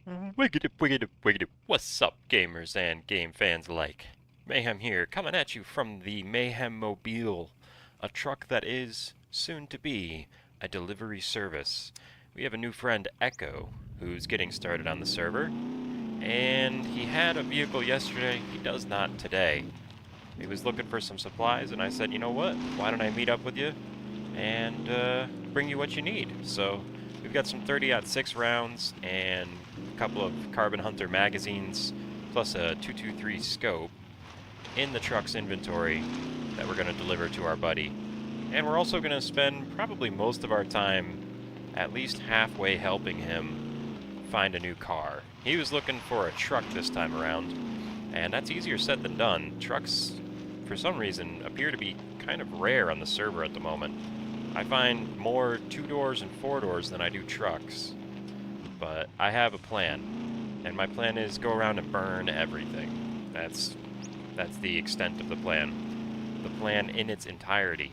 Wiggity, wiggity, wiggity. What's up, gamers and game fans alike? Mayhem here, coming at you from the Mayhem Mobile, a truck that is, soon to be, a delivery service. We have a new friend, Echo, who's getting started on the server, and he had a vehicle yesterday. He does not today. He was looking for some supplies, and I said, you know what, why don't I meet up with you and bring you what you need? So we've got some 30-06 rounds and a couple of Carbon Hunter magazines, plus a 223 scope in the truck's inventory that we're going to deliver to our buddy. And we're also going to spend probably most of our time at least halfway helping him find a new car. He was looking for a truck this time around, and that's easier said than done. Trucks, for some reason, appear to be kind of rare on the server at the moment. I find more 2-doors and 4-doors than I do trucks. But I have a plan, and my plan is go around and burn everything. That's the extent of the plan. The plan in its entirety.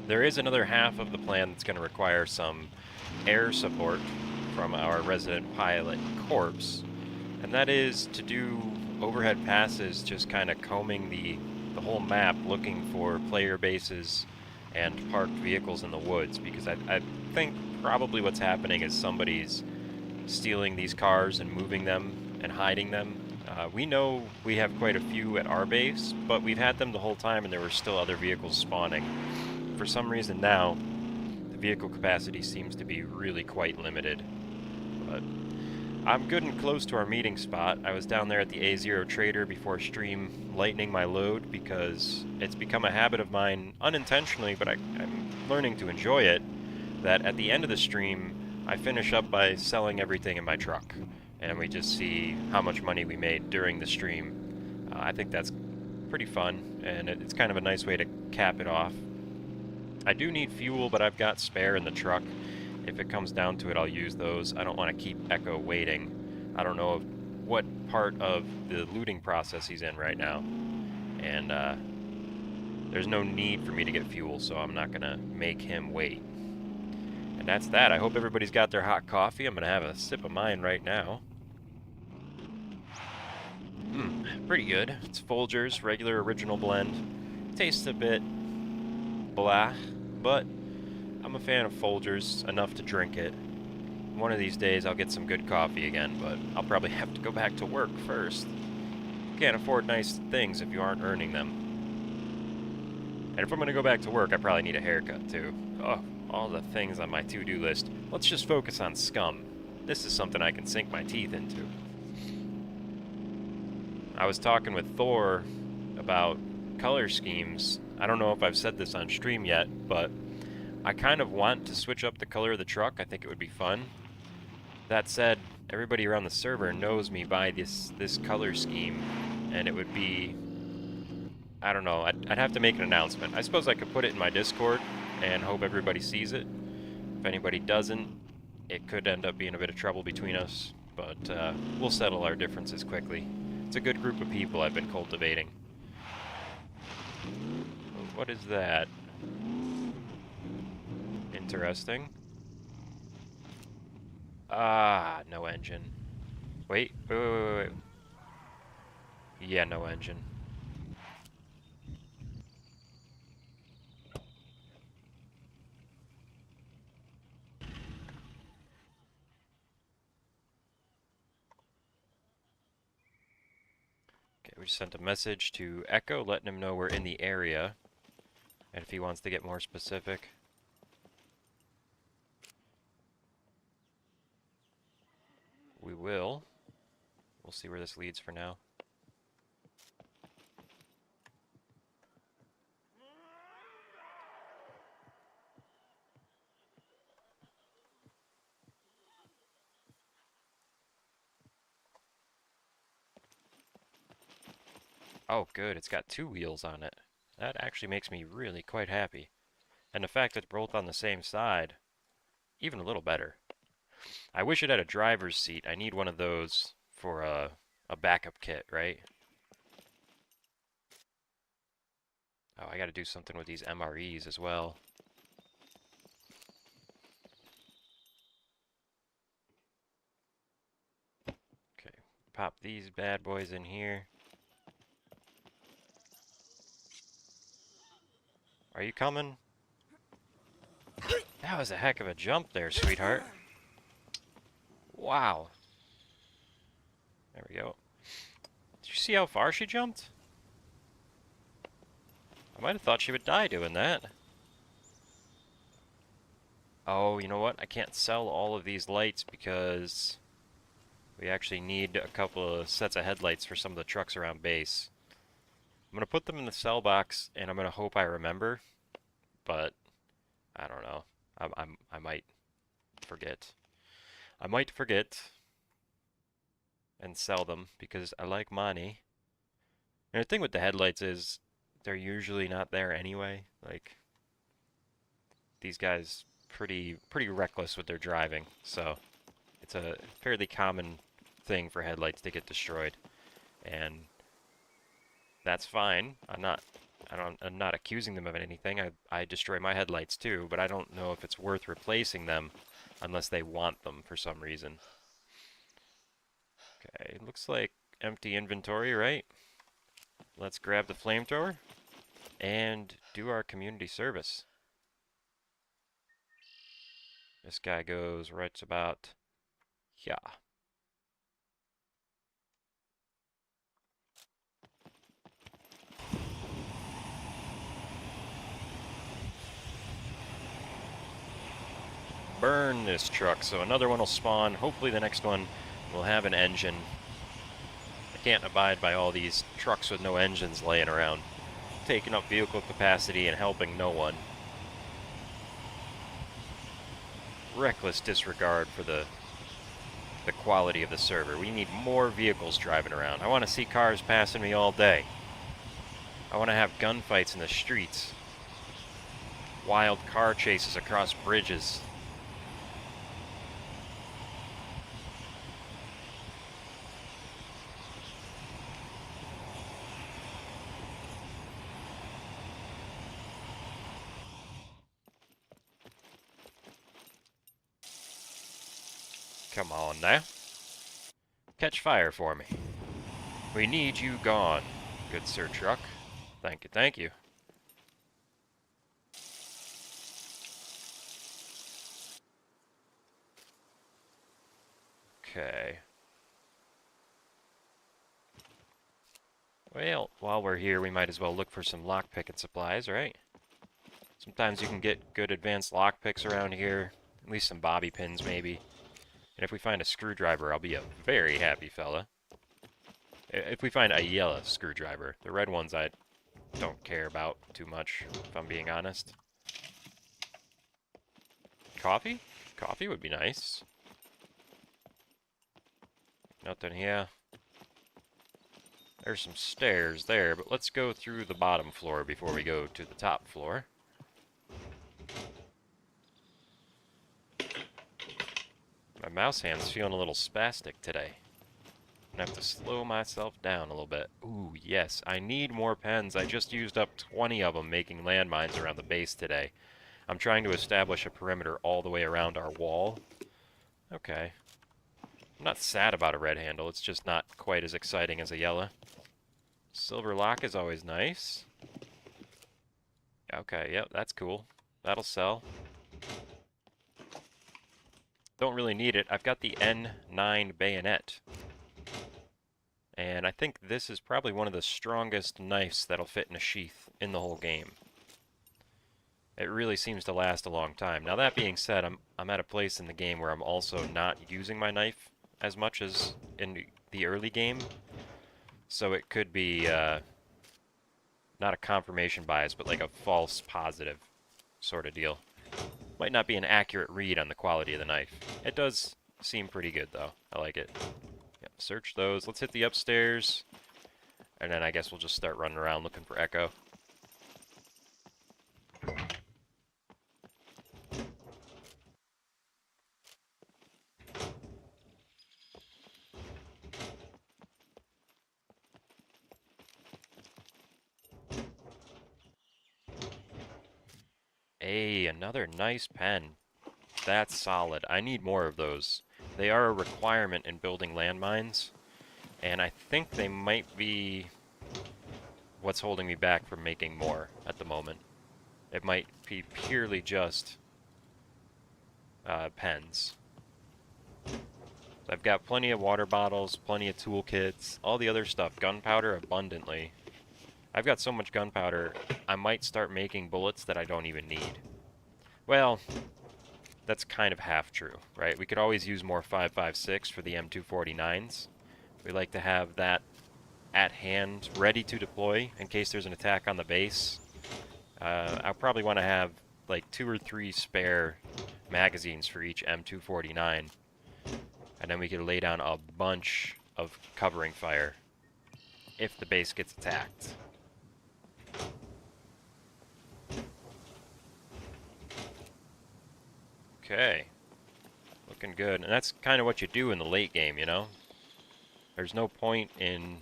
There is another half of the plan that's going to require some air support from our resident pilot, Corpse, and that is to do overhead passes, just kind of combing the whole map, looking for player bases and parked vehicles in the woods, because I think probably what's happening is somebody's stealing these cars and moving them and hiding them. We know we have quite a few at our base, but we've had them the whole time and there were still other vehicles spawning. For some reason now, the vehicle capacity seems to be really quite limited. But I'm good and close to our meeting spot. I was down there at the A0 Trader before stream lightening my load because it's become a habit of mine, unintentionally, but I'm learning to enjoy it, that at the end of the stream, I finish up by selling everything in my truck. And we just see how much money we made during the stream. I think that's pretty fun, and it's kind of a nice way to cap it off. I do need fuel, but I've got spare in the truck. If it comes down to it, I'll use those. I don't want to keep Echo waiting. I don't know what part of the looting process he's in right now. And there's no need for me to get fuel, so I'm not going to make him wait. And that's that. I hope everybody's got their hot coffee. I'm going to have a sip of mine right now. Pretty good. It's Folgers, regular original blend. Tastes a bit blah, but I'm a fan of Folgers enough to drink it. One of these days I'll get some good coffee again, but I'll probably have to go back to work first. You can't afford nice things if you aren't earning them. And if I'm going to go back to work, I probably need a haircut too. Oh, all the things on my to-do list. Let's just focus on Scum. This is something I can sink my teeth into. I was talking with Thor about color schemes. I don't know if I've said this on stream yet, but I kind of want to switch up the color of the truck. I think it would be fun. That said, everybody around the server knows me by this color scheme, and it would be, I don't know, I'd have to make an announcement. I suppose I could put it in my Discord and hope everybody sees it. If anybody doesn't, it could end up being a bit of trouble between us, but we'll settle our differences quickly. It's a good group of people I've been cultivating. What is that? Interesting. Ah, no engine. Wait. Yeah, no engine. Okay, we just sent a message to Echo, letting him know we're in the area. And if he wants to get more specific. We will. We'll see where this leads for now. Oh, good. It's got 2 wheels on it. That actually makes me really quite happy. And the fact that they're both on the same side, even a little better. I wish it had a driver's seat. I need one of those for a backup kit, right? Oh, I gotta do something with these MREs as well. Pop these bad boys in here. Are you coming? That was a heck of a jump there, sweetheart. Wow. There we go. Did you see how far she jumped? I might have thought she would die doing that. Oh, you know what? I can't sell all of these lights because we actually need a couple of sets of headlights for some of the trucks around base. I'm going to put them in the sell box, and I'm going to hope I remember, but I don't know. I might forget. I might forget and sell them because I like money. And the thing with the headlights is they're usually not there anyway. Like, these guys pretty reckless with their driving, so it's a fairly common thing for headlights to get destroyed, and that's fine. I'm not accusing them of anything. I destroy my headlights too, but I don't know if it's worth replacing them unless they want them for some reason. Okay, looks like empty inventory, right? Let's grab the flamethrower and do our community service. This guy goes right about here. Burn this truck, so another one will spawn. Hopefully the next one will have an engine. I can't abide by all these trucks with no engines laying around, taking up vehicle capacity and helping no one. Reckless disregard for the quality of the server. We need more vehicles driving around. I want to see cars passing me all day. I want to have gunfights in the streets. Wild car chases across bridges. Come on now. Catch fire for me. We need you gone, good Sir Truck. Thank you, thank you. Okay. Well, while we're here, we might as well look for some lockpicking supplies, right? Sometimes you can get good advanced lockpicks around here. At least some bobby pins, maybe. And if we find a screwdriver, I'll be a very happy fella. If we find a yellow screwdriver. The red ones I don't care about too much, if I'm being honest. Coffee? Coffee would be nice. Nothing here. There's some stairs there, but let's go through the bottom floor before we go to the top floor. My mouse hand's feeling a little spastic today. I'm gonna have to slow myself down a little bit. Ooh, yes, I need more pens. I just used up 20 of them making landmines around the base today. I'm trying to establish a perimeter all the way around our wall. Okay. I'm not sad about a red handle, it's just not quite as exciting as a yellow. Silver lock is always nice. Okay, yep, that's cool. That'll sell. Don't really need it. I've got the N9 bayonet. And I think this is probably one of the strongest knives that'll fit in a sheath in the whole game. It really seems to last a long time. Now that being said, I'm at a place in the game where I'm also not using my knife as much as in the early game. So it could be not a confirmation bias, but like a false positive sort of deal. Might not be an accurate read on the quality of the knife. It does seem pretty good though. I like it. Yep, search those. Let's hit the upstairs. And then I guess we'll just start running around looking for Echo. Hey, another nice pen. That's solid. I need more of those. They are a requirement in building landmines. And I think they might be what's holding me back from making more at the moment. It might be purely just pens. I've got plenty of water bottles, plenty of toolkits, all the other stuff, gunpowder abundantly. I've got so much gunpowder, I might start making bullets that I don't even need. Well, that's kind of half true, right? We could always use more 5.56 for the M249s. We like to have that at hand, ready to deploy in case there's an attack on the base. I'll probably want to have like 2 or 3 spare magazines for each M249. And then we could lay down a bunch of covering fire if the base gets attacked. Okay. Looking good. And that's kind of what you do in the late game, you know? There's no point in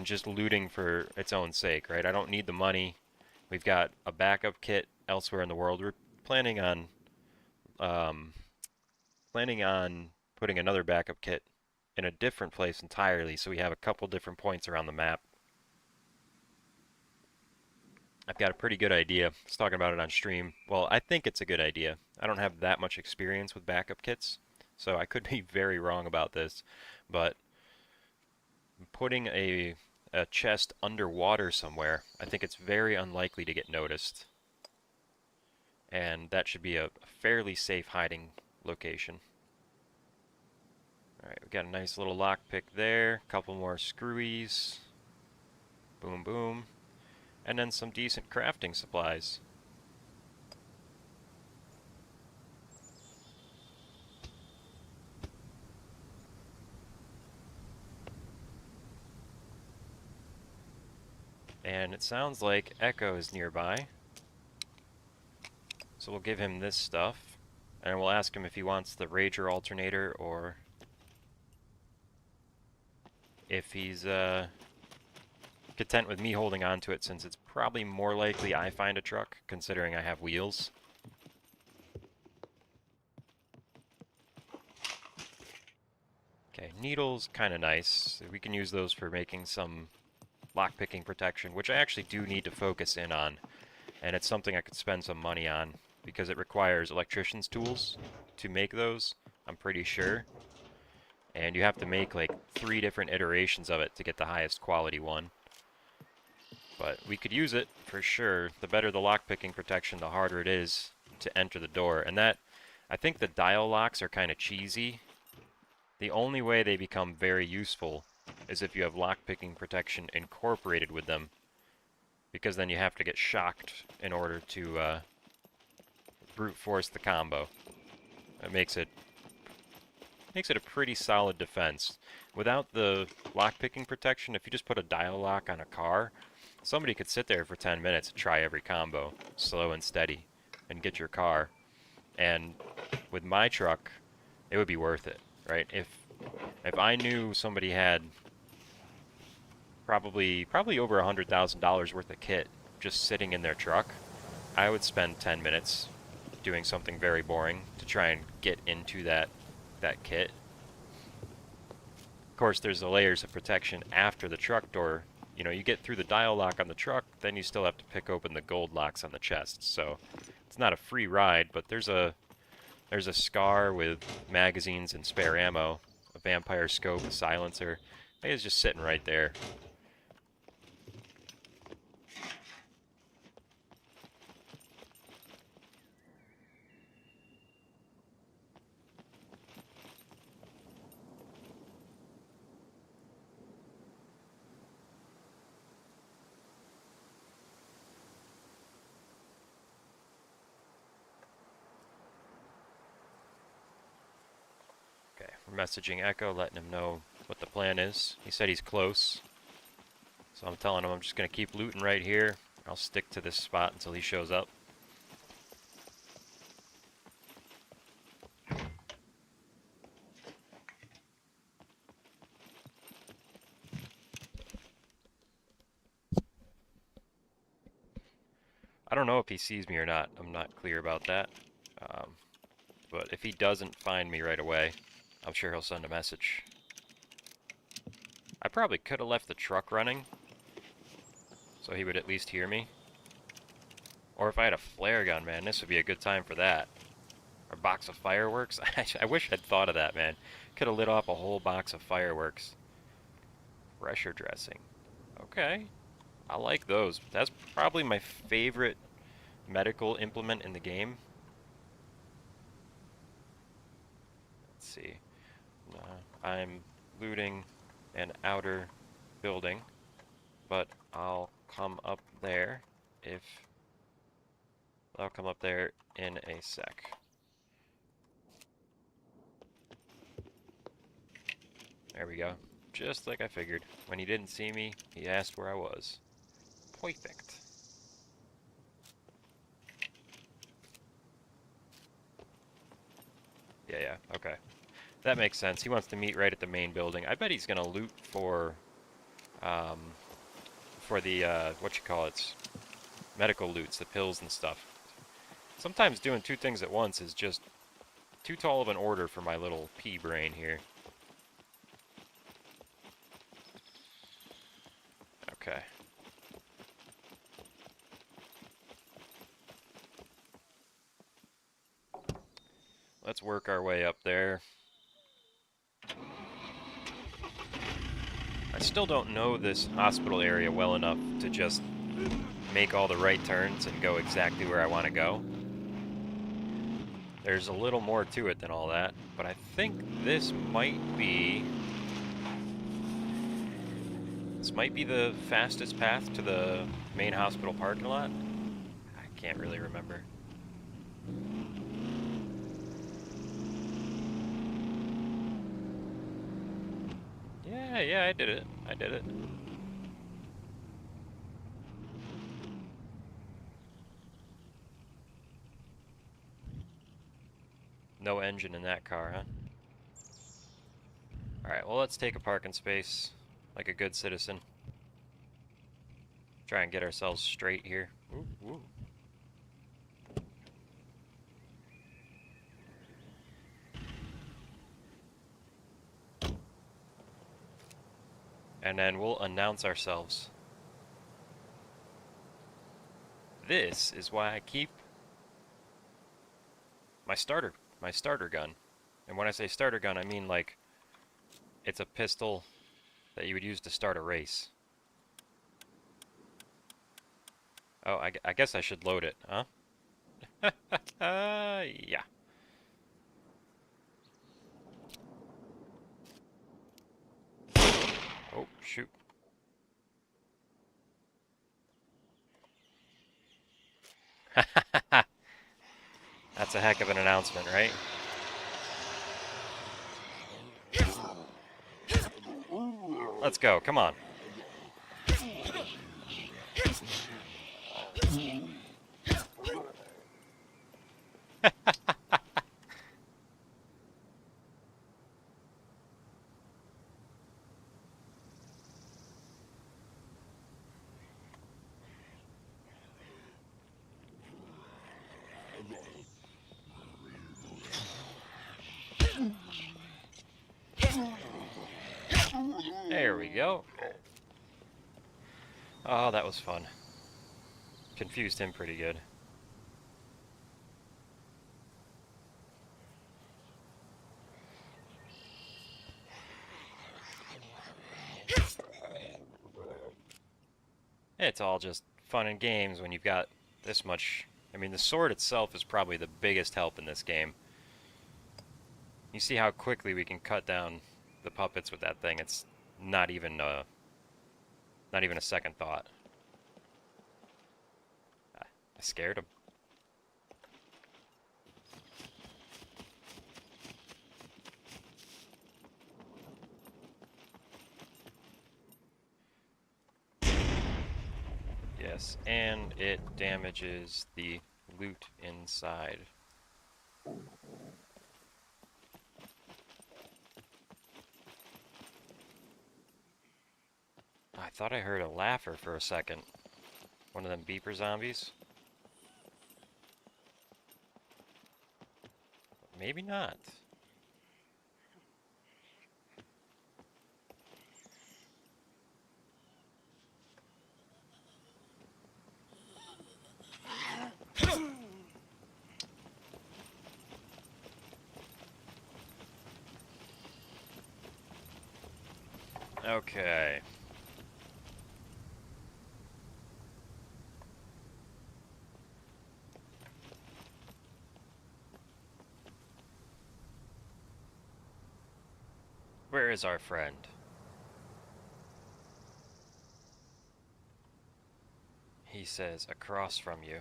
just looting for its own sake, right? I don't need the money. We've got a backup kit elsewhere in the world. We're planning on putting another backup kit in a different place entirely, so we have a couple different points around the map. I've got a pretty good idea. I was talking about it on stream. Well, I think it's a good idea. I don't have that much experience with backup kits, so I could be very wrong about this, but putting a chest underwater somewhere, I think it's very unlikely to get noticed. And that should be a fairly safe hiding location. Alright, we got a nice little lockpick there, couple more screwies. Boom, boom. And then some decent crafting supplies. And it sounds like Echo is nearby. So we'll give him this stuff. And we'll ask him if he wants the Rager alternator or if he's content with me holding on to it, since it's probably more likely I find a truck, considering I have wheels. Okay, needles, kind of nice. We can use those for making some lockpicking protection, which I actually do need to focus in on. And it's something I could spend some money on, because it requires electrician's tools to make those, I'm pretty sure. And you have to make like 3 different iterations of it to get the highest quality one. But we could use it, for sure. The better the lockpicking protection, the harder it is to enter the door. And that, I think the dial locks are kind of cheesy. The only way they become very useful is if you have lockpicking protection incorporated with them, because then you have to get shocked in order to brute force the combo. It makes it a pretty solid defense. Without the lockpicking protection, if you just put a dial lock on a car, somebody could sit there for 10 minutes and try every combo, slow and steady, and get your car. And with my truck, it would be worth it, right? If I knew somebody had probably over $100,000 worth of kit just sitting in their truck, I would spend 10 minutes doing something very boring to try and get into that kit. Of course, there's the layers of protection after the truck door. You know, you get through the dial lock on the truck, then you still have to pick open the gold locks on the chest. So it's not a free ride, but there's a SCAR with magazines and spare ammo, a vampire scope, a silencer. I think it's just sitting right there. Okay, we're messaging Echo, letting him know what the plan is. He said he's close. So I'm telling him I'm just going to keep looting right here. I'll stick to this spot until he shows up. I don't know if he sees me or not. I'm not clear about that. But if he doesn't find me right away, I'm sure he'll send a message. probably could have left the truck running, so he would at least hear me. Or if I had a flare gun, man, this would be a good time for that. Or a box of fireworks. I wish I'd thought of that, man. Could have lit off a whole box of fireworks. Pressure dressing. Okay. I like those. That's probably my favorite medical implement in the game. Let's see. I'm looting an outer building, but I'll come up there if... I'll come up there in a sec. There we go. Just like I figured. When he didn't see me, he asked where I was. Perfect. Yeah, okay. That makes sense. He wants to meet right at the main building. I bet he's gonna loot for the, what you call it, medical loots, the pills and stuff. Sometimes doing two things at once is just too tall of an order for my little pea brain here. Okay. Let's work our way up there. I still don't know this hospital area well enough to just make all the right turns and go exactly where I want to go. There's a little more to it than all that, but I think this might be the fastest path to the main hospital parking lot. I can't really remember. Yeah, I did it. I did it. No engine in that car, huh? Alright, well, let's take a parking space like a good citizen. Try and get ourselves straight here. Ooh, ooh. And then we'll announce ourselves. This is why I keep my starter gun. And when I say starter gun, I mean like it's a pistol that you would use to start a race. Oh, I guess I should load it, huh? Yeah. Oh, shoot. That's a heck of an announcement, right? Let's go, come on. There we go. Oh, that was fun. Confused him pretty good. It's all just fun and games when you've got this much. I mean, the sword itself is probably the biggest help in this game. You see how quickly we can cut down the puppets with that thing. It's not even a second thought. I scared him. Yes, and it damages the loot inside. I thought I heard a laugher for a second. One of them beeper zombies. Maybe not. Okay. Where is our friend? He says across from you.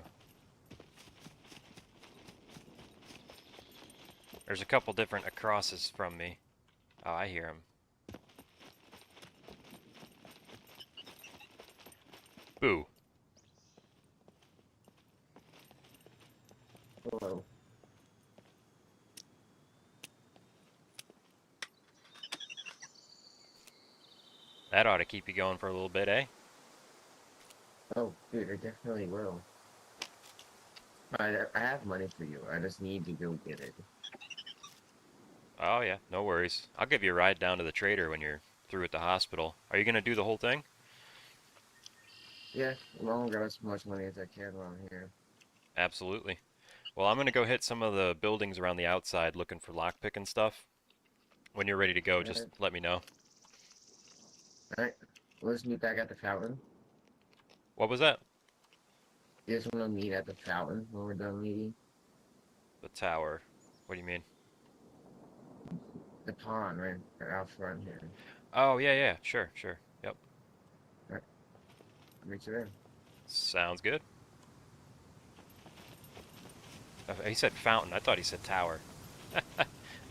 There's a couple different acrosses from me. Oh, I hear him. Boo. Hello. That ought to keep you going for a little bit, eh? Oh, dude, I definitely will. I have money for you. I just need to go get it. Oh yeah, no worries. I'll give you a ride down to the trader when you're through at the hospital. Are you gonna do the whole thing? Yeah, I'm gonna get as much money as I can while I'm here. Absolutely. Well, I'm gonna go hit some of the buildings around the outside looking for lockpick and stuff. When you're ready to go, just Alright, let me know. alright. Let's meet back at the fountain. What was that? You just wanna meet at the fountain when we're done meeting? The tower. What do you mean? The pond, right out front here. Oh, yeah, yeah, sure, sure. Yep. Alright, I'll meet you there. Sounds good. He said fountain. I thought he said tower. I'm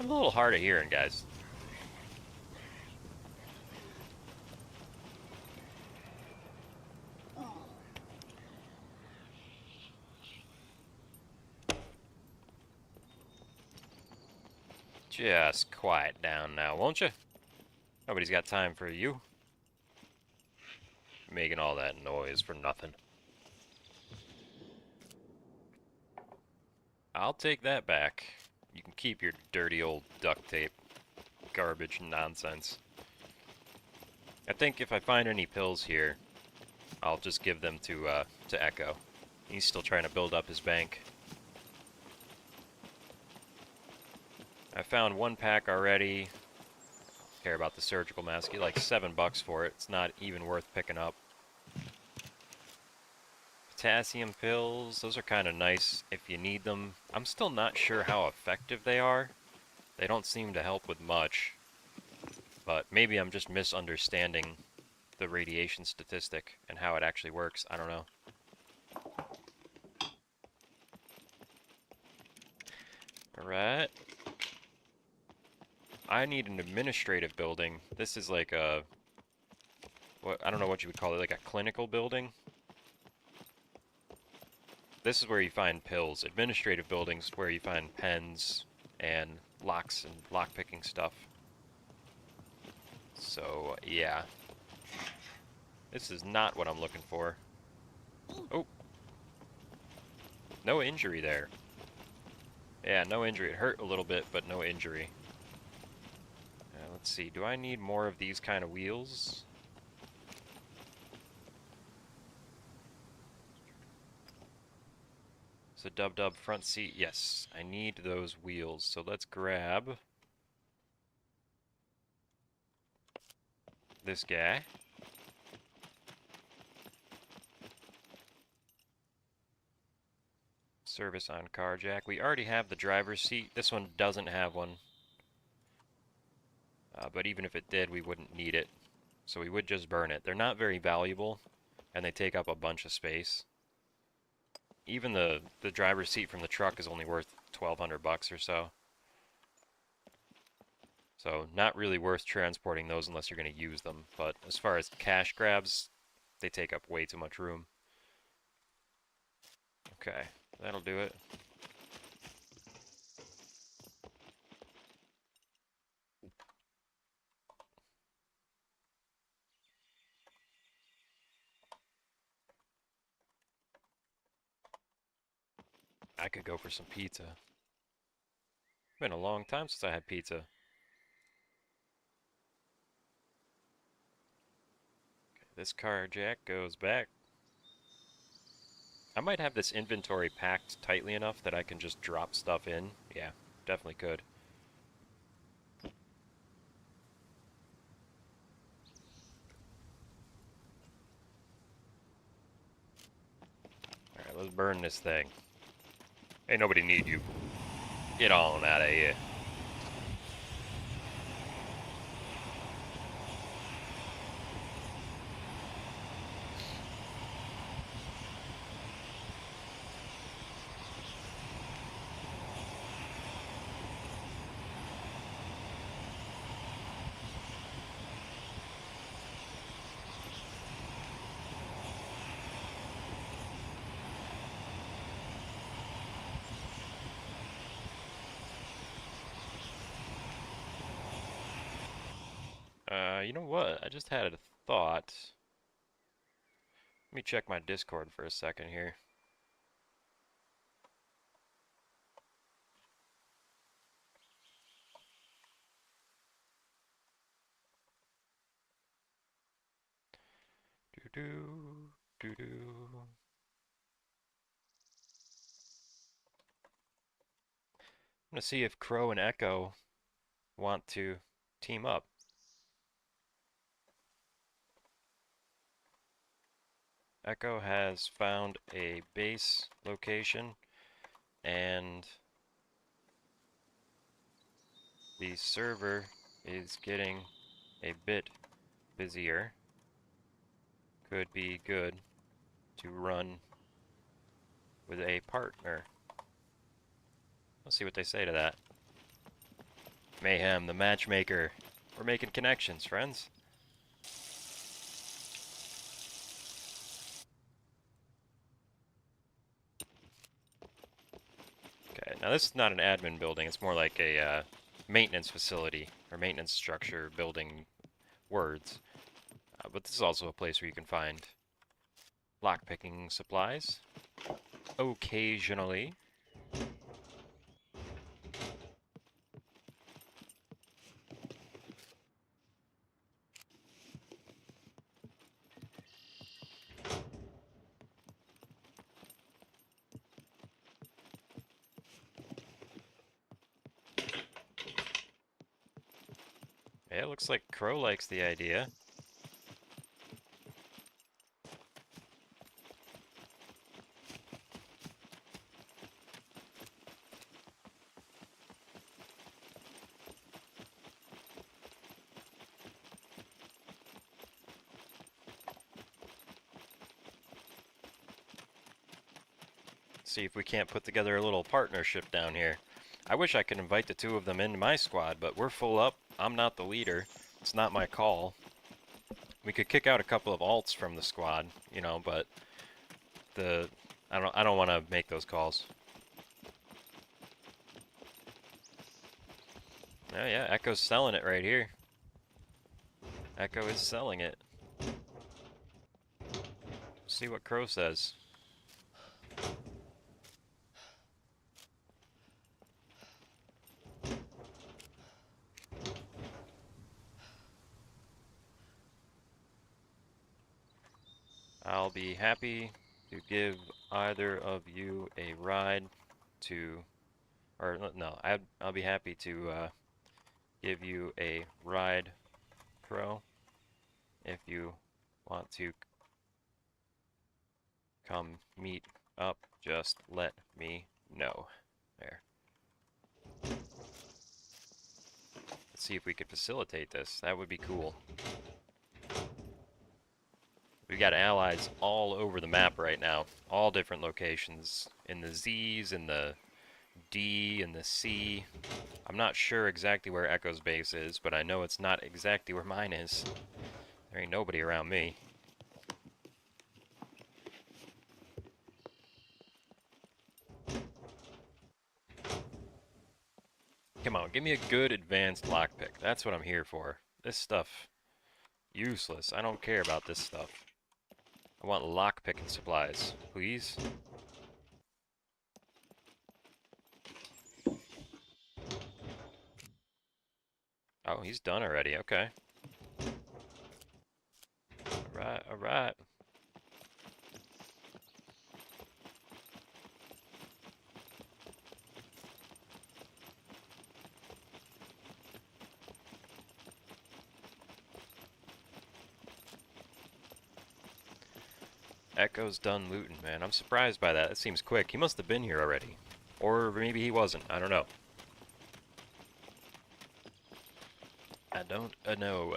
a little hard of hearing, guys. Just quiet down now, won't you? Nobody's got time for you. Making all that noise for nothing. I'll take that back. You can keep your dirty old duct tape garbage nonsense. I think if I find any pills here, I'll just give them to Echo. He's still trying to build up his bank. I found one pack already. Care about the surgical mask. Get like $7 for it. It's not even worth picking up. Potassium pills, those are kind of nice if you need them. I'm still not sure how effective they are. They don't seem to help with much. But maybe I'm just misunderstanding the radiation statistic and how it actually works. I don't know. Alright. I need an administrative building. This is like a... what I don't know what you would call it, like a clinical building? This is where you find pills. Administrative buildings where you find pens and locks and lockpicking stuff. So, yeah. This is not what I'm looking for. Oh. No injury there. Yeah, no injury. It hurt a little bit, but no injury. Let's see. Do I need more of these kind of wheels? So dub front seat. Yes, I need those wheels. So let's grab this guy. Service on car jack. We already have the driver's seat. This one doesn't have one. But even if it did, we wouldn't need it. So we would just burn it. They're not very valuable, and they take up a bunch of space. Even the driver's seat from the truck is only worth $1,200 or so. So not really worth transporting those unless you're going to use them. But as far as cash grabs, they take up way too much room. Okay, that'll do it. I could go for some pizza. Been a long time since I had pizza. This car jack goes back. I might have this inventory packed tightly enough that I can just drop stuff in. Yeah, definitely could. let's burn this thing. Ain't nobody need you. Get on out of here. You know what? I just had a thought. Let me check my Discord for a second here. Doo-doo, doo-doo. I'm gonna see if Crow and Echo want to team up. Echo has found a base location, and the server is getting a bit busier. Could be good to run with a partner. Let's see what they say to that. Mayhem, the matchmaker. We're making connections, friends. Okay, now this is not an admin building. It's more like a maintenance facility or maintenance structure building words. But this is also a place where you can find lockpicking supplies. Occasionally. Yeah, it looks like Crow likes the idea. See if we can't put together a little partnership down here. I wish I could invite the two of them into my squad, but we're full up. I'm not the leader. It's not my call. We could kick out a couple of alts from the squad, you know, but I don't want to make those calls. Oh yeah, Echo's selling it right here. Echo is selling it. See what Crow says. I'll be happy to give either of you a ride to, or no, I'll be happy to give you a ride, Crow, if you want to come meet up. Just let me know. There. Let's see if we could facilitate this. That would be cool. We've got allies all over the map right now. All different locations. In the Z's, in the D, in the C. I'm not sure exactly where Echo's base is, but I know it's not exactly where mine is. There ain't nobody around me. Come on, give me a good advanced lockpick. That's what I'm here for. This stuff, useless. I don't care about this stuff. I want lockpicking supplies, please. Oh, he's done already. Okay. Alright, alright. Echo's done looting, man. I'm surprised by that. It seems quick. He must have been here already. Or maybe he wasn't. I don't know. I don't know.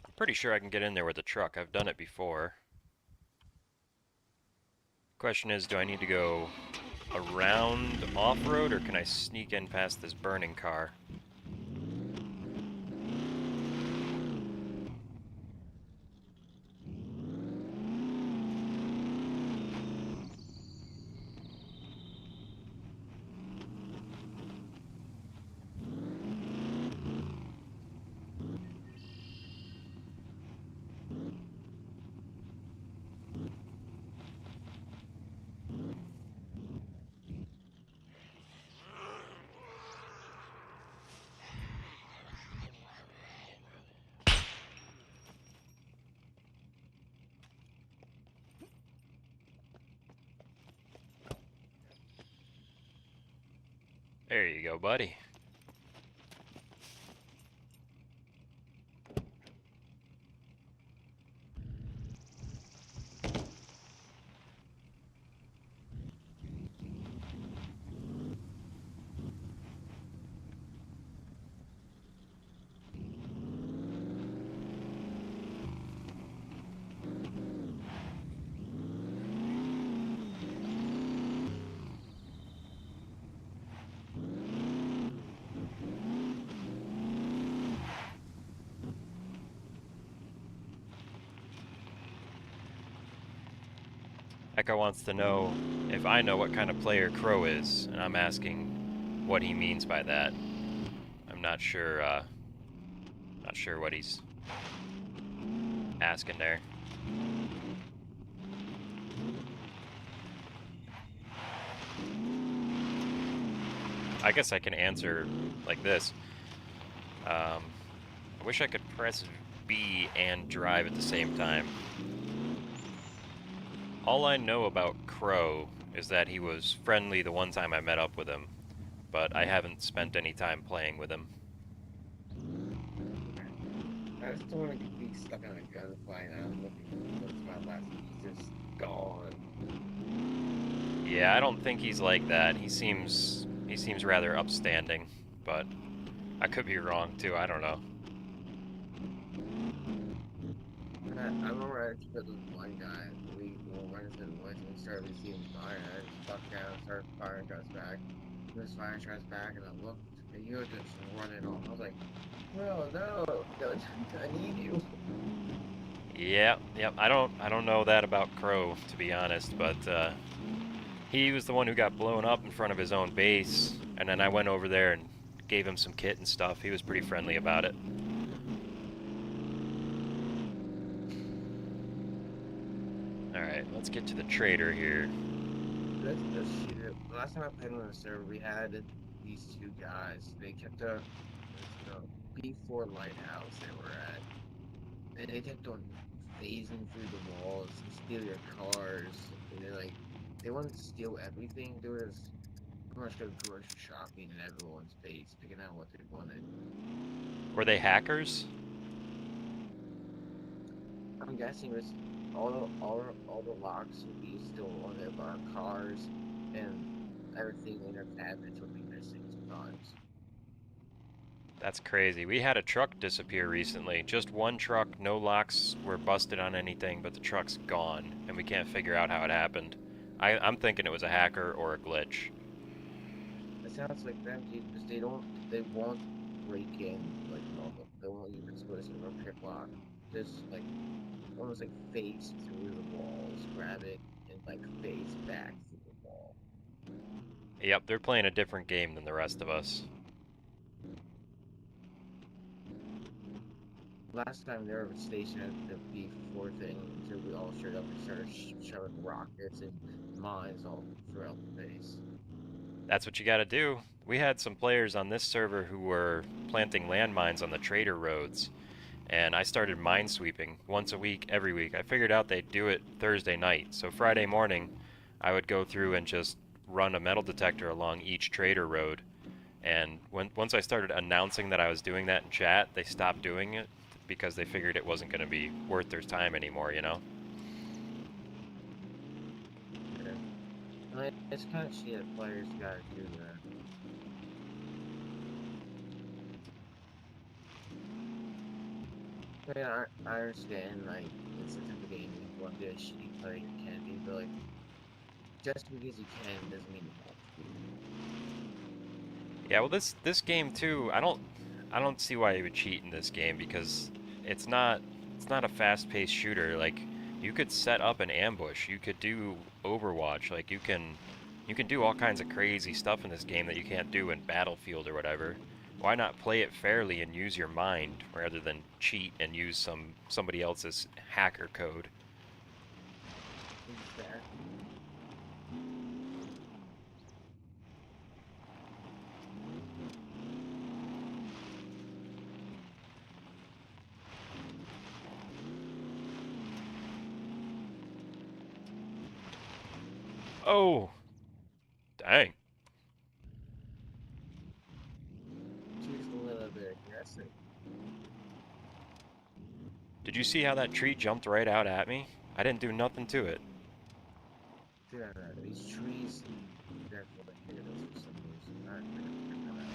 I'm pretty sure I can get in there with a truck. I've done it before. Question is, do I need to go around off-road, or can I sneak in past this burning car? There you go, buddy. Echo wants to know if I know what kind of player Crow is, and I'm asking what he means by that. I'm not sure what he's asking there. I guess I can answer like this. I wish I could press B and drive at the same time. All I know about Crow is that he was friendly the one time I met up with him, but I haven't spent any time playing with him. I just don't want to be stuck on a gunfight. I'm looking. What's my last? He's just gone. Yeah, I don't think he's like that. He seems rather upstanding, but I could be wrong too. I don't know. I remember I actually with one guy. We were running to the woods and we started receiving fire. I just ducked down, started firing shots back. This fire shots back, and I looked, and you were just running off. I was like, no, I need you. Yeah, yep. I don't know that about Crow, to be honest, but he was the one who got blown up in front of his own base, and then I went over there and gave him some kit and stuff. He was pretty friendly about it. Alright, let's get to the trader here. Let's just shoot it. The last time I played on the server, we had these two guys. They kept the B4 lighthouse they were at. And they kept on phasing through the walls and steal your cars. And they wanted to steal everything. They were just pretty much go grocery shopping in everyone's face, picking out what they wanted. Were they hackers? I'm guessing it was all the locks would be still on their cars, and everything in their cabinets would be missing sometimes. That's crazy. We had a truck disappear recently. Just one truck, no locks were busted on anything, but the truck's gone, and we can't figure out how it happened. I'm thinking it was a hacker or a glitch. It sounds like them because they won't break in like normal. They won't even expose it or pick lock. Just like almost like face through the walls, grab it, and like face back through the wall. Yep, they're playing a different game than the rest of us. Last time they were stationed at the B4 thing until we all showed up and started shoving rockets and mines all throughout the base. That's what you gotta do. We had some players on this server who were planting landmines on the trader roads, and I started mine sweeping once a week, every week. I figured out they'd do it Thursday night, so Friday morning I would go through and just run a metal detector along each trader road And once I started announcing that I was doing that in chat, they stopped doing it because they figured it wasn't going to be worth their time anymore, you know? Yeah. Like, it's kind of shit that players gotta do that. I mean, I understand, like, it's a type of game you want to be a shitty player, you can be, but, like, just because you can doesn't mean you have to be. Yeah, well this game too, I don't see why you would cheat in this game because it's not it's not a fast-paced shooter. Like you could set up an ambush, you could do Overwatch, like you can do all kinds of crazy stuff in this game that you can't do in Battlefield or whatever. Why not play it fairly and use your mind rather than cheat and use somebody else's hacker code? Exactly. Oh, dang. She's a little bit aggressive. Did you see how that tree jumped right out at me? I didn't do nothing to it. Yeah, these trees definitely hit us for some reason. I gotta figure that out.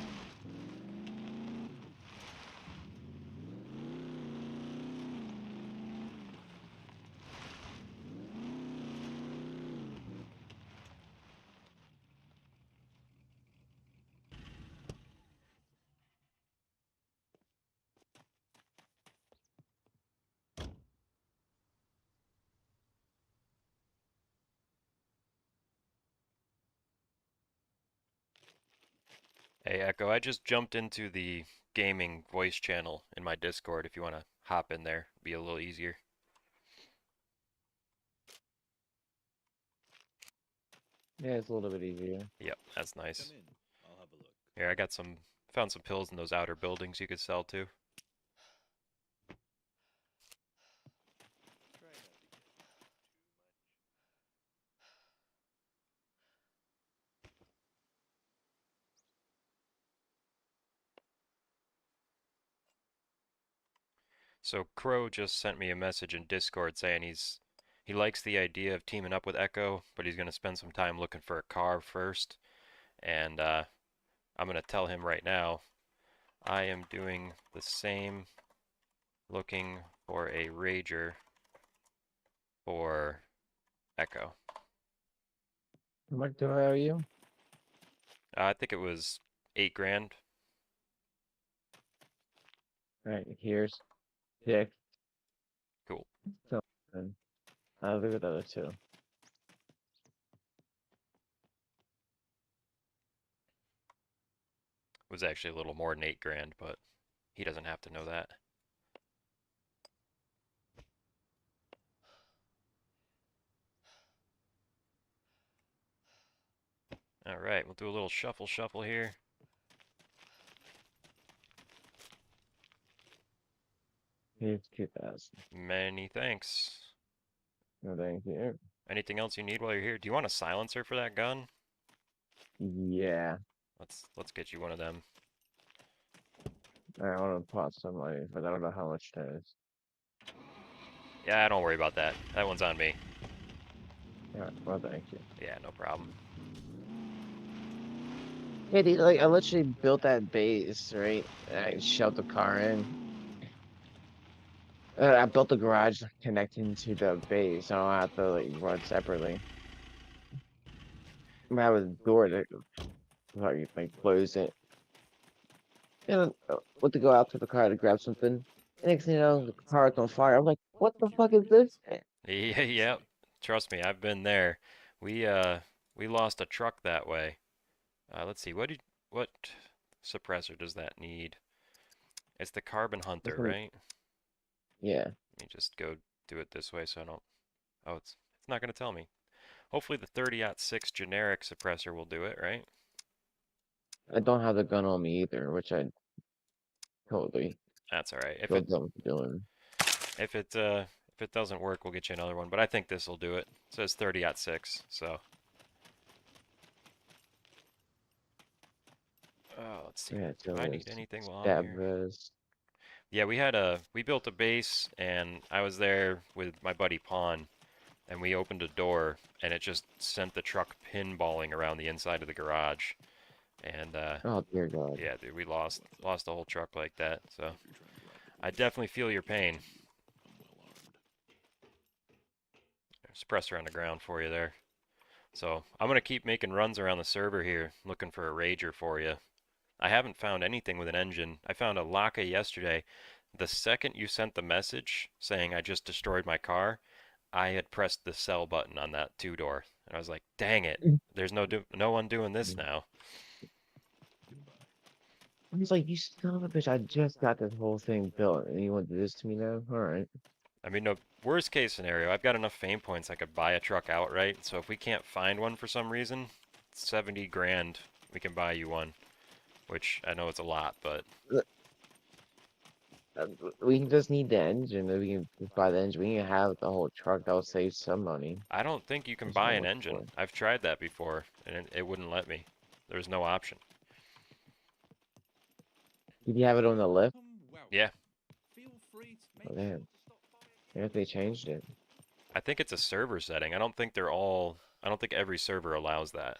Hey Echo, I just jumped into the gaming voice channel in my Discord if you want to hop in there. Be a little easier. Yeah, it's a little bit easier. Yep, that's Come nice. in. I'll have a look. Here, I got found some pills in those outer buildings you could sell too. Try not to get too much. So Crow just sent me a message in Discord saying he likes the idea of teaming up with Echo, but he's gonna spend some time looking for a car first. And I'm gonna tell him right now I am doing the same, looking for a Rager for Echo. What do I owe you? I think it was 8 grand. Right, here's 6. Cool. So, then I'll leave it at the other 2. It was actually a little more than 8 grand, but he doesn't have to know that. All right, we'll do a little shuffle here. Here's 2,000. Many thanks. No, thank you. Anything else you need while you're here? Do you want a silencer for that gun? Yeah. Let's get you one of them. I want to pot some money, but I don't know how much that is. Yeah, don't worry about that. That one's on me. Yeah, well, thank you. Yeah, no problem. Yeah, dude, like, I literally built that base, right? And I shoved the car in. I built the garage connecting to the base. So I don't have to, like, run separately. I have a door that, like, close it. And went to go out to the car to grab something. Next thing you know, the car's on fire. I'm like, what the fuck is this? Yeah, yep. Trust me, I've been there. We we lost a truck that way. Let's see. What suppressor does that need? It's the Carbon Hunter, right? Yeah, Let me just go do it this way so I don't. Oh, it's not gonna tell me. Hopefully the 30-06 generic suppressor will do it, right? I don't have the gun on me either, which I totally That's all right. feel dumb for doing. If it doesn't work, we'll get you another one. But I think this will do it. It says 30-06, so Let's see. Yeah, Do so I need it's anything while I'm that here? was. Yeah, we built a base, and I was there with my buddy Pawn, and we opened a door, and it just sent the truck pinballing around the inside of the garage. And Oh dear God. yeah, dude, we lost the whole truck like that. So I definitely feel your pain. Suppressor on the ground for you there. So I'm gonna keep making runs around the server here, looking for a rager for you. I haven't found anything with an engine. I found a Laka yesterday. The second you sent the message saying I just destroyed my car, I had pressed the sell button on that two-door. And I was like, dang it. There's no one doing this now. I was like, you son of a bitch, I just got this whole thing built and you want to do this to me now? Alright. I mean, no, worst case scenario, I've got enough fame points I could buy a truck outright. So if we can't find one for some reason, 70 grand, we can buy you one. Which I know it's a lot, but We can just need the engine, then we can just buy the engine. We can have the whole truck, that will save some money. I don't think you can That's what buy I'm an looking engine. for. I've tried that before, and it wouldn't let me. There was no option. Did you have it on the lift? Yeah, Oh damn. I guess they changed it. I think it's a server setting. I don't think every server allows that.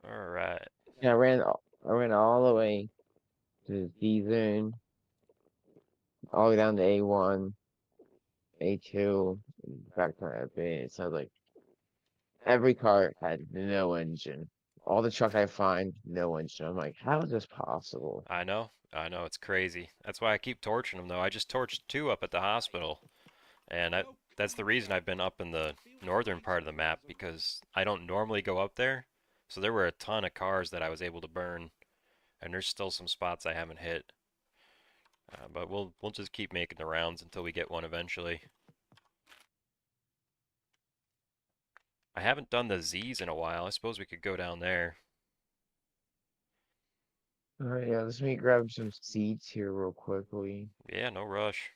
All right. Yeah, I ran all the way to the D zone, all the way down to A1, A2, and back to that base. So like every car had no engine. All the truck I find, no engine. I'm like, how is this possible? I know, it's crazy. That's why I keep torching them, though. I just torched two up at the hospital, and that's the reason I've been up in the northern part of the map, because I don't normally go up there. So there were a ton of cars that I was able to burn, and there's still some spots I haven't hit. But we'll just keep making the rounds until we get one eventually. I haven't done the Z's in a while. I suppose we could go down there. All right, yeah, let me grab some seats here real quickly. Yeah, no rush.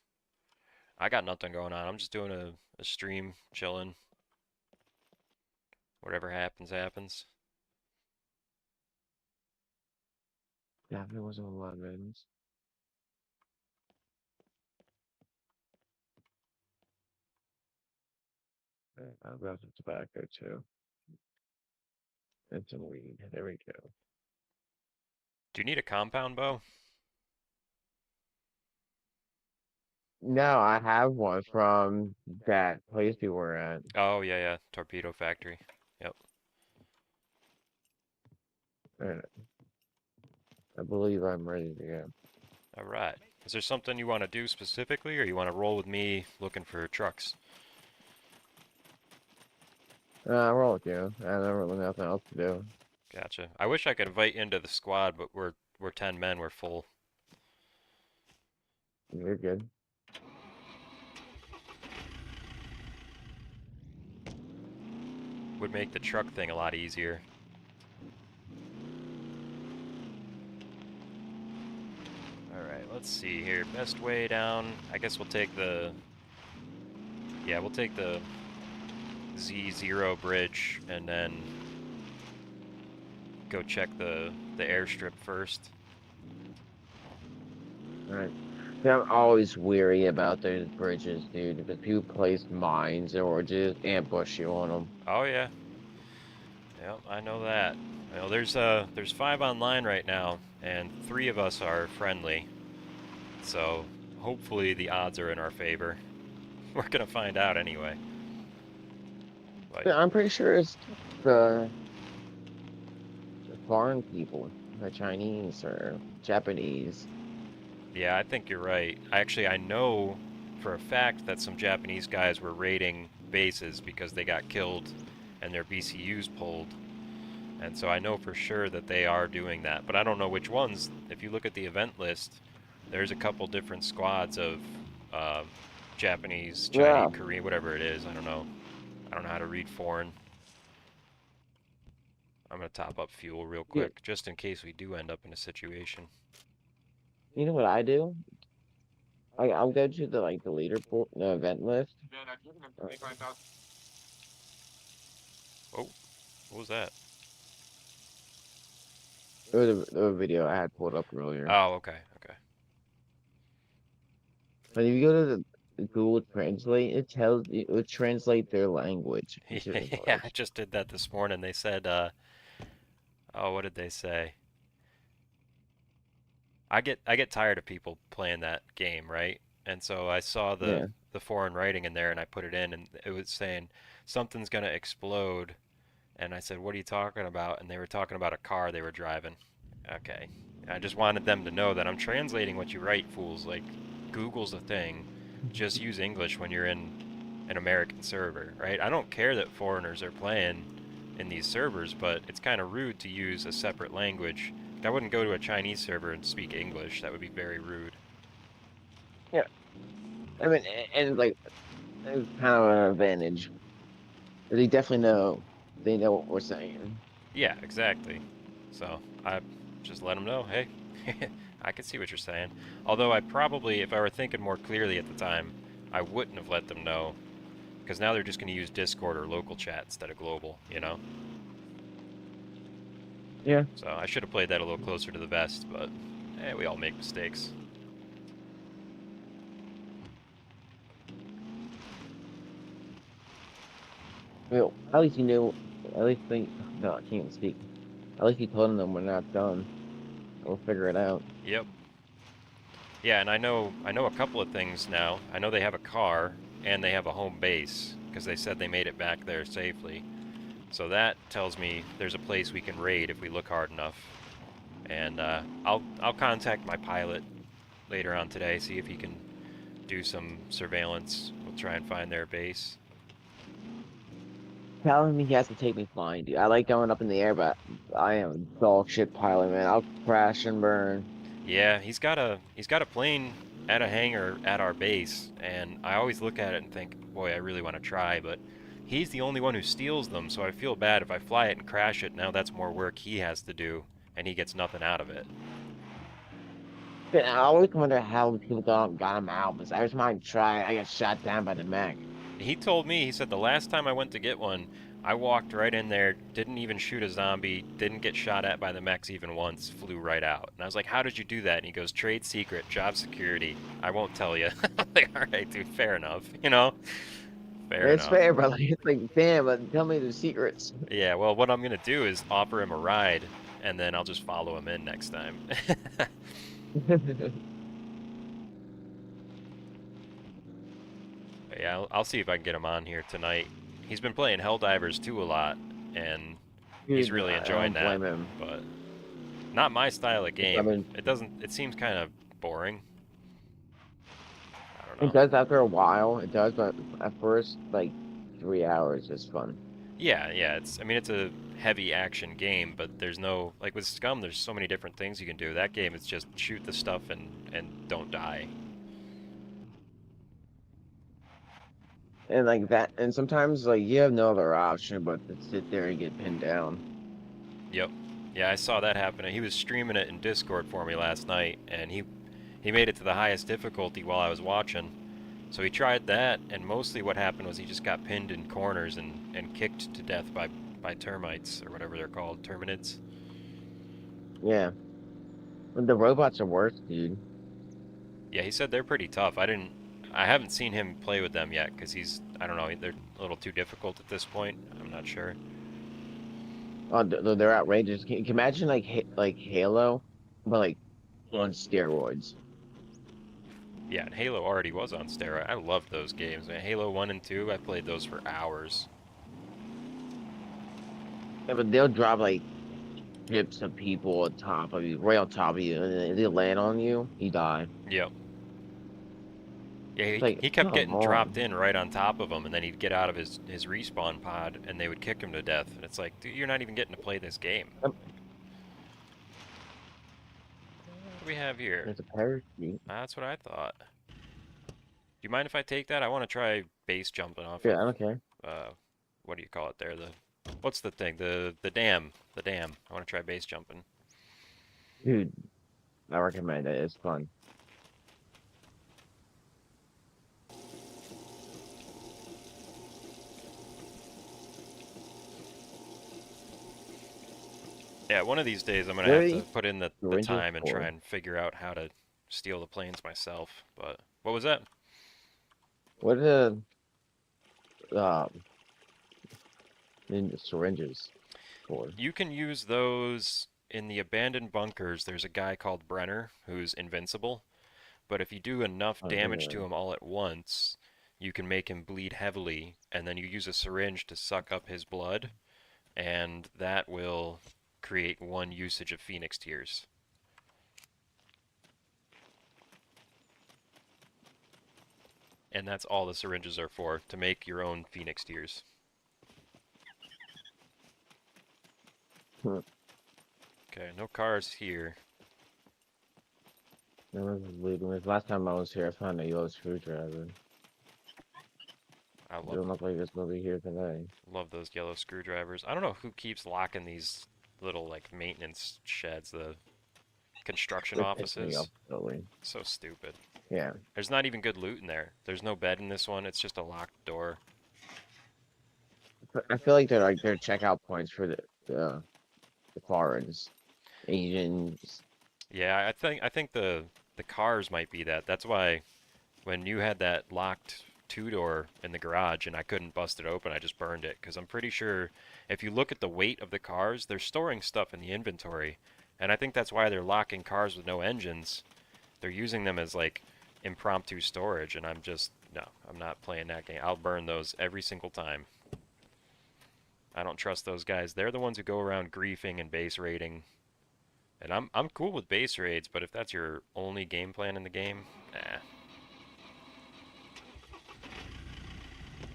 I got nothing going on. I'm just doing a stream, chilling. Whatever happens, happens. Yeah, if it was 11. Okay, I'll grab some tobacco too. And some weed. There we go. Do you need a compound bow? No, I have one from that place we were at. Oh, yeah, yeah. Torpedo factory. Yep. And I believe I'm ready to go. All right. Is there something you want to do specifically, or you want to roll with me looking for trucks? Roll with you. I have really nothing else to do. Gotcha. I wish I could invite you into the squad, but we're 10 men. We're full. You're good. Would make the truck thing a lot easier. Alright, let's see here. Best way down. I guess we'll take the... Yeah, we'll take the Z0 bridge and then go check the airstrip first. Alright. Yeah, I'm always weary about those bridges, dude, because people place mines or just ambush you on them. Oh yeah. Yep, I know that. Well, there's 5 online right now, and 3 of us are friendly. So hopefully the odds are in our favor. We're gonna find out anyway. But Yeah, I'm pretty sure it's the foreign people, the Chinese or Japanese. yeah, I think you're right. I know for a fact that some Japanese guys were raiding bases because they got killed and their BCUs pulled. And so I know for sure that they are doing that, but I don't know which ones. If you look at the event list, there's a couple different squads of uh, Japanese, Chinese, Yeah. Korean, whatever it is. I don't know. I don't know how to read foreign. I'm gonna top up fuel real You, quick, just in case we do end up in a situation. you know what I do? I'll go to the like the leaderboard, the event list. Uh, Oh, what was that? It was the video I had pulled up earlier. Oh, okay, okay. But if you go to the Google Translate, it would translate their language into Yeah, I English. just did that this morning. They said, oh, what did they say? I get tired of people playing that game, right? And so I saw Yeah. the foreign writing in there and I put it in and it was saying something's gonna explode and I said, "What are you talking about?" And they were talking about a car they were driving. Okay. I just wanted them to know that I'm translating what you write, fools. Like Google's a thing. Just use English when you're in an American server, right? I don't care that foreigners are playing in these servers, but it's kind of rude to use a separate language. I wouldn't go to a Chinese server and speak English. That would be very rude. Yeah. I mean, and like it's kind of an advantage. They definitely know. They know what we're saying. Yeah, exactly. So I just let them know, hey, I can see what you're saying. Although I probably, if I were thinking more clearly at the time, I wouldn't have let them know because now they're just going to use Discord or local chat instead of global, you know? Yeah. So I should have played that a little closer to the vest, but we all make mistakes. Well, at least you knew. At least think. No, I can't even speak. At least you told them we're not done. We'll figure it out. Yep. Yeah, and I know a couple of things now. I know they have a car and they have a home base because they said they made it back there safely. So that tells me there's a place we can raid if we look hard enough. And I'll contact my pilot later on today, see if he can do some surveillance. We'll try and find their base. Telling me he has to take me flying, dude. I like going up in the air, but I am a dog shit pilot, man. I'll crash and burn. Yeah, he's got a plane at a hangar at our base, and I always look at it and think, boy, I really want to try, but he's the only one who steals them, so I feel bad if I fly it and crash it. Now that's more work he has to do, and he gets nothing out of it. But I always wonder how people got him out. Because every time I try, I get shot down by the mech. He told me, he said the last time I went to get one, I walked right in there, didn't even shoot a zombie, didn't get shot at by the mechs even once, flew right out. And I was like, how did you do that? And he goes, trade secret, job security. I won't tell you. I'm like, all right, dude, fair enough. You know? Fair It's enough. fair, but like, it's like, damn, but tell me the secrets. Yeah, well, what I'm going to do is offer him a ride, and then I'll just follow him in next time. But yeah, I'll see if I can get him on here tonight. He's been playing Helldivers 2 a lot, and he's Dude, really I enjoying don't that. blame him. But not my style of I game. mean, It seems kind of boring. I don't it know. does after a while. It does, but at first, like 3 hours is fun. Yeah, I mean, it's a heavy action game, but there's no, like with Scum, there's so many different things you can do. That game is just shoot the stuff and don't die. And like that, and sometimes like you have no other option but to sit there and get pinned down. Yep. Yeah, I saw that happen. He was streaming it in Discord for me last night, and he made it to the highest difficulty while I was watching. So he tried that, and mostly what happened was he just got pinned in corners and kicked to death by termites, or whatever they're called, terminids. Yeah, but the robots are worse, dude. Yeah, he said they're pretty tough. I haven't seen him play with them yet, because I don't know, they're a little too difficult at this point. I'm not sure. Oh, they're outrageous. Can you imagine like like Halo, but like on steroids? Yeah, and Halo already was on steroid. I loved those games, man. Halo 1 and 2, I played those for hours. Yeah, but they'll drop like ships of people on top of you, right on top of you, and then they land on you, you die. Yep. Yeah, It's he, like, he kept come getting dropped on. in right on top of him, and then he'd get out of his respawn pod, and they would kick him to death. And it's like, dude, you're not even getting to play this game. What do we have here? There's a parachute. That's what I thought. Do you mind if I take that? I want to try base jumping off Yeah, of, I don't care. what do you call it there? What's the thing? The dam. The dam. I want to try base jumping. Dude, I recommend it. It's fun. Yeah, one of these days I'm gonna What are have to these put in the syringes time and for? try and figure out how to steal the planes myself. But what was that? What are um the syringes for? You can use those in the abandoned bunkers. There's a guy called Brenner who's invincible, but if you do enough Oh, damage to really? him all at once, you can make him bleed heavily, and then you use a syringe to suck up his blood, and that will create one usage of Phoenix Tears. And that's all the syringes are for, to make your own Phoenix Tears. Hmm. Okay, no cars here. That was leading this. Last time I was here, I found a yellow screwdriver. I Don't look like it's gonna be here today. love those yellow screwdrivers. I don't know who keeps locking these little like maintenance sheds, the construction It pissed me off offices. totally. So stupid. Yeah. There's not even good loot in there. There's no bed in this one. It's just a locked door. But I feel like they're their checkout points for the foreigners, Asians. Yeah, I think the cars might be that. That's why when you had that locked two-door in the garage and I couldn't bust it open, I just burned it because I'm pretty sure if you look at the weight of the cars, they're storing stuff in the inventory. And I think that's why they're locking cars with no engines. They're using them as like impromptu storage, and I'm just no, I'm not playing that game. I'll burn those every single time. I don't trust those guys. They're the ones who go around griefing and base raiding. And I'm cool with base raids, but if that's your only game plan in the game, nah.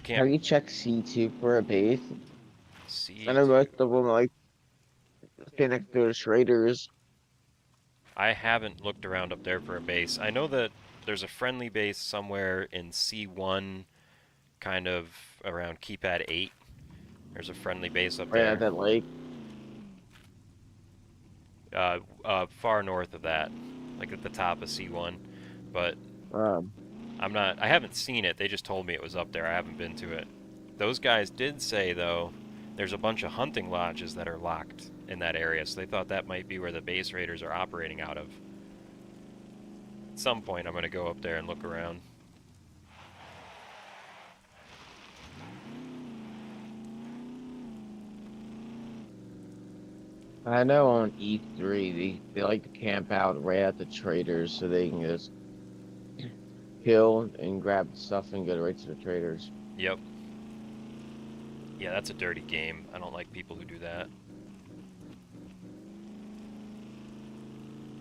Can't Have you checked C2 for a base? I see. know most of them like stay next to the traders. I haven't looked around up there for a base. I know that there's a friendly base somewhere in C1, kind of around Keypad 8. There's a friendly base up Right at there. that lake. Far north of that, like at the top of C1. But Um, I haven't seen it. They just told me it was up there. I haven't been to it. Those guys did say, though, there's a bunch of hunting lodges that are locked in that area, so they thought that might be where the base raiders are operating out of. At some point, I'm going to go up there and look around. I know on E3 they like to camp out right at the traders so they can just kill and grab stuff and go right to the traders. Yep. Yeah, that's a dirty game. I don't like people who do that.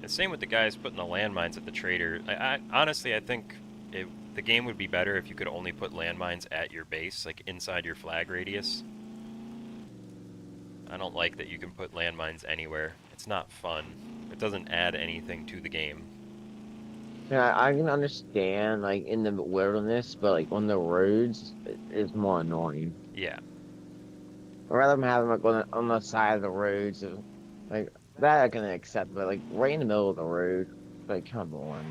And same with the guys putting the landmines at the trader. Honestly, I think the game would be better if you could only put landmines at your base, like inside your flag radius. I don't like that you can put landmines anywhere. It's not fun. It doesn't add anything to the game. Yeah, I can understand like in the wilderness, but like on the roads, it's more annoying. Yeah. I'd rather them have them like on the side of the roads, like that I can accept, but like right in the middle of the road, like come on.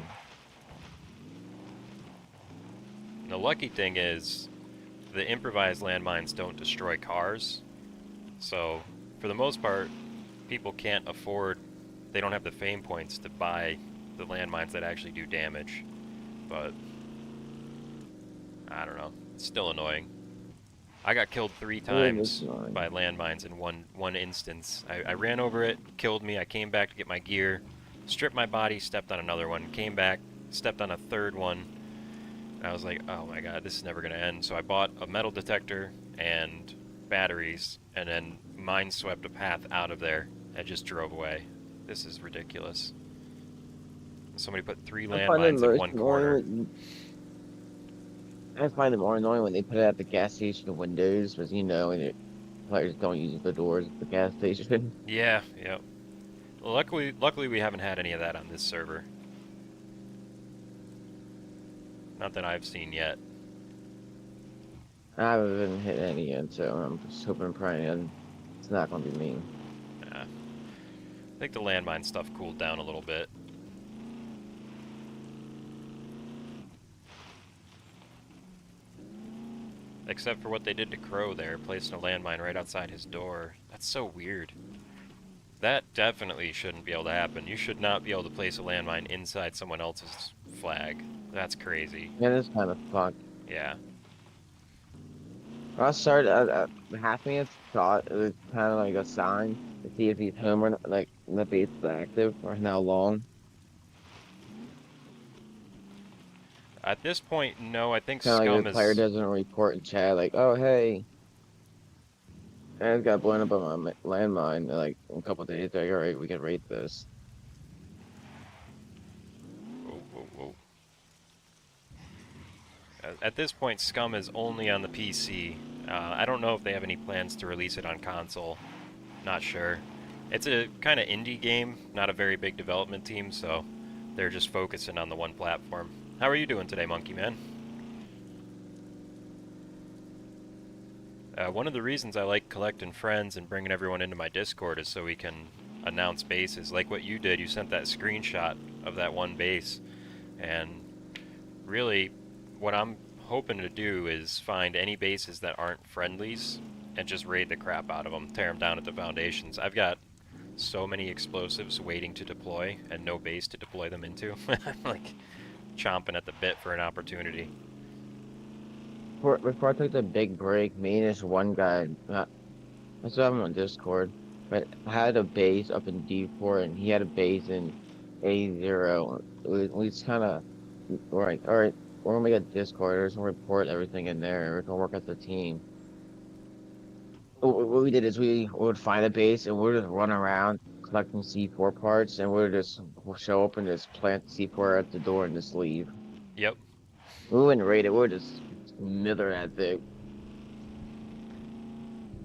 The lucky thing is the improvised landmines don't destroy cars. So, for the most part, people can't afford, they don't have the fame points to buy the landmines that actually do damage. But, I don't know. It's still annoying. I got killed 3 It is times annoying. by landmines in one instance. I ran over it, killed me, I came back to get my gear, stripped my body, stepped on another one, came back, stepped on a third one. And I was like, oh my god, this is never going to end. So I bought a metal detector and batteries, and then mine swept a path out of there and just drove away. This is ridiculous. Somebody put 3 I find it landmines in most one annoying corner. I find it more annoying when they put it at the gas station windows, because you know, and players don't use the doors at the gas station. Yeah, yep. Luckily we haven't had any of that on this server. Not that I've seen yet. I haven't been hit any yet, so I'm just hoping and praying it's not going to be me. Nah. I think the landmine stuff cooled down a little bit. Except for what they did to Crow there, placing a landmine right outside his door. That's so weird. That definitely shouldn't be able to happen. You should not be able to place a landmine inside someone else's flag. That's crazy. Yeah, this kind of fucked. Yeah. When I started, half me thought it was kind of like a sign to see if he's home or not, like the base is active or how long. At this point, no, I think Kind of like Scum the player is... doesn't report in chat, like, oh hey, I just got blown up on my landmine. Like a couple days, like, all right, we can rate this. Whoa, whoa, whoa. At this point, Scum is only on the PC. I don't know if they have any plans to release it on console. Not sure. It's a kind of indie game, not a very big development team, so they're just focusing on the one platform. How are you doing today, Monkey Man? One of the reasons I like collecting friends and bringing everyone into my Discord is so we can announce bases. Like what you did, you sent that screenshot of that one base, and really, what I'm hoping to do is find any bases that aren't friendlies and just raid the crap out of them, tear them down at the foundations. I've got so many explosives waiting to deploy and no base to deploy them into. I'm like chomping at the bit for an opportunity. Before I took the big break, me and this one guy, I still have him on Discord, but I had a base up in D4 and he had a base in A0. We just kind of, we're like, all right, we're gonna make a Discord, we're just gonna report everything in there, we're gonna work as a team. What we did is we would find a base and we'd just run around collecting C4 parts and we'll show up and just plant C4 at the door and just leave. Yep. We wouldn't raid it, we would just mither that thing.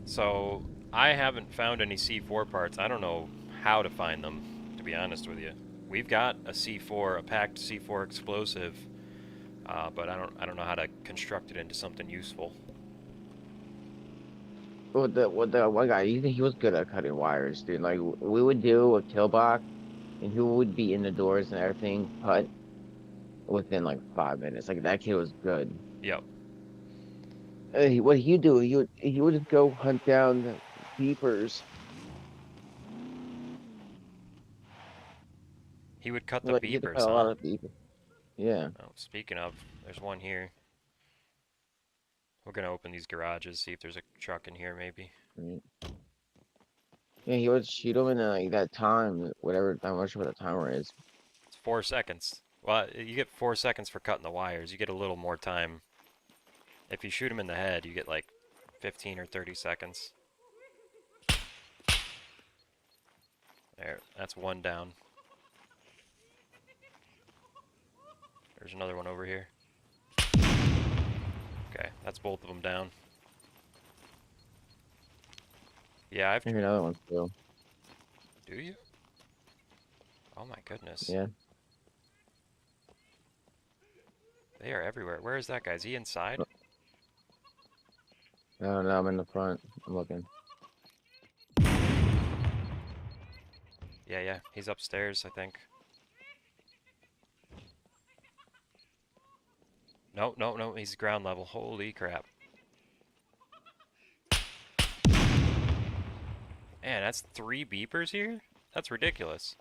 So I haven't found any C4 parts. I don't know how to find them, to be honest with you. We've got a C4, a packed C4 explosive, but I don't know how to construct it into something useful. With the one guy, he was good at cutting wires, dude. Like we would do a kill box, and he would be in the doors and everything cut within like 5 minutes. Like that kid was good. Yep. What he'd do, he would just go hunt down the beepers. He would cut the Like he'd beepers, cut a lot huh? of beepers. Yeah. Oh, speaking of, there's one here. We're gonna open these garages, see if there's a truck in here, maybe. Mm. Yeah, he would shoot him in like that time, whatever. I'm not sure what the timer is. It's 4 seconds. Well, you get 4 seconds for cutting the wires. You get a little more time. If you shoot him in the head, you get like 15 or 30 seconds. There, that's one down. There's another one over here. Okay, that's both of them down. Yeah, I've... I hear another one still. Do you? Oh my goodness. Yeah. They are everywhere. Where is that guy? Is he inside? No, no, I'm in the front. I'm looking. Yeah, yeah. He's upstairs, I think. No, no, no. He's ground level. Holy crap. Man, that's 3 beepers here? That's ridiculous.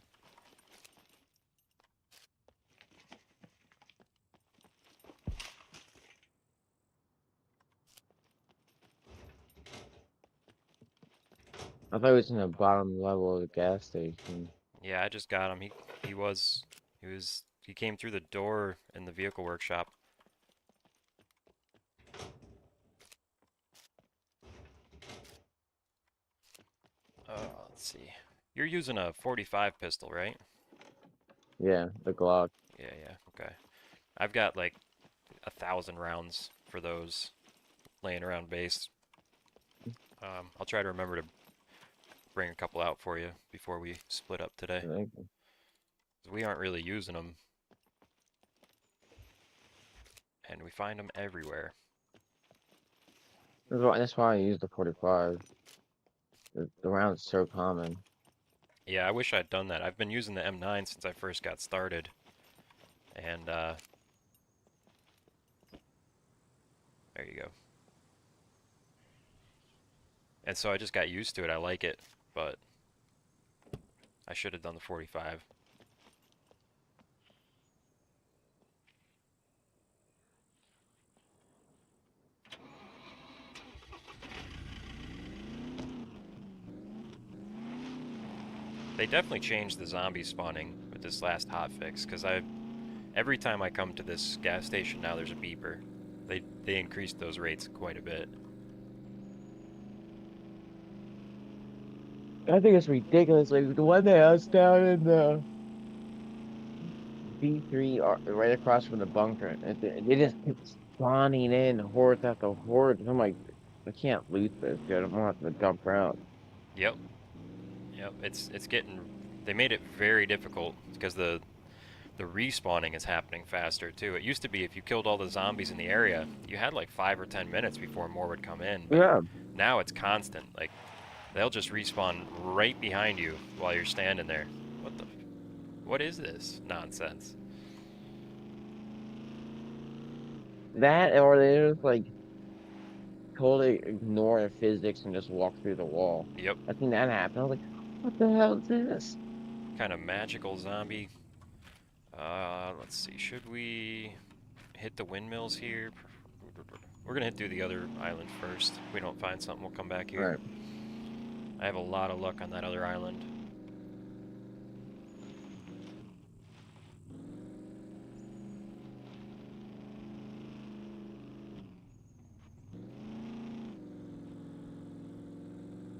I thought he was in the bottom level of the gas station. Yeah, I just got him. He came through the door in the vehicle workshop. Let's see. You're using a 45 pistol, right? Yeah, the Glock. Yeah, yeah, okay. I've got like 1,000 rounds for those laying around base. I'll try to remember to bring a couple out for you before we split up today. 'Cause we aren't really using them. And we find them everywhere. That's why I use the 45. The round's so common. Yeah, I wish I'd done that. I've been using the M9 since I first got started. And, there you go. And so I just got used to it. I like it, but I should have done the 45. They definitely changed the zombie spawning with this last hotfix, because every time I come to this gas station now there's a beeper. They increased those rates quite a bit. I think it's ridiculous. Like the one that I was down in the B3 right across from the bunker, and they just keep spawning in hordes after hordes. I'm like, I can't loot this, dude. I'm gonna have to dump out. Yep. Yep. It's getting. They made it very difficult because the respawning is happening faster too. It used to be if you killed all the zombies in the area, you had like 5 or 10 minutes before more would come in. But Yeah, now it's constant. Like they'll just respawn right behind you while you're standing there. What is this nonsense? that or they just like totally ignore the physics and just walk through the wall. Yep. I think that happened. I was like, what the hell is this? Kind of magical zombie. Let's see. Should we hit the windmills here? We're gonna do the other island first. If we don't find something, we'll come back All here. right. I have a lot of luck on that other island.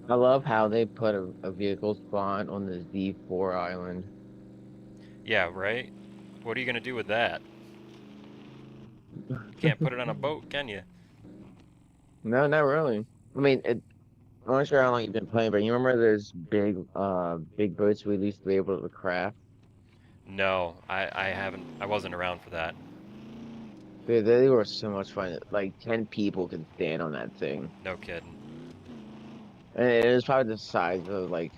I love how they put a vehicle spawn on the Z4 island. Yeah, right? What are you gonna do with that? You can't put it on a boat, can you? No, not really. I mean, I'm not sure how long you've been playing, but you remember those big boats we used to be able to craft? No, I haven't. I wasn't around for that. Dude, they were so much fun. Like 10 people could stand on that thing, No kidding. and it was probably the size of like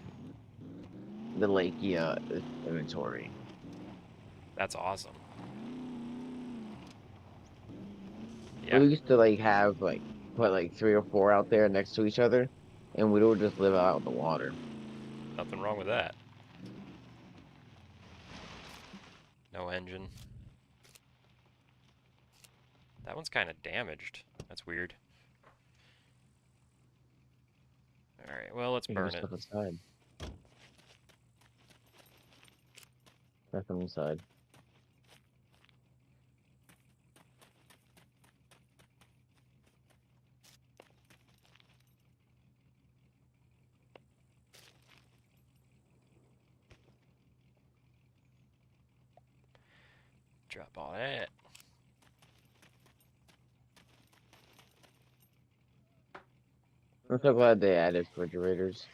the Lake inventory. That's awesome. We Yeah, used to like have like put like 3 or 4 out there next to each other, and we would just live out in the water. nothing wrong with that. No engine. That one's kind of damaged. That's weird. Alright, well, let's You can burn just it. look inside. Nothing inside. Drop all that. I'm so glad they added refrigerators.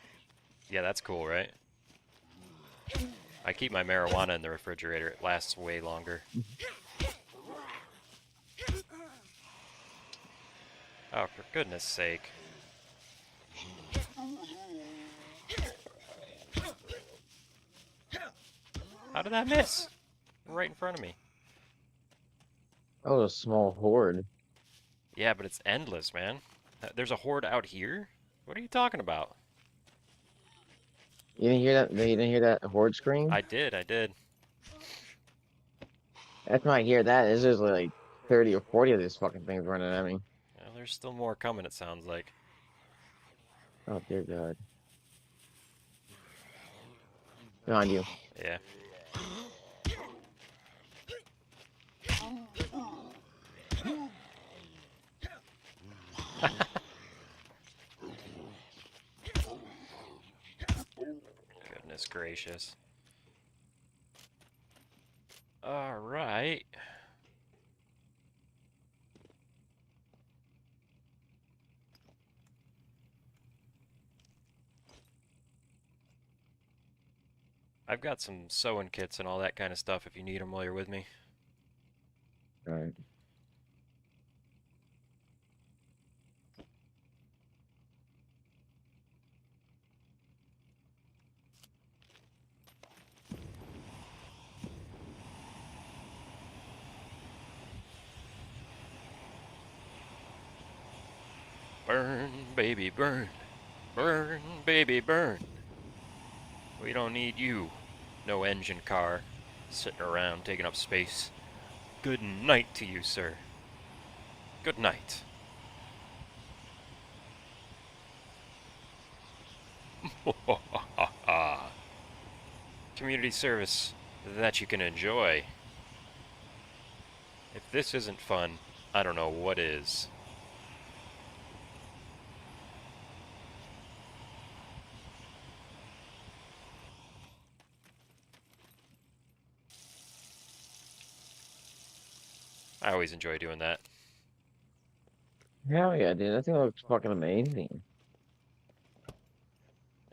Yeah, that's cool, right? I keep my marijuana in the refrigerator. It lasts way longer. Oh, for goodness sake. How did that miss? Right in front of me. Oh, a small horde. Yeah, but it's endless, man. There's a horde out here? What are you talking about? You didn't hear that? You didn't hear that horde scream? I did. That's when I hear that. It's just like 30 or 40 of these fucking things running at me. Well, there's still more coming, it sounds like. Oh dear God. Behind you. Yeah. Goodness gracious. Alright. I've got some sewing kits and all that kind of stuff if you need them while you're with me. Alright. Burn, baby, burn. Burn, baby, burn. We don't need you. No engine car. Sitting around taking up space. Good night to you, sir. Good night. Community service that you can enjoy. If this isn't fun, I don't know what is. I always enjoy doing that. Hell yeah, dude. That thing looks fucking amazing.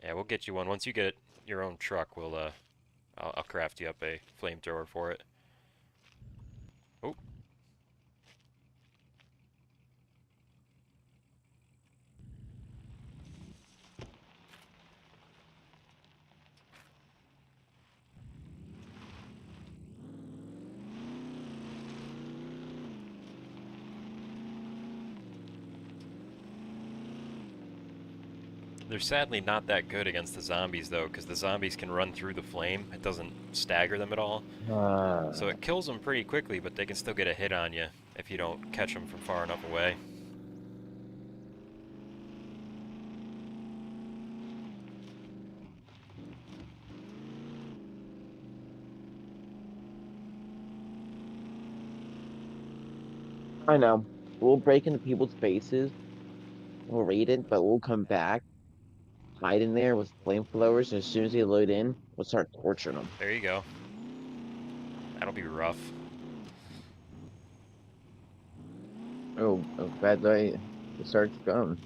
Yeah, we'll get you one. Once you get your own truck, I'll craft you up a flamethrower for it. Oh, they're sadly not that good against the zombies though, because the zombies can run through the flame. It doesn't stagger them at all. So it kills them pretty quickly, but they can still get a hit on you if you don't catch them from far enough away. I know. We'll break into people's faces. We'll raid it, but we'll come back, hide in there with flamethrowers, and as soon as they load in, we'll start torturing them. There you go. That'll be rough. Oh, bad day. It starts going.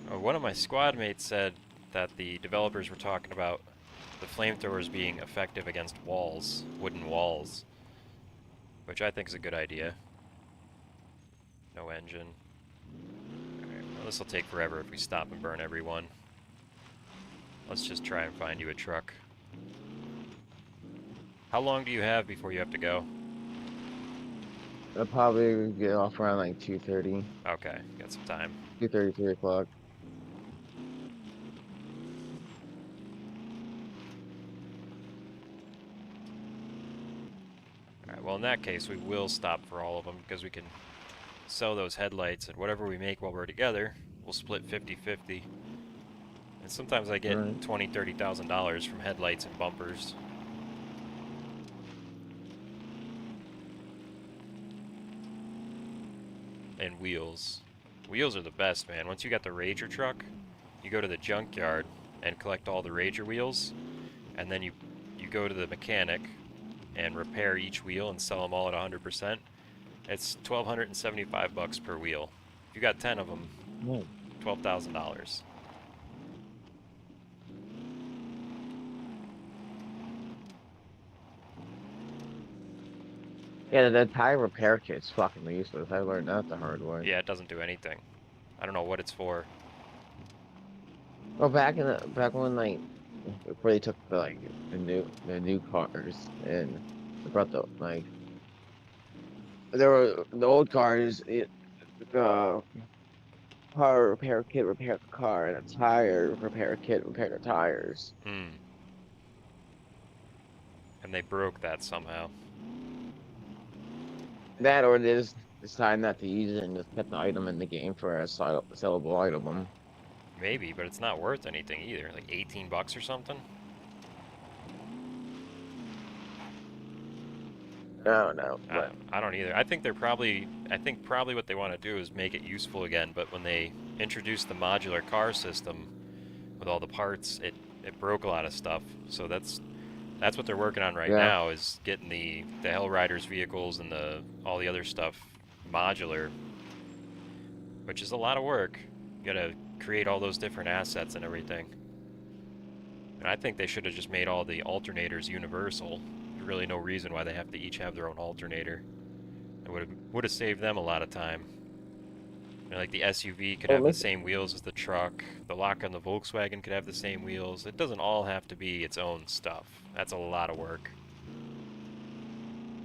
One of my squad mates said that the developers were talking about the flamethrowers being effective against walls, wooden walls, which I think is a good idea. No engine. Alright, well, this will take forever if we stop and burn everyone. Let's just try and find you a truck. How long do you have before you have to go? I'll probably get off around like 2:30, Okay, got some time. 2:30, 3 o'clock. Alright, well in that case we will stop for all of them because we can sell those headlights, and whatever we make while we're together, we'll split 50-50. And sometimes I get Right. $20,000-$30,000 from headlights and bumpers. And wheels. Wheels are the best, man. Once you got the Rager truck, you go to the junkyard and collect all the Rager wheels, and then you go to the mechanic and repair each wheel and sell them all at 100%. It's $1,275 per wheel. If you got 10 of them, No. $12,000. Yeah, the tire repair kit's fucking useless. I learned that the hard way. Yeah, it doesn't do anything. I don't know what it's for. Well, back when like before they took the new cars and they brought the like there were the old cars. The car repair kit repaired the car, and a tire repair kit repaired the tires. Hmm. And they broke that somehow. That or they just decide not to use it and just put the item in the game for a sellable item. Maybe, but it's not worth anything either. Like 18 bucks or something? No, no, but I don't either. I think probably what they want to do is make it useful again, but when they introduced the modular car system with all the parts, it broke a lot of stuff. So that's what they're working on right yeah. now, is getting the Hellriders vehicles and all the other stuff modular, which is a lot of work. You gotta create all those different assets and everything. And I think they should have just made all the alternators universal. There's really no reason why they have to each have their own alternator. It would have saved them a lot of time. You know, like the SUV could have the same wheels as the truck. The lock on the Volkswagen could have the same wheels. It doesn't all have to be its own stuff. That's a lot of work.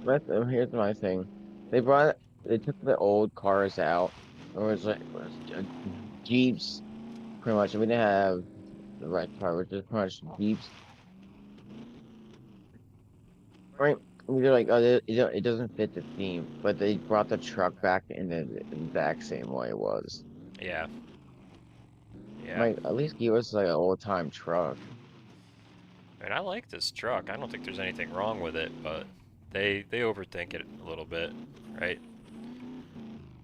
Here's my thing. They took the old cars out. It was Jeeps, pretty much. We didn't have the right car, which is pretty much Jeeps. right? They're like, oh, it doesn't fit the theme, but they brought the truck back in the exact same way it was. Yeah. Yeah. Like, at least give us like an old time truck. And I like this truck. I don't think there's anything wrong with it, but they overthink it a little bit, right?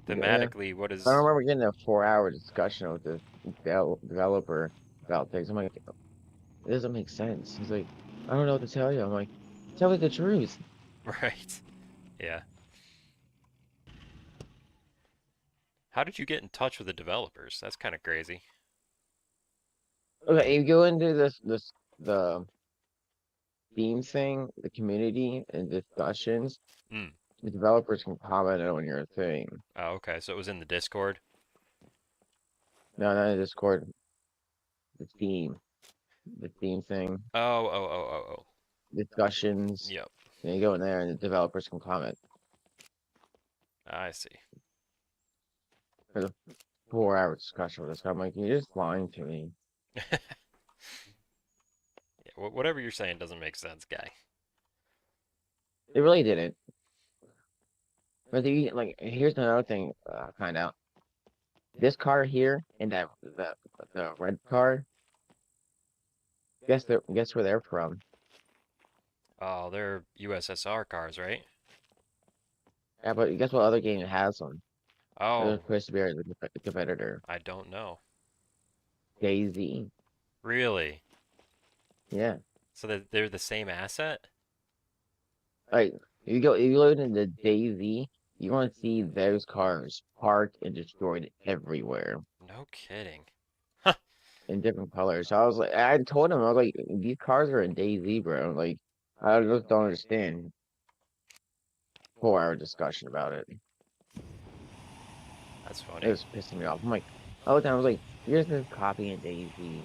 Yeah, Thematically, what I is remember getting a 4 hour discussion with the developer about things. I'm like, it doesn't make sense. He's like, I don't know what to tell you. I'm like, tell me the truth. right? Yeah. How did you get in touch with the developers? That's kind of crazy. Okay, you go into the theme thing, the community and discussions. Hmm. The developers can comment on your thing. Oh, okay. So it was in the Discord. No, not in Discord. The theme thing, Oh, oh, oh, oh, oh. discussions. Yep. And you go in there and the developers can comment I see. for the 4 hour discussion with this guy. I'm like, you're just lying to me. Yeah, whatever you're saying doesn't make sense, guy. It really didn't. But like, here's another thing I find out. This car here and the red car. Guess where they're from? Oh, they're USSR cars, right? Yeah, but guess what other game has them? They're Oh, supposed to be the competitor. I don't know. Daisy. Really? Yeah. So they're the same asset? Like if you load into Daisy, you want to see those cars parked and destroyed everywhere No kidding. in different colors. So I was like, I told him, I was like, these cars are in Daisy, bro. Like, I just don't understand. 4 hour discussion about it. That's It funny. was pissing me off. I'm like, all the time I was like, here's this copy in Daisy.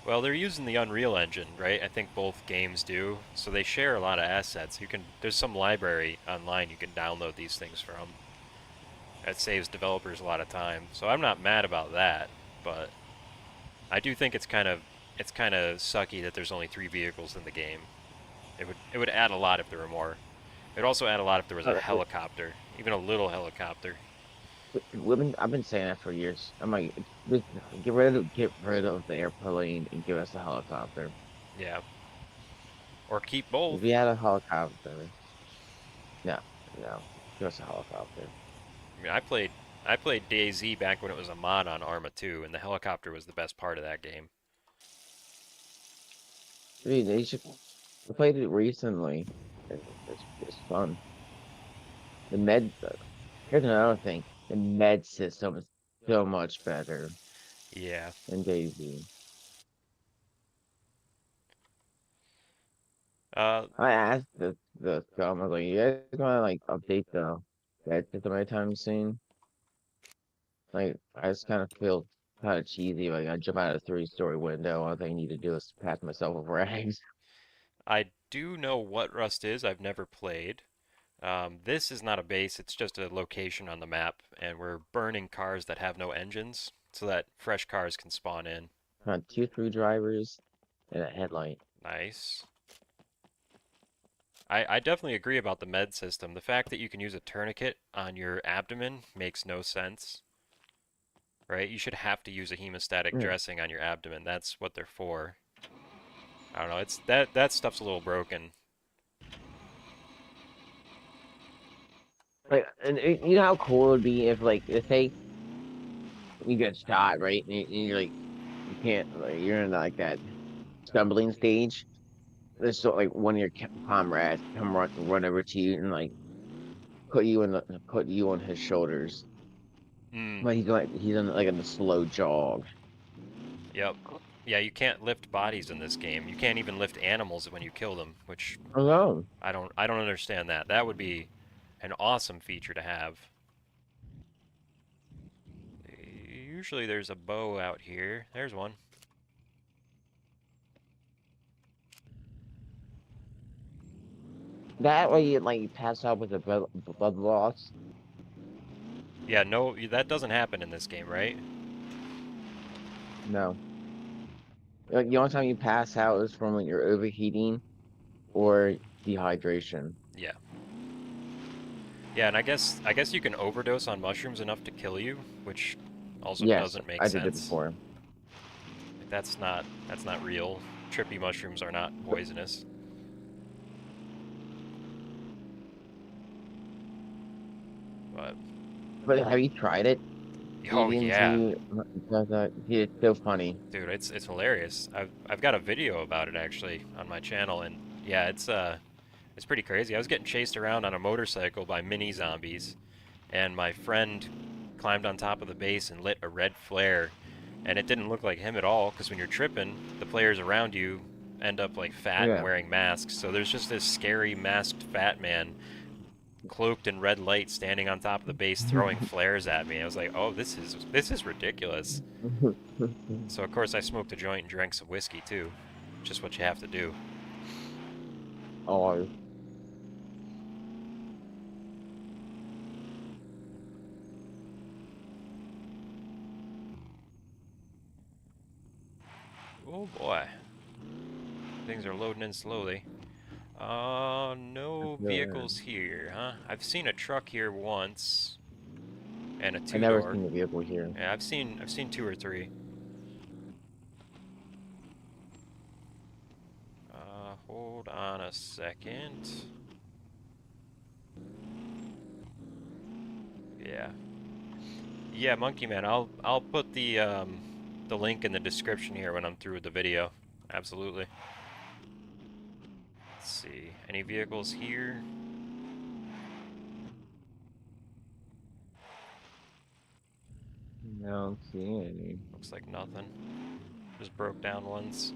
Well, they're using the Unreal Engine, right? I think both games do. So they share a lot of assets. There's some library online you can download these things from. That saves developers a lot of time. So I'm not mad about that, but I do think it's kind of sucky that there's only 3 vehicles in the game. It would add a lot if there were more. It'd also add a lot if there was a Uh, helicopter, even a little helicopter. I've been saying that for years. I'm like, just get rid of the airplane and give us a helicopter. Yeah. Or keep both. If we had a helicopter, no, no, give us a helicopter. I mean, I played DayZ back when it was a mod on Arma 2, and the helicopter was the best part of that game. Dude, they should. I played it recently. It's fun. The med. Here's another thing. The med system is so much better Yeah. than Daisy. Uh, I asked the scum. I was like, you guys gonna like update the med system anytime soon? Like, I just kind of feel kind of cheesy. Like, I jump out of a 3-story window. All thing I need to do is pat myself with rags. I do know what Rust is. I've never played. This is not a base, it's just a location on the map, and we're burning cars that have no engines so that fresh cars can spawn in. Got 2 screwdrivers and a headlight. Nice. I definitely agree about the med system. The fact that you can use a tourniquet on your abdomen makes no sense, right? You should have to use a hemostatic Yeah. dressing on your abdomen. That's what they're for. I don't know. It's that stuff's a little broken. Like, and you know how cool it would be if, like, let's say you get shot, right? And you're like, you can't, like, you're in like that stumbling stage. There's so like one of your comrades run over to you and like put you on his shoulders. Hmm. But he's on like in the slow jog. Yep. Yeah, you can't lift bodies in this game. You can't even lift animals when you kill them, which Alone. I don't understand that. That would be an awesome feature to have. Usually there's a bow out here. There's one. That way you like you pass out with a blood loss. Yeah, no, that doesn't happen in this game, right? No. Like the only time you pass out is from when you're overheating or dehydration. Yeah. Yeah, and I guess you can overdose on mushrooms enough to kill you, which also Yes, doesn't make I did it sense. before. Like, that's not real. Trippy mushrooms are not poisonous. But But have you tried it? oh Eating yeah, it's so funny. dude, it's hilarious. I've got a video about it actually on my channel, and yeah, it's pretty crazy. I was getting chased around on a motorcycle by mini zombies, and my friend climbed on top of the base and lit a red flare, and it didn't look like him at all, because when you're tripping, the players around you end up like fat and Yeah. wearing masks, so there's just this scary masked fat man cloaked in red light standing on top of the base throwing flares at me. I was like, oh, this is ridiculous. So of course I smoked a joint and drank some whiskey too. Just what you have to do. Oh, Oh boy. Things are loading in slowly. No vehicles here, huh? I've seen a truck here once, and a I never two-door. seen a vehicle here. Yeah, I've seen two or three. Hold on a second. Yeah. Yeah, Monkey Man, I'll put the link in the description here when I'm through with the video. Absolutely. Let's see. Any vehicles here? I don't see any. Looks like nothing. Just broke down once.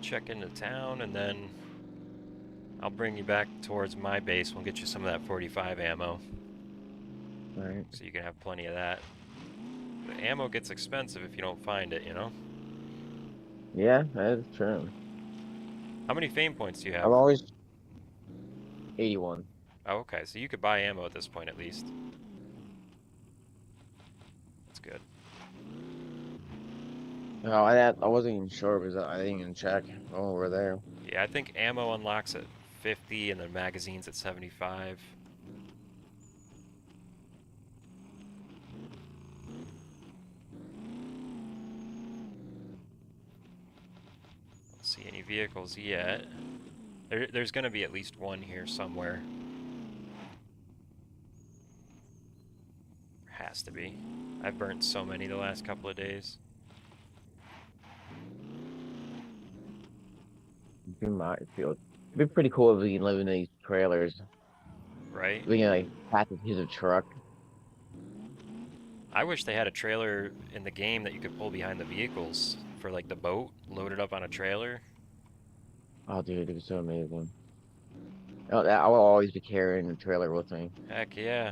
Check into town, and then I'll bring you back towards my base. We'll get you some of that 45 ammo, Alright. so you can have plenty of that. The ammo gets expensive if you don't find it, you know? Yeah, that is true. How many fame points do you have? I'm always 81. Oh, okay, so you could buy ammo at this point at least. That's good. No, I wasn't even sure because I didn't even check. Oh, we're there. Yeah, I think ammo unlocks at 50 and then magazines at 75. Don't see any vehicles yet. There's gonna be at least one here somewhere. Has to be. I've burnt so many the last couple of days. You might feel it'd be pretty cool if we can live in these trailers. Right? We can like pack a piece of truck. I wish they had a trailer in the game that you could pull behind the vehicles for like the boat, load it up on a trailer. Oh, dude, it'd be so amazing. Oh, I will always be carrying a trailer with me. Heck yeah.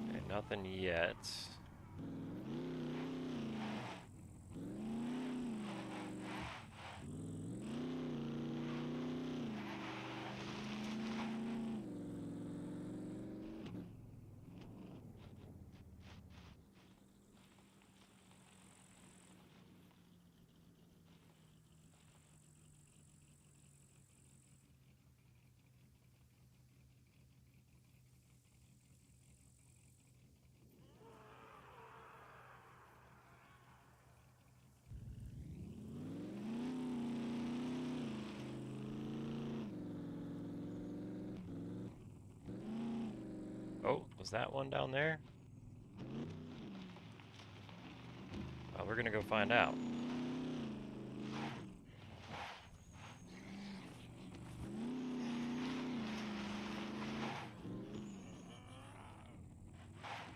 Okay, nothing yet. Oh, was that one down there? Well, we're gonna go find out.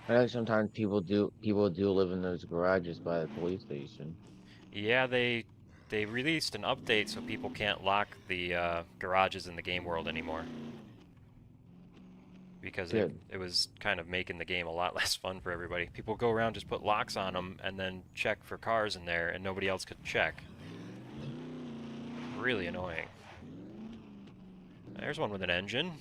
I know sometimes people do live in those garages by the police station. Yeah, they released an update so people can't lock the garages in the game world anymore. Because Good. it was kind of making the game a lot less fun for everybody. People go around, just put locks on them, and then check for cars in there, and nobody else could check. Really annoying. There's one with an engine.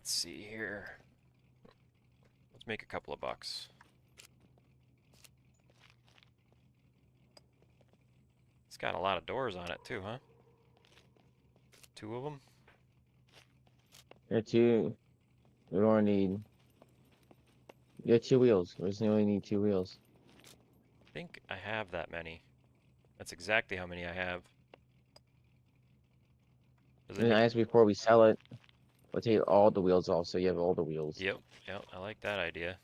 Let's see here. Let's make a couple of bucks. It's got a lot of doors on it too, huh? 2 of them? There are two. We don't need. You got 2 wheels. We just only need 2 wheels. I think I have that many. That's exactly how many I have. Does And I anybody? asked before we sell it, we'll take all the wheels off, so you have all the wheels. Yep, yep, I like that idea.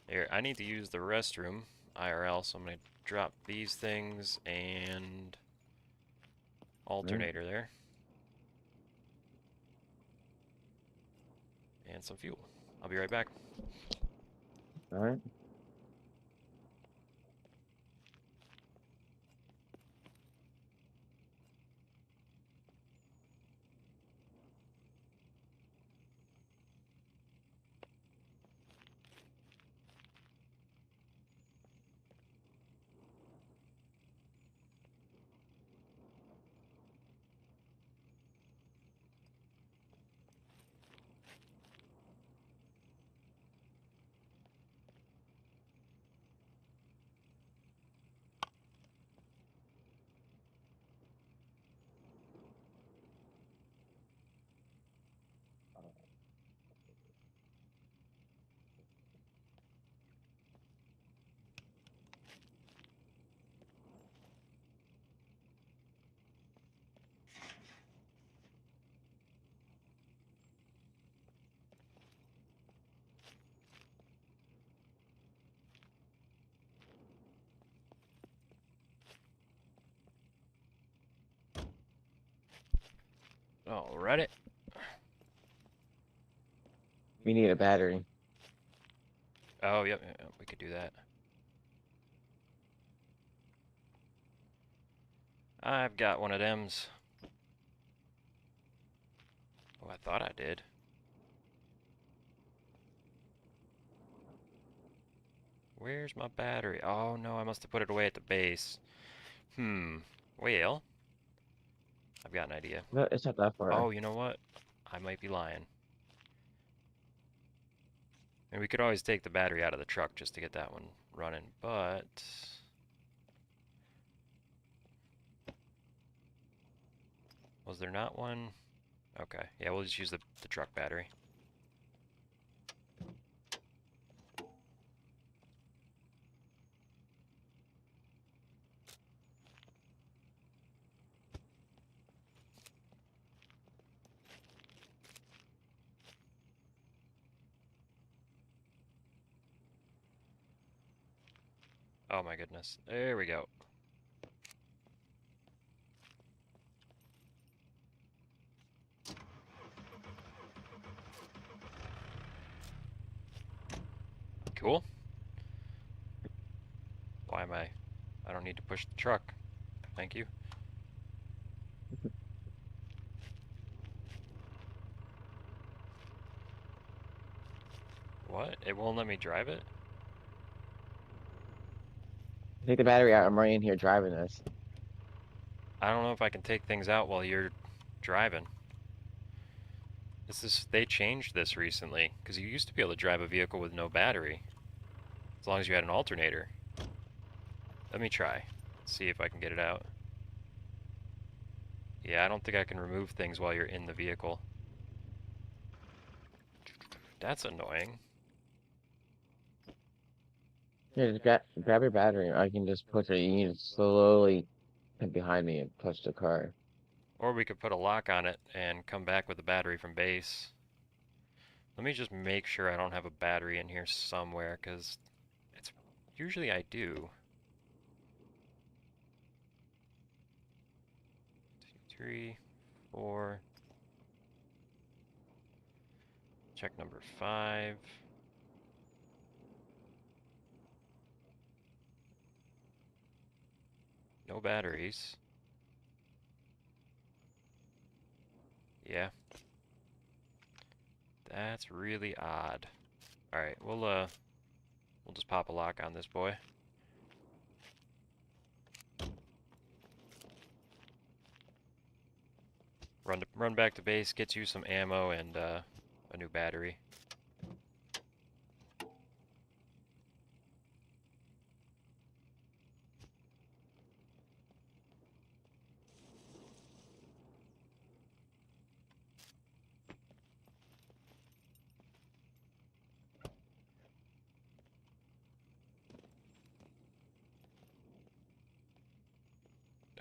Here, I need to use the restroom, IRL, so I'm gonna drop these things and alternator there. And some fuel. I'll be right back. All right. Alrighty. We need a battery. Oh, yep, yep, we could do that. I've got one of them's. Oh, I thought I did. Where's my battery? Oh no, I must have put it away at the base. Well, I've got an idea. No, it's not that far. Oh, you know what? I might be lying. And we could always take the battery out of the truck just to get that one running, but... Was there not one? Okay, yeah, we'll just use the truck battery. Oh my goodness. There we go. Cool. Why am I? I don't need to push the truck. Thank you. What? It won't let me drive it? Take the battery out. I'm right in here driving this. I don't know if I can take things out while you're driving. They changed this recently, because you used to be able to drive a vehicle with no battery, as long as you had an alternator. Let me try. See if I can get it out. Yeah, I don't think I can remove things while you're in the vehicle. That's annoying. Here, just grab your battery. I can just push it. You need to slowly come behind me and push the car. Or we could put a lock on it and come back with the battery from base. Let me just make sure I don't have a battery in here somewhere, because it's usually I do. 2, 3, 4. Check number 5. No batteries. Yeah. That's really odd. Alright, we'll just pop a lock on this boy. Run back to base, get you some ammo and a new battery.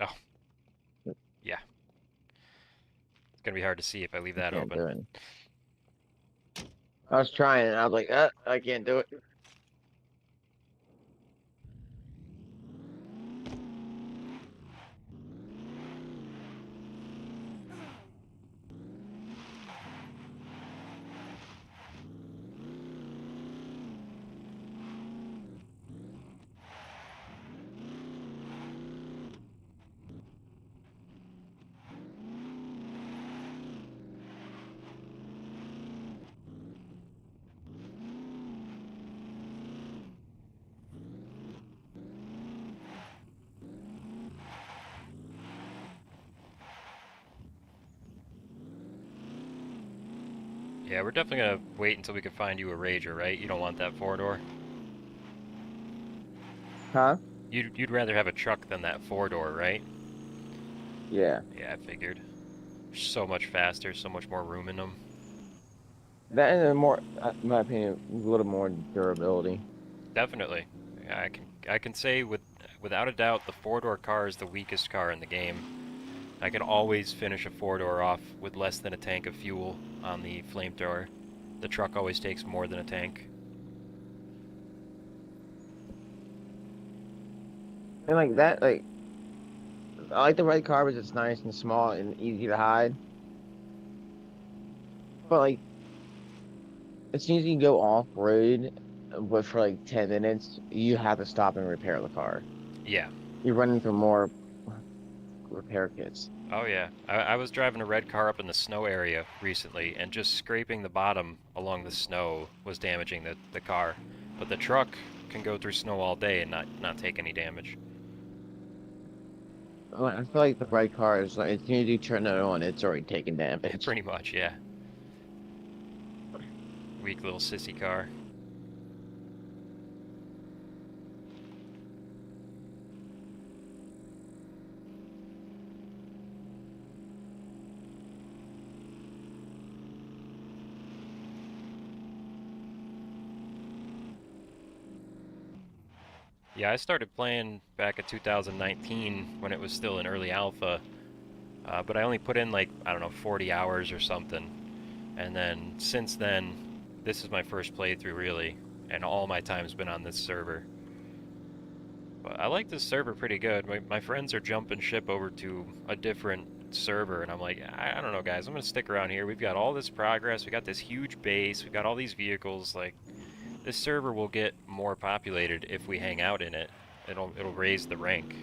Oh, yeah. It's gonna be hard to see if I leave that Can't open. do it. I was trying, and I was like, I can't do it. Yeah, we're definitely gonna wait until we can find you a Rager, right? You don't want that four-door? Huh? You'd rather have a truck than that four-door, right? Yeah. Yeah, I figured. So much faster, so much more room in them. That and a more, in my opinion, a little more durability. Definitely. I can say without a doubt the four-door car is the weakest car in the game. I can always finish a four-door off with less than a tank of fuel on the flamethrower. The truck always takes more than a tank. And like that, like I like the red car because it's nice and small and easy to hide. But like as soon as you go off road, but for like 10 minutes, you have to stop and repair the car. Yeah. You're running through more repair kits. Oh yeah. I was driving a red car up in the snow area recently, and just scraping the bottom along the snow was damaging the car. But the truck can go through snow all day and not take any damage. I feel like the red car is like as soon as you turn it on, it's already taken damage. Pretty much, yeah. Weak little sissy car. Yeah, I started playing back in 2019 when it was still in early alpha, but I only put in like, I don't know, 40 hours or something. And then since then, this is my first playthrough really, and all my time's been on this server. But I like this server pretty good. My friends are jumping ship over to a different server, and I'm like, I don't know, guys, I'm gonna stick around here. We've got all this progress, we got this huge base, we've got all these vehicles, like, this server will get more populated if we hang out in it. It'll raise the rank,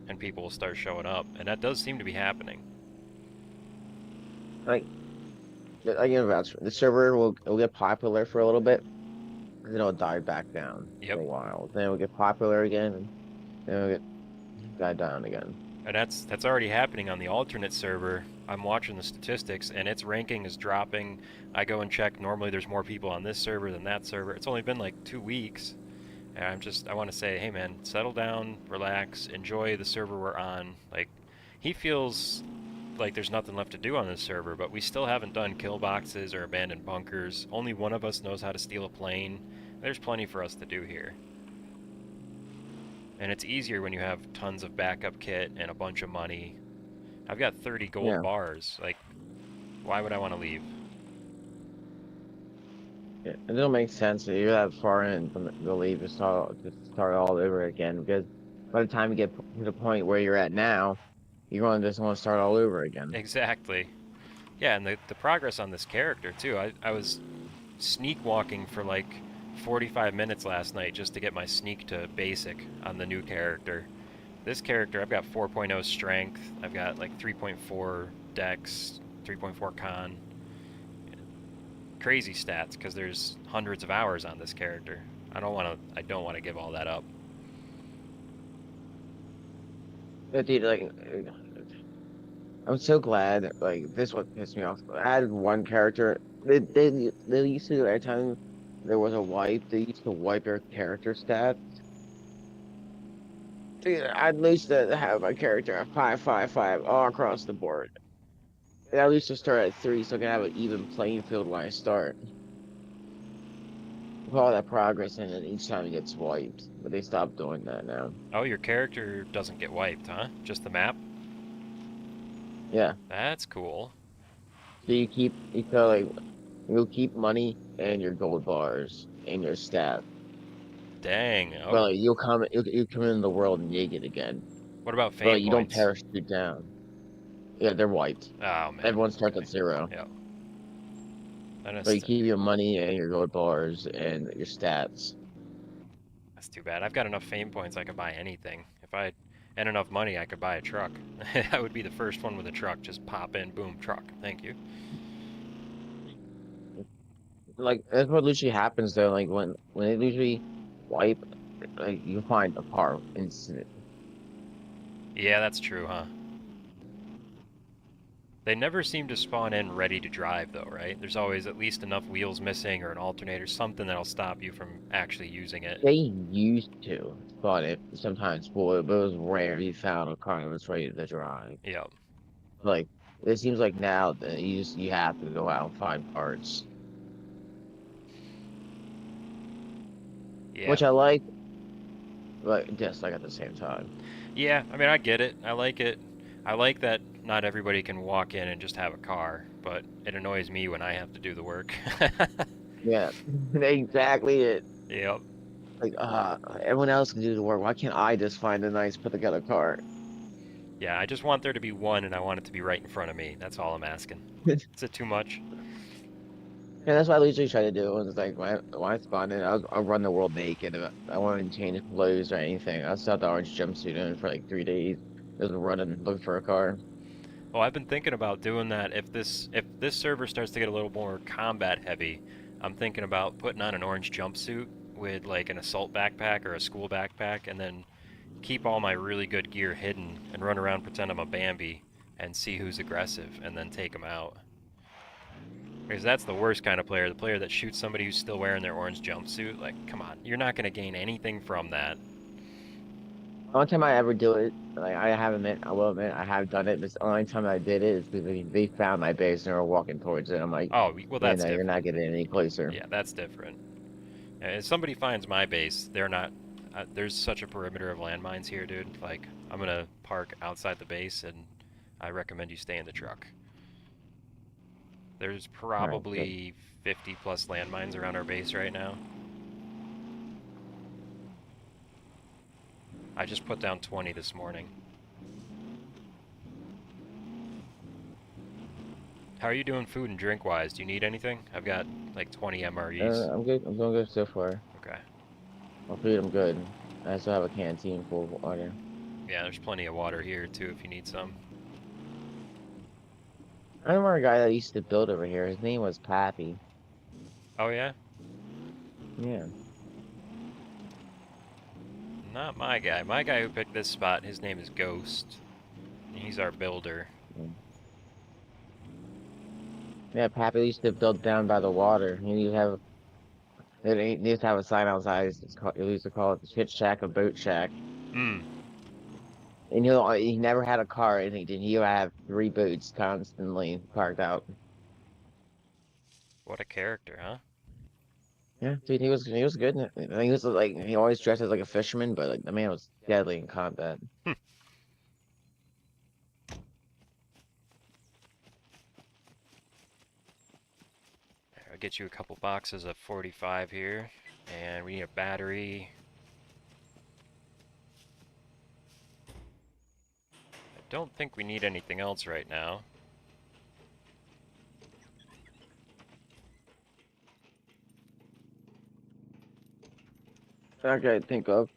and people will start showing up, and that does seem to be happening. Like I give about the server will get popular for a little bit, then it'll die back down for Yep. a while. Then it'll get popular again, and then it'll get die down again. And that's already happening on the alternate server. I'm watching the statistics, and its ranking is dropping. I go and check. Normally, there's more people on this server than that server. It's only been like 2 weeks, and I want to say, hey man, settle down, relax, enjoy the server we're on. Like, he feels like there's nothing left to do on this server, but we still haven't done kill boxes or abandoned bunkers. Only one of us knows how to steal a plane. There's plenty for us to do here. And it's easier when you have tons of backup kit and a bunch of money. I've got 30 gold Yeah. bars. Like, why would I want to leave? Yeah, it don't make sense that you're that far in from the leave to start all over again because by the time you get to the point where you're at now, you're going to just want to start all over again. Exactly. Yeah, and the progress on this character, too. I was sneak walking for like 45 minutes last night just to get my sneak to basic on the new character. This character, I've got 4.0 strength, I've got like 3.4 dex, 3.4 con. Crazy stats because there's hundreds of hours on this character. I don't want to give all that up. But dude, like I'm so glad. Like this, what pissed me off. I had one character. They used to every time there was a wipe, they used to wipe your character stats. Dude, I'd used to have my character at 555 all across the board. And I used to start at 3 so I can have an even playing field when I start. With all that progress and then each time it gets wiped. But they stopped doing that now. Oh, your character doesn't get wiped, huh? Just the map? Yeah. That's cool. So you feel like you'll keep money and your gold bars and your stat. Dang. But Oh, like, you'll come in the world naked again. what about But fame like, you don't points? parachute down. Yeah, they're wiped. Oh man. Everyone starts Okay. at 0. Yeah. That But is you keep your money and your gold bars and your stats. that's too bad. I've got enough fame points I could buy anything. If I had enough money, I could buy a truck. I would be the first one with a truck. Just pop in, boom, truck. Thank you. Like that's what usually happens though. Like when they usually wipe, like you find a car instant. Yeah, that's true, huh? They never seem to spawn in ready to drive, though, right? There's always at least enough wheels missing or an alternator, something that'll stop you from actually using it. They used to spawn it sometimes, but it was rare you found a car that was ready to drive. Yep. Like it seems like now that you have to go out and find parts, Yeah. which I like, but just like at the same time. Yeah, I mean, I get it. I like it. I like that not everybody can walk in and just have a car, but it annoys me when I have to do the work. Yeah, exactly it. Yep. Like everyone else can do the work. Why can't I just find a nice put together car? Yeah, I just want there to be one and I want it to be right in front of me. That's all I'm asking. Is it too much? Yeah, that's what I usually try to do. It's like when I spawn in, I'll run the world naked. I won't change clothes or anything. I'll set the orange jumpsuit in for like 3 days, just running looking for a car. Well, I've been thinking about doing that if this server starts to get a little more combat heavy. I'm thinking about putting on an orange jumpsuit with like an assault backpack or a school backpack and then keep all my really good gear hidden and run around pretend I'm a Bambi and see who's aggressive and then take them out. Because that's the worst kind of player, the player that shoots somebody who's still wearing their orange jumpsuit. Like, come on, you're not going to gain anything from that. The only time I ever do it, like I will admit, I have done it. But the only time I did it is because they found my base and they were walking towards it. I'm like, Oh, well, yeah, that's no, you're not different. getting any closer. Yeah, that's different. If somebody finds my base, they're not. There's such a perimeter of landmines here, dude. Like, I'm gonna park outside the base, and I recommend you stay in the truck. There's All right, good. probably 50 plus landmines around our base right now. I just put down 20 this morning. How are you doing food and drink wise? Do you need anything? I've got like 20 MREs. I'm good. I'm doing good so far. Okay. My food, I'm good. I still have a canteen full of water. Yeah, there's plenty of water here too if you need some. I remember a guy that used to build over here. His name was Pappy. Oh yeah? Yeah. Not my guy. My guy who picked this spot, his name is Ghost. He's our builder. Yeah, Pappy used to build down by the water. He used to have a sign outside. He used to call it the shit shack or boat shack. Hmm. And he never had a car, and he would have 3 boats constantly parked out. What a character, huh? Yeah, dude, he was good. I think he was like he always dressed as like a fisherman, but like the man was deadly in combat. Hmm. I'll get you a couple boxes of 45 here. And we need a battery. I don't think we need anything else right now. Okay, think of.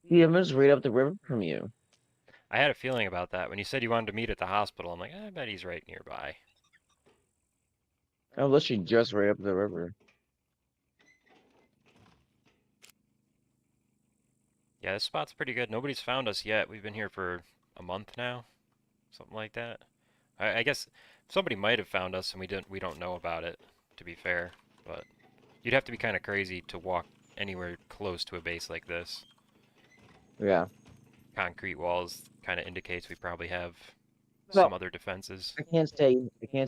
Yeah, I'm just right up the river from you. I had a feeling about that. When you said you wanted to meet at the hospital, I'm like, I bet he's right nearby. I'm literally just right up the river. Yeah, this spot's pretty good. Nobody's found us yet. We've been here for a month now, something like that. I guess somebody might have found us and we don't know about it, to be fair. But you'd have to be kind of crazy to walk anywhere close to a base like this. Yeah. Concrete walls kind of indicates we probably have some So other defenses. I can't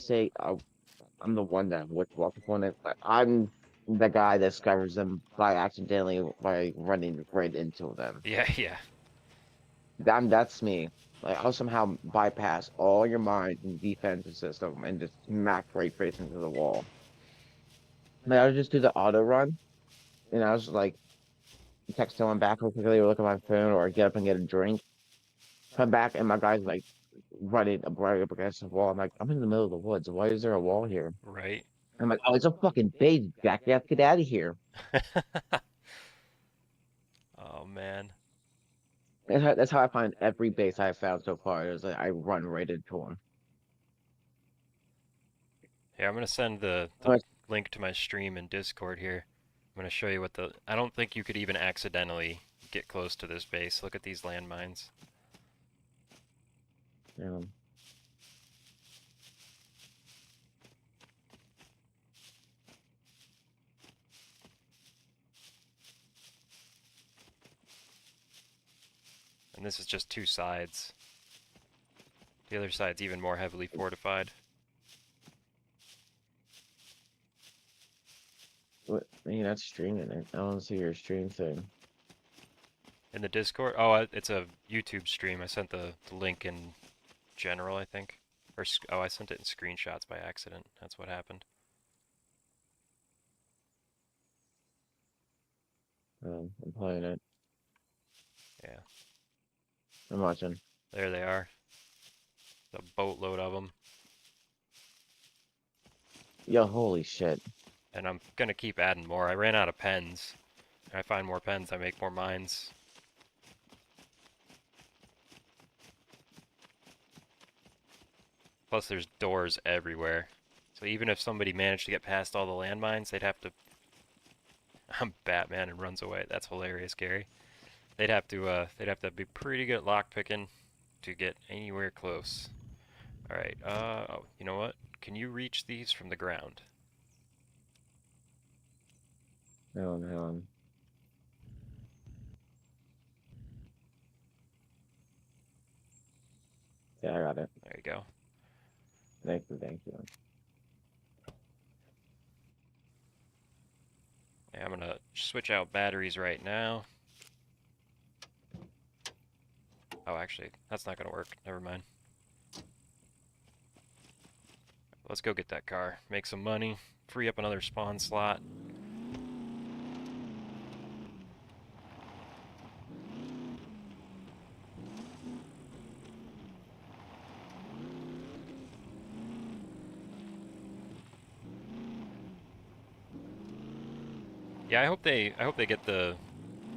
say I'm the one that would walk upon it, but I'm the guy that discovers them by accidentally by running right into them. Yeah, yeah. That's me. Like I'll somehow bypass all your mind and defensive system and just smack right face into the wall. Like I would just do the auto run and I was like text someone back real quickly or look at my phone or get up and get a drink. Come back and my guy's like running right up against the wall. I'm like, I'm in the middle of the woods. Why is there a wall here? Right. I'm like, oh, it's a fucking bait, Jack. You have to get out of here. Oh man. That's how I find every base I've found so far. Is like I run right into them. Yeah, I'm gonna send the But link to my stream in Discord here. I'm gonna show you what the. I don't think you could even accidentally get close to this base. Look at these landmines. um, And this is just two sides. The other side's even more heavily fortified. you're not streaming it. I don't see your stream thing. In the Discord? Oh, it's a YouTube stream. I sent the link in general, I think. Or, oh, I sent it in screenshots by accident. That's what happened. I'm playing it. Yeah. I'm watching. There they are. A boatload of them. Yo, holy shit. And I'm gonna keep adding more. I ran out of pens. I find more pens, I make more mines. Plus there's doors everywhere. So even if somebody managed to get past all the landmines, they'd have to... I'm Batman and runs away. That's hilarious, Gary. They'd have to be pretty good at lockpicking to get anywhere close. Alright, oh, you know what? Can you reach these from the ground? No. Yeah, I got it. There you go. Thank you. Yeah, I'm gonna switch out batteries right now. Oh, actually, that's not gonna work. Never mind. Let's go get that car. Make some money. Free up another spawn slot. Yeah, I hope they get the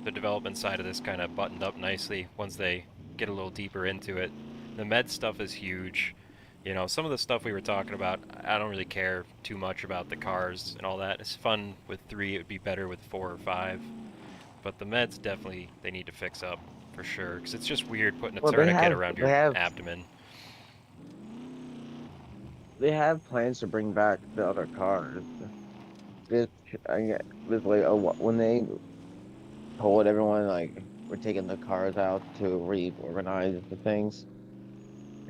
development side of this kind of buttoned up nicely once they get a little deeper into it. The med stuff is huge. You know, some of the stuff we were talking about, I don't really care too much about the cars and all that. It's fun with 3, it would be better with 4 or 5. But the meds definitely, they need to fix up, for sure. Because it's just weird putting a Well, tourniquet around your they have abdomen. they have plans to bring back the other cars. This I get this like when they told everyone like we're taking the cars out to reorganize the things.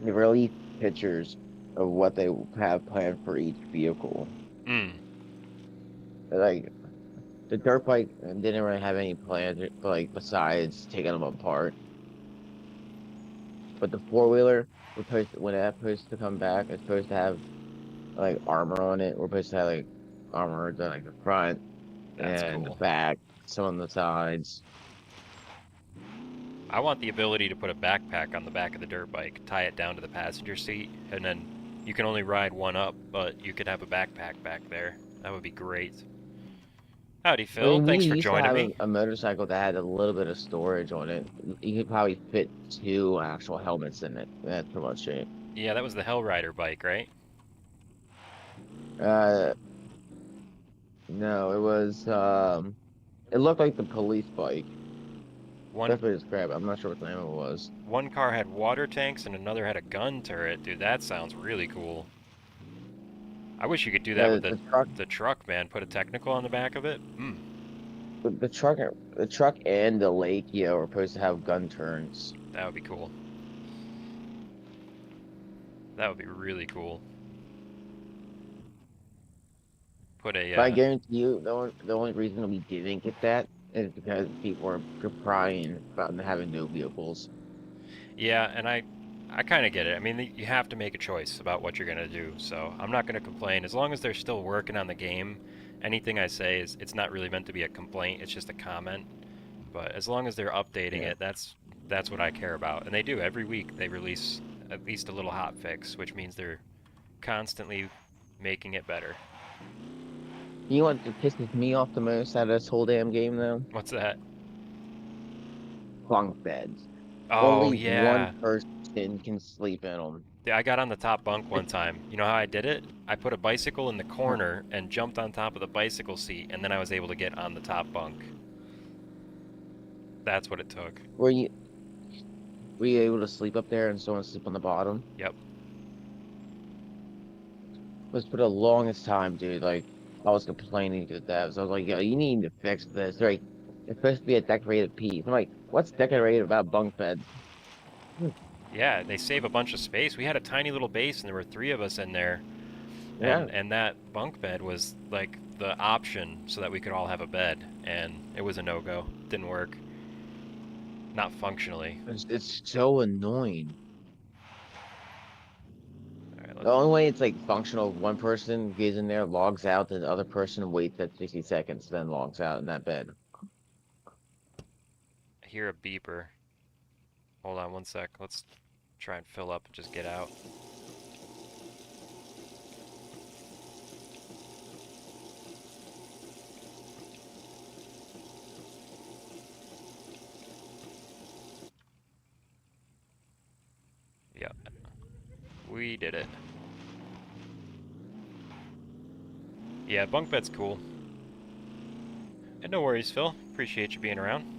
They released pictures of what they have planned for each vehicle. Hmm. Like the dirt bike didn't really have any plans, like besides taking them apart. But the four-wheeler, when that's supposed to come back, it's supposed to have like armor on it. We're supposed to have like armor on like the front That's and the cool. back, some on the sides. I want the ability to put a backpack on the back of the dirt bike, tie it down to the passenger seat, and then you can only ride one up, but you could have a backpack back there. That would be great. Howdy, I Phil. mean, we Thanks for used to joining have me. a motorcycle that had a little bit of storage on it. You could probably fit 2 actual helmets in it. That's pretty much it. Yeah, that was the Hellrider bike, right? Uh, no, it was it looked like the police bike. One That's what it's described. I'm not sure what the name of it was. one car had water tanks and another had a gun turret. Dude, that sounds really cool. I wish you could do that with The truck, the truck, man. Put a technical on the back of it. the truck and the Lake, are supposed to have gun turns. That would be cool. That would be really cool. Put a But I guarantee you, the only reason we didn't get that is because people were crying about not having no vehicles. yeah, and I kind of get it. I mean, you have to make a choice about what you're gonna do. So I'm not gonna complain as long as they're still working on the game. Anything I say is it's not really meant to be a complaint. It's just a comment. But as long as they're updating Yeah. it, that's what I care about. And they do every week. They release at least a little hot fix, which means they're constantly making it better. You know what pisses me off the most out of this whole damn game, though? What's that? Bunk beds. Oh Only one yeah. person can sleep in them. Yeah, I got on the top bunk one time. You know how I did it? I put a bicycle in the corner and jumped on top of the bicycle seat, and then I was able to get on the top bunk. That's what it took. Were you were you able to sleep up there and someone sleep on the bottom? Yep. Was for the longest time, dude. Like I was complaining to the devs. I was like, "Yo, you need to fix this." They're like, it's supposed to be a decorated piece. I'm like, "What's decorated about bunk beds?" Yeah, they save a bunch of space. We had a tiny little base, and there were 3 of us in there, Yeah, and that bunk bed was like the option so that we could all have a bed, and it was a no-go. Didn't work. Not functionally. it's so annoying. All right, The only way it's like functional, one person gets in there, logs out, then the other person waits at 60 seconds, then logs out in that bed. I hear a beeper. Hold on one sec. Let's try and fill up and just get out. Yep. We did it. Yeah, bunk bed's cool. And no worries, Phil. Appreciate you being around.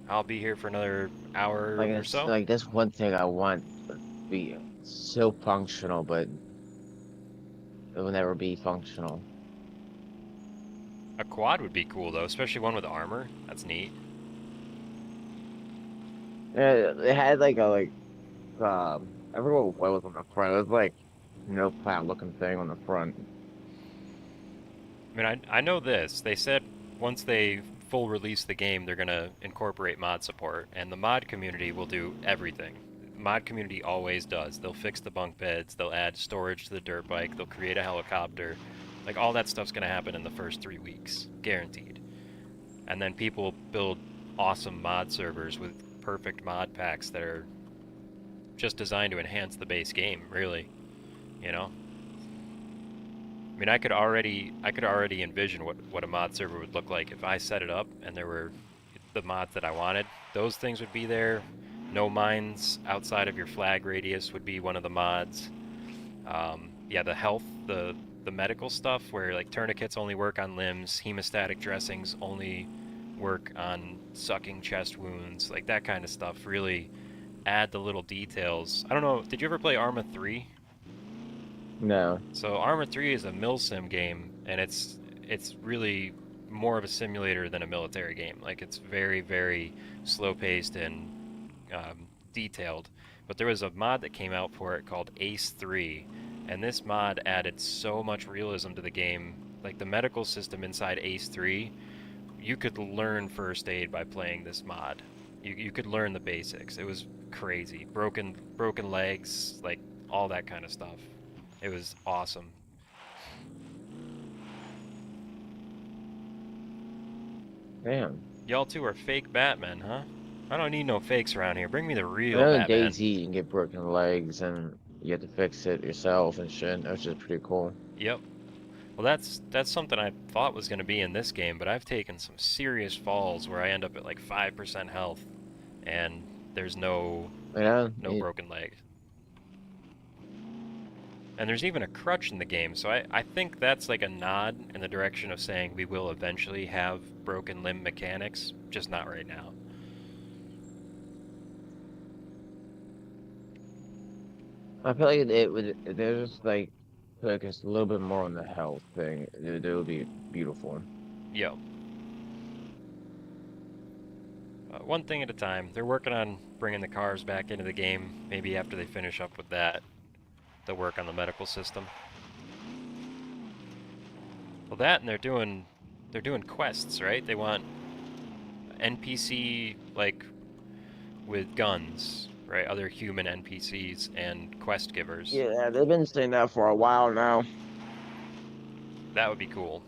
I'll be here for another hour Like or it's so. like that's one thing I want to be so functional, but it will never be functional. A quad would be cool though, especially one with armor. That's neat. Yeah, it had like I forgot what was on the front. It was like no plow looking thing on the front. I mean, I know this. They said once they full release the game, they're gonna incorporate mod support, and the mod community will do everything. Mod community always does. They'll fix the bunk beds, they'll add storage to the dirt bike, they'll create a helicopter. Like all that stuff's gonna happen in the first 3 weeks, guaranteed. And then people build awesome mod servers with perfect mod packs that are just designed to enhance the base game, really. You know? I mean, I could already envision what a mod server would look like if I set it up and there were the mods that I wanted. Those things would be there. No mines outside of your flag radius would be one of the mods. Yeah, the health, the medical stuff where like tourniquets only work on limbs, hemostatic dressings only work on sucking chest wounds, like that kind of stuff. Really add the little details. I don't know. Did you ever play Arma 3? No. So Arma 3 is a milsim game, and it's really more of a simulator than a military game. Like it's very, very slow-paced and detailed. But there was a mod that came out for it called Ace 3, and this mod added so much realism to the game. Like the medical system inside Ace 3, you could learn first aid by playing this mod. You could learn the basics. It was crazy. Broken legs, like all that kind of stuff. It was awesome. Damn. Y'all two are fake Batman, huh? I don't need no fakes around here. Bring me the I real know in Batman. DayZ you can get broken legs and you have to fix it yourself and shit. That was just pretty cool. Yep. Well, that's something I thought was going to be in this game, but I've taken some serious falls where I end up at like 5% health, and there's no Yeah, broken leg. And there's even a crutch in the game, so I think that's like a nod in the direction of saying we will eventually have broken limb mechanics, just not right now. I feel like it would. They're just like focus a little bit more on the health thing. It would be beautiful. Yo. One thing at a time. They're working on bringing the cars back into the game. Maybe after they finish up with that, they'll work on the medical system. Well, that and they're doing quests, right? They want NPC like with guns, right? Other human NPCs and quest givers. Yeah, they've been saying that for a while now. That would be cool.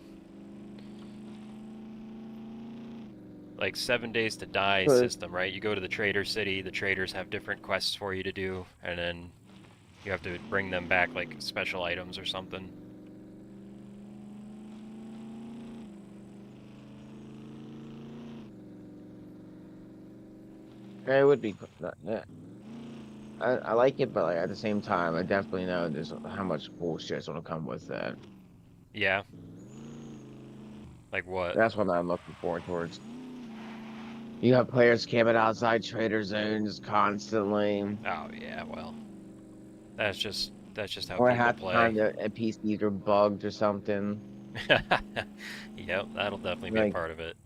Like 7 days to die But system, right? You go to the trader city, the traders have different quests for you to do, and then you have to bring them back like special items or something. it would be. Yeah. I like it, but like, at the same time, I definitely know there's how much bullshit's gonna come with that. Yeah. Like what? That's what I'm looking forward towards. You have players camping outside trader zones constantly, Oh yeah, well. That's just how or people half the time play. the NPCs are bugged or something. Yep, that'll definitely be a Like part of it.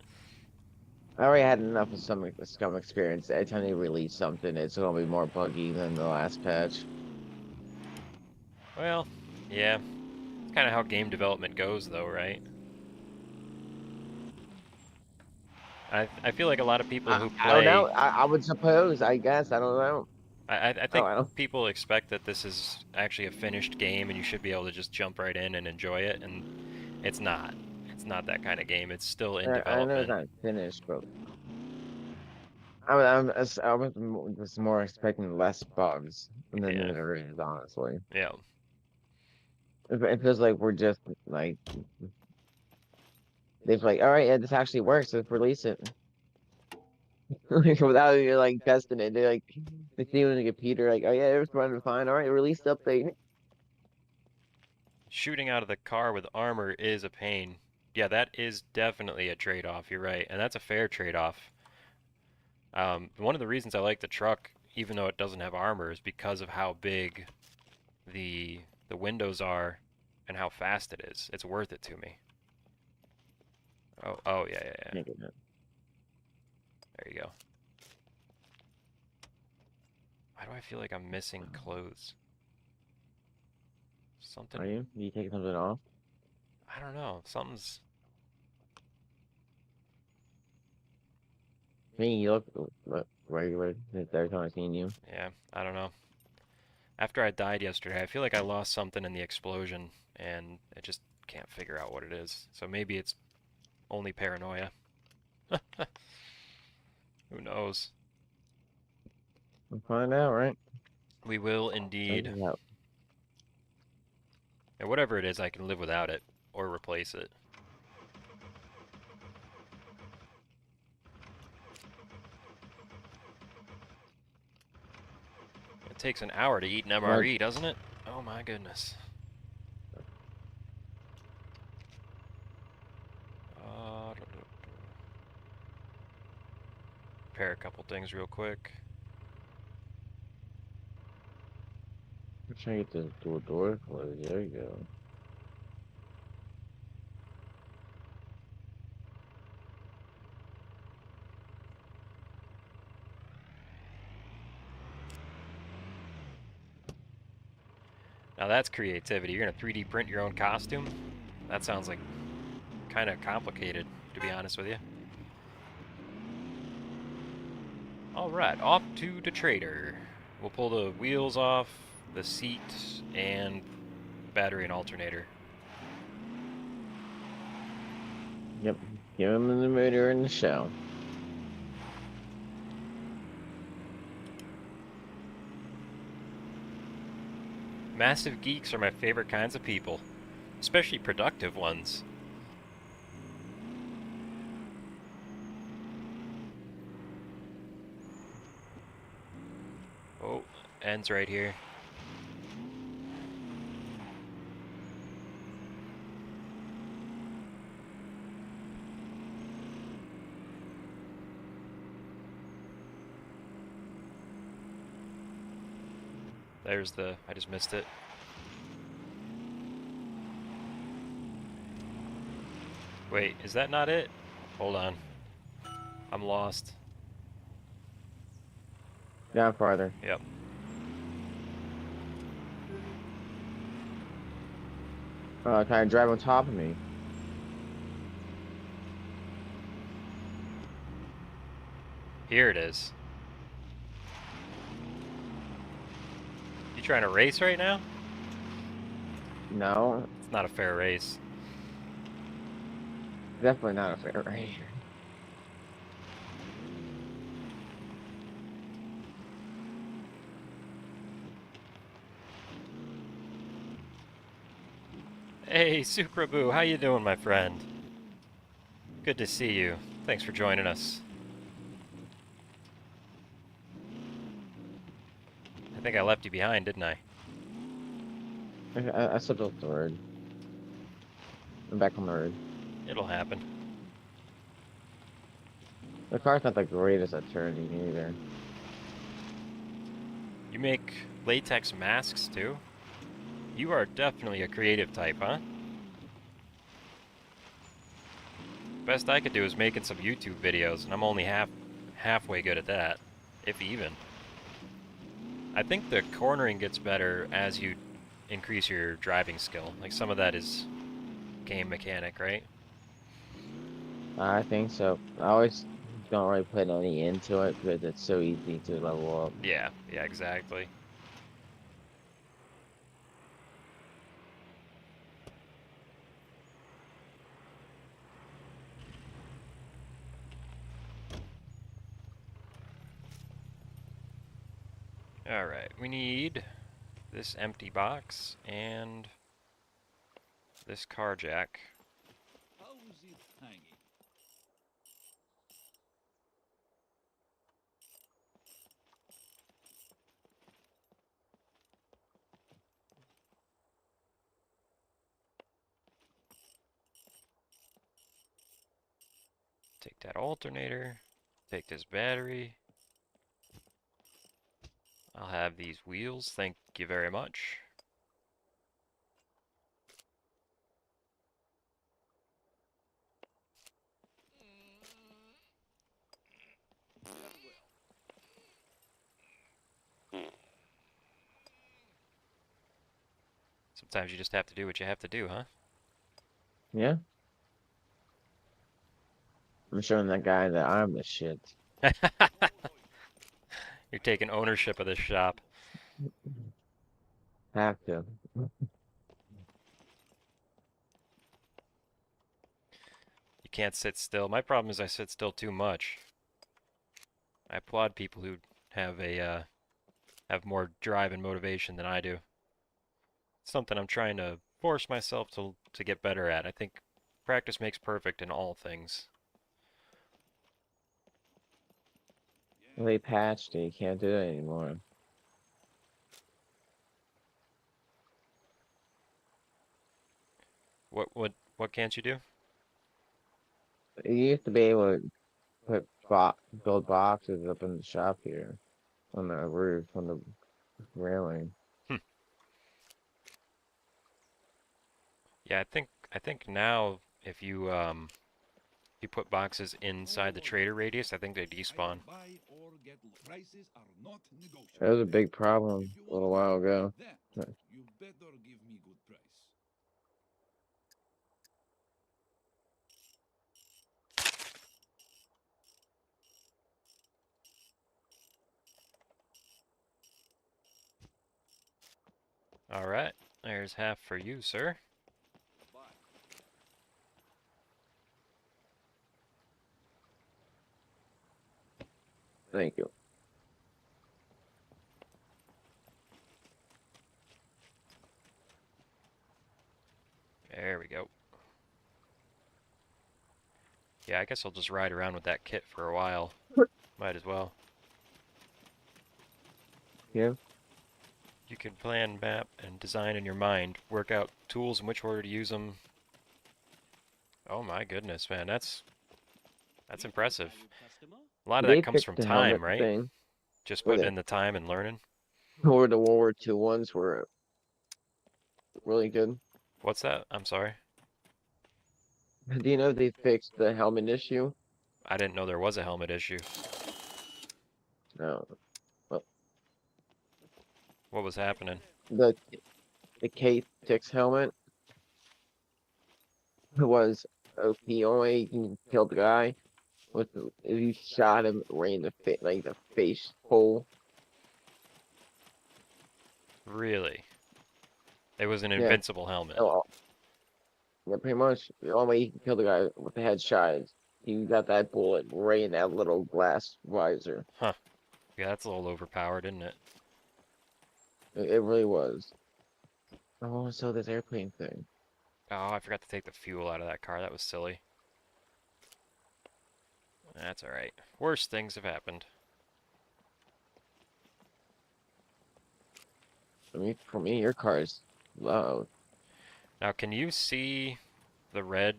I already had enough of some Scum experience. Every time they release something, it's gonna be more buggy than the last patch. Well, yeah. It's kind of how game development goes though, right? I feel like a lot of people who I don't play know. I would suppose. I guess. I don't know. I Oh, think I don't. people expect that this is actually a finished game and you should be able to just jump right in and enjoy it, and it's not. It's not that kind of game. It's still in I know it's development. not finished, but I was just more expecting less bugs than Yeah. there is, honestly. Yeah. It feels like we're just like they've like, all right, yeah, this actually works. Let's release it. Like, without you like testing it. They like they see when the computer like, oh yeah, it's running fine. All right, release the update. Shooting out of the car with armor is a pain. Yeah, that is definitely a trade-off. You're right, and that's a fair trade-off. One of the reasons I like the truck, even though it doesn't have armor, is because of how big the windows are and how fast it is. It's worth it to me. Oh yeah, yeah, yeah. There you go. Why do I feel like I'm missing clothes? Something, Are you? You taking something off? I don't know. Something's. Me, you look regular. Every time I seen you. Yeah, I don't know. After I died yesterday, I feel like I lost something in the explosion, and I just can't figure out what it is. So maybe it's only paranoia. Who knows? We'll find out, right? We will Find indeed. out. And whatever it is, I can live without it or replace it. It takes an hour to eat an Like, MRE, doesn't it? Oh my goodness. Repair a couple things real quick. I'm trying to get this door closed. There you go. Now that's creativity. You're gonna 3D print your own costume? That sounds like kind of complicated, to be honest with you. Alright, off to the trader. We'll pull the wheels off, the seat, and battery and alternator. Yep. Give him the motor in the shell. Massive geeks are my favorite kinds of people. especially productive ones. Oh, ends right here. There's the, I just missed it. Wait, is that not it? Hold on. I'm lost. Down farther. Yep. Trying to drive on top of me. Here it is. You trying to race right now? No, It's not a fair race. definitely not a fair race. Hey, Sucraboo, how you doing, my friend? Good to see you. Thanks for joining us. I think I left you behind, didn't I? I slipped off the road. I'm back on the road. It'll happen. The car's not the greatest at turning either. You make latex masks too? You are definitely a creative type, huh? Best I could do is making some YouTube videos, and I'm only halfway good at that, if even. I think the cornering gets better as you increase your driving skill. Like some of that is game mechanic, right? I think so. I always don't really put any into it because it's so easy to level up. Yeah, exactly. Alright, we need this empty box and this car jack. How's it hanging? Take that alternator, take this battery. I'll have these wheels, thank you very much. Sometimes you just have to do what you have to do, huh? Yeah? I'm showing that guy that I'm the shit. You're taking ownership of this shop. Have to. You can't sit still. My problem is I sit still too much. I applaud people who have have more drive and motivation than I do. It's something I'm trying to force myself to get better at. I think practice makes perfect in all things. They patched it. You can't do it anymore. What can't you do? You used to be able to build boxes up in the shop here on the roof, on the railing. Hmm. Yeah, I think now if you put boxes inside the trader radius, I think they despawn. Prices are not That was a negotiable. big problem If you a little want while to ago. that, you better give me good price. All right, there's half for you, sir. Bye. Thank you. we go. Yeah, I guess I'll just ride around with that kit for a while. Might as well. Yeah. You can plan, map, and design in your mind. Work out tools in which order to use them. Oh my goodness, man, that's impressive. A lot of They that comes fixed from the helmet time, right? thing. Just With putting it. in the time and learning. Or the World War II ones were really good. What's that? I'm sorry. Do you know they fixed the helmet issue? I didn't know there was a helmet issue. No. Well, What was happening? the the K6 helmet was OP. Only you can kill the guy if you shot him right in the face, like the face hole. Really? It was an Yeah. invincible helmet. Oh, yeah, pretty much. The only way you can kill the guy with the headshot is you got that bullet right in that little glass visor. Huh. Yeah, that's a little overpowered, isn't it? It really was. Oh, so this airplane thing. Oh, I forgot to take the fuel out of that car. That was silly. That's alright. Worse things have happened. I mean, for me, your car is low. Now, can you see the red?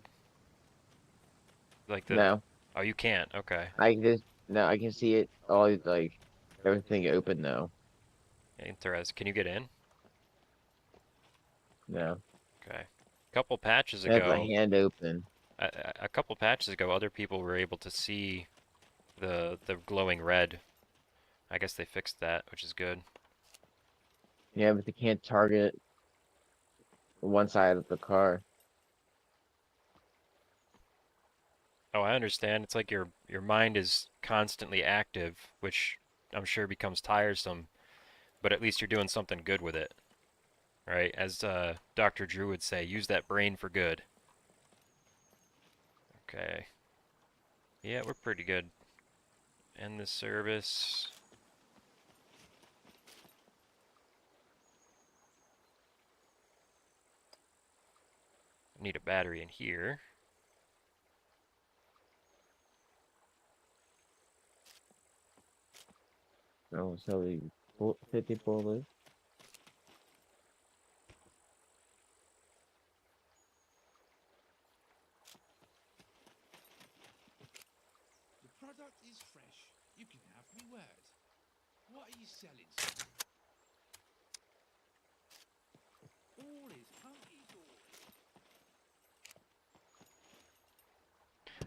Like the... No, Oh, you can't. Okay. I just no, I can see it all like everything open now. Interesting. Can you get in? No, Okay. A couple patches it has a ago, hand open. a couple patches ago, other people were able to see the glowing red. I guess they fixed that, which is good. Yeah, but they can't target one side of the car. Oh, I understand. It's like your mind is constantly active, which I'm sure becomes tiresome, but at least you're doing something good with it, right? As Dr. Drew would say, use that brain for good. Okay. Yeah, we're pretty good. End the service. Need a battery in here. Oh, so the 50 bullets. The product is fresh. You can have me word. What are you selling, sir? All is hunky-dory.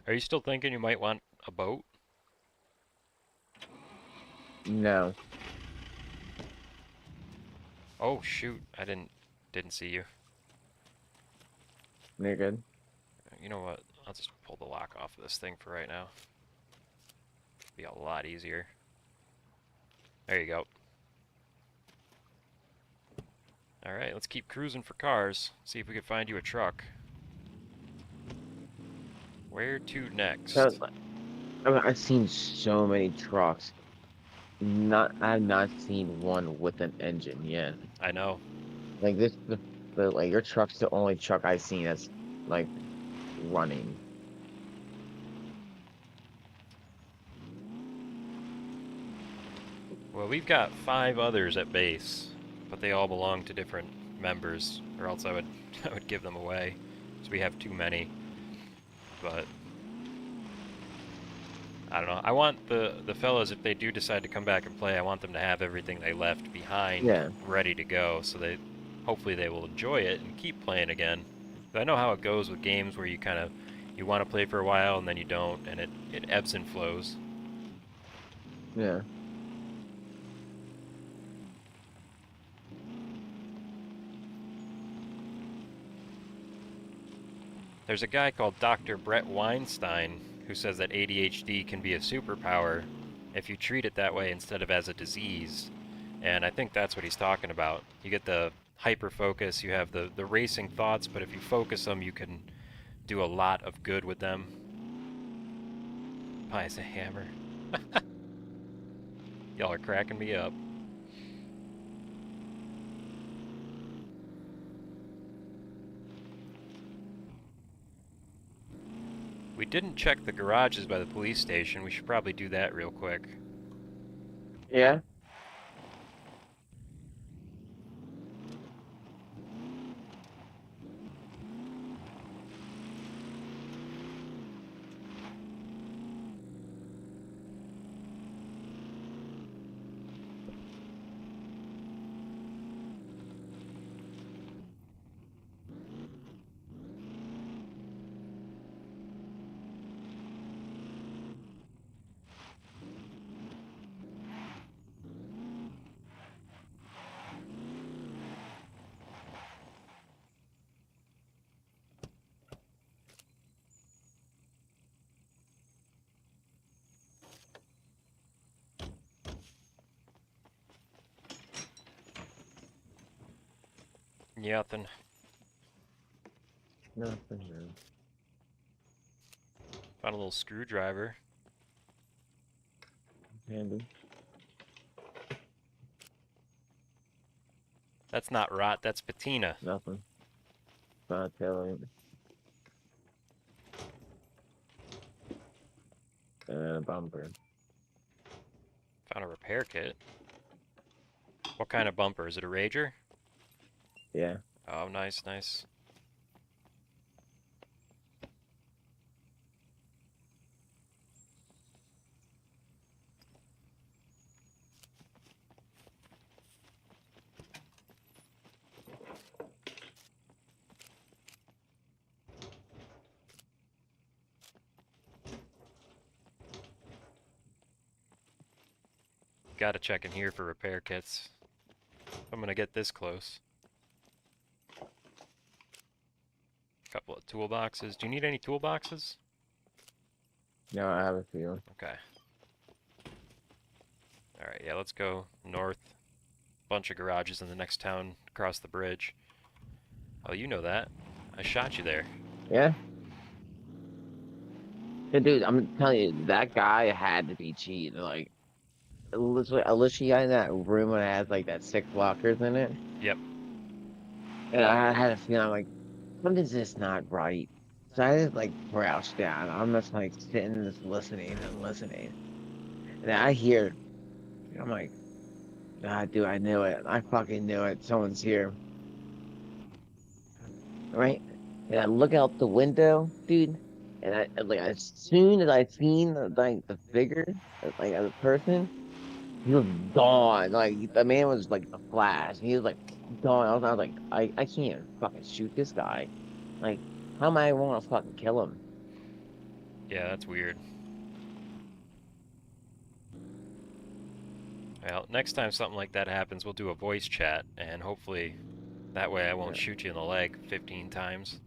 Are you still thinking you might want a boat? No, Oh shoot, I didn't see you. they're good. You know what? I'll just pull the lock off of this thing for right now. Be a lot easier. There you go. Alright, let's keep cruising for cars. See if we can find you a truck. Where to next? So, I've seen so many trucks. I've not seen one with an engine yet. I know. Like this, like your truck's the only truck I've seen that's like running. Well, we've got 5 others at base, but they all belong to different members, or else I would I would give them away. So we have too many. But I don't know. I want the fellas, if they do decide to come back and play, I want them to have everything they left behind Yeah. ready to go, so hopefully they will enjoy it and keep playing again. But I know how it goes with games where you want to play for a while and then you don't, and it ebbs and flows. Yeah. There's a guy called Dr. Brett Weinstein who says that ADHD can be a superpower if you treat it that way instead of as a disease. And I think that's what he's talking about. You get the hyper focus, you have the racing thoughts, but if you focus them, you can do a lot of good with them. Buys a hammer. Y'all are cracking me up. We didn't check the garages by the police station. We should probably do that real quick. Yeah. Nothing. Nothing here. Found a little screwdriver. Handy. That's not rot, that's patina. Nothing. Not telling. And a bumper. Found a repair kit. What kind of bumper? Is it a Rager? Yeah. Oh, nice, nice. Gotta check in here for repair kits. I'm gonna get this close. Couple of toolboxes. Do you need any toolboxes? No, I have a few. Okay. Alright, yeah, let's go north. Bunch of garages in the next town across the bridge. Oh, you know that. I shot you there. Yeah. Hey, dude, I'm telling you, that guy had to be cheating. Like, literally, I literally got in that room and it has like that 6 lockers in it. Yep. And I had a feeling, I'm like, something's just not right. So I just like crouched down. I'm just like sitting, just listening and listening. And I hear, I'm like, ah, dude, I knew it. I fucking knew it. Someone's here. Right? And I look out the window, dude. And I like as soon as I seen like the figure, like of the person, he was gone. Like the man was like a flash. He was like gone. I was like, I can't fucking shoot this guy. Like, how am I want to fucking kill him? Yeah, that's weird. Well, next time something like that happens, we'll do a voice chat, and hopefully that way I won't Yeah. shoot you in the leg 15 times.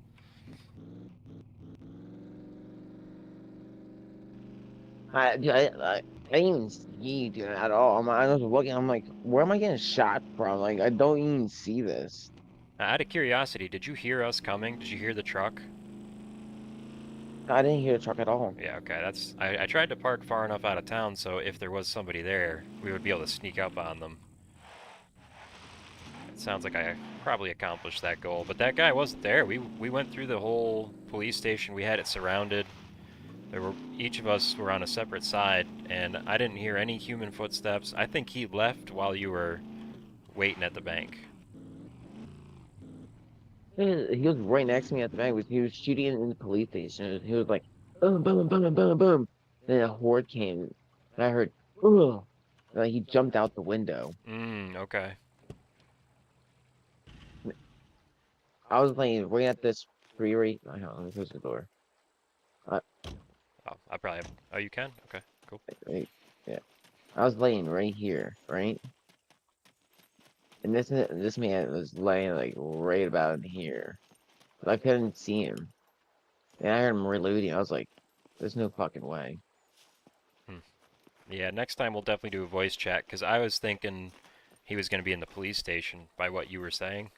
Dude, I didn't even see dude at all. I was looking. I'm like, where am I getting shot from? Like, I don't even see this. Out of curiosity, did you hear us coming? Did you hear the truck? I didn't hear a truck at all. Yeah, okay, that's... I tried to park far enough out of town so if there was somebody there, we would be able to sneak up on them. It sounds like I probably accomplished that goal, but that guy wasn't there. We went through the whole police station. We had it surrounded. Each of us were on a separate side, and I didn't hear any human footsteps. I think he left while you were waiting at the bank. He was right next to me at the bank. He was shooting in the police station. He was like, boom, boom, boom, boom, boom. Then a horde came, and I heard, oh, like he jumped out the window. Okay. I was laying right at this tree right. I don't know, let me close the door. Oh, I probably have... Oh, you can? Okay, cool. Right, yeah. I was laying right here, right? And this man was laying like right about in here. But I couldn't see him. And I heard him reloading. I was like, there's no fucking way. Yeah, next time we'll definitely do a voice chat, because I was thinking he was going to be in the police station by what you were saying.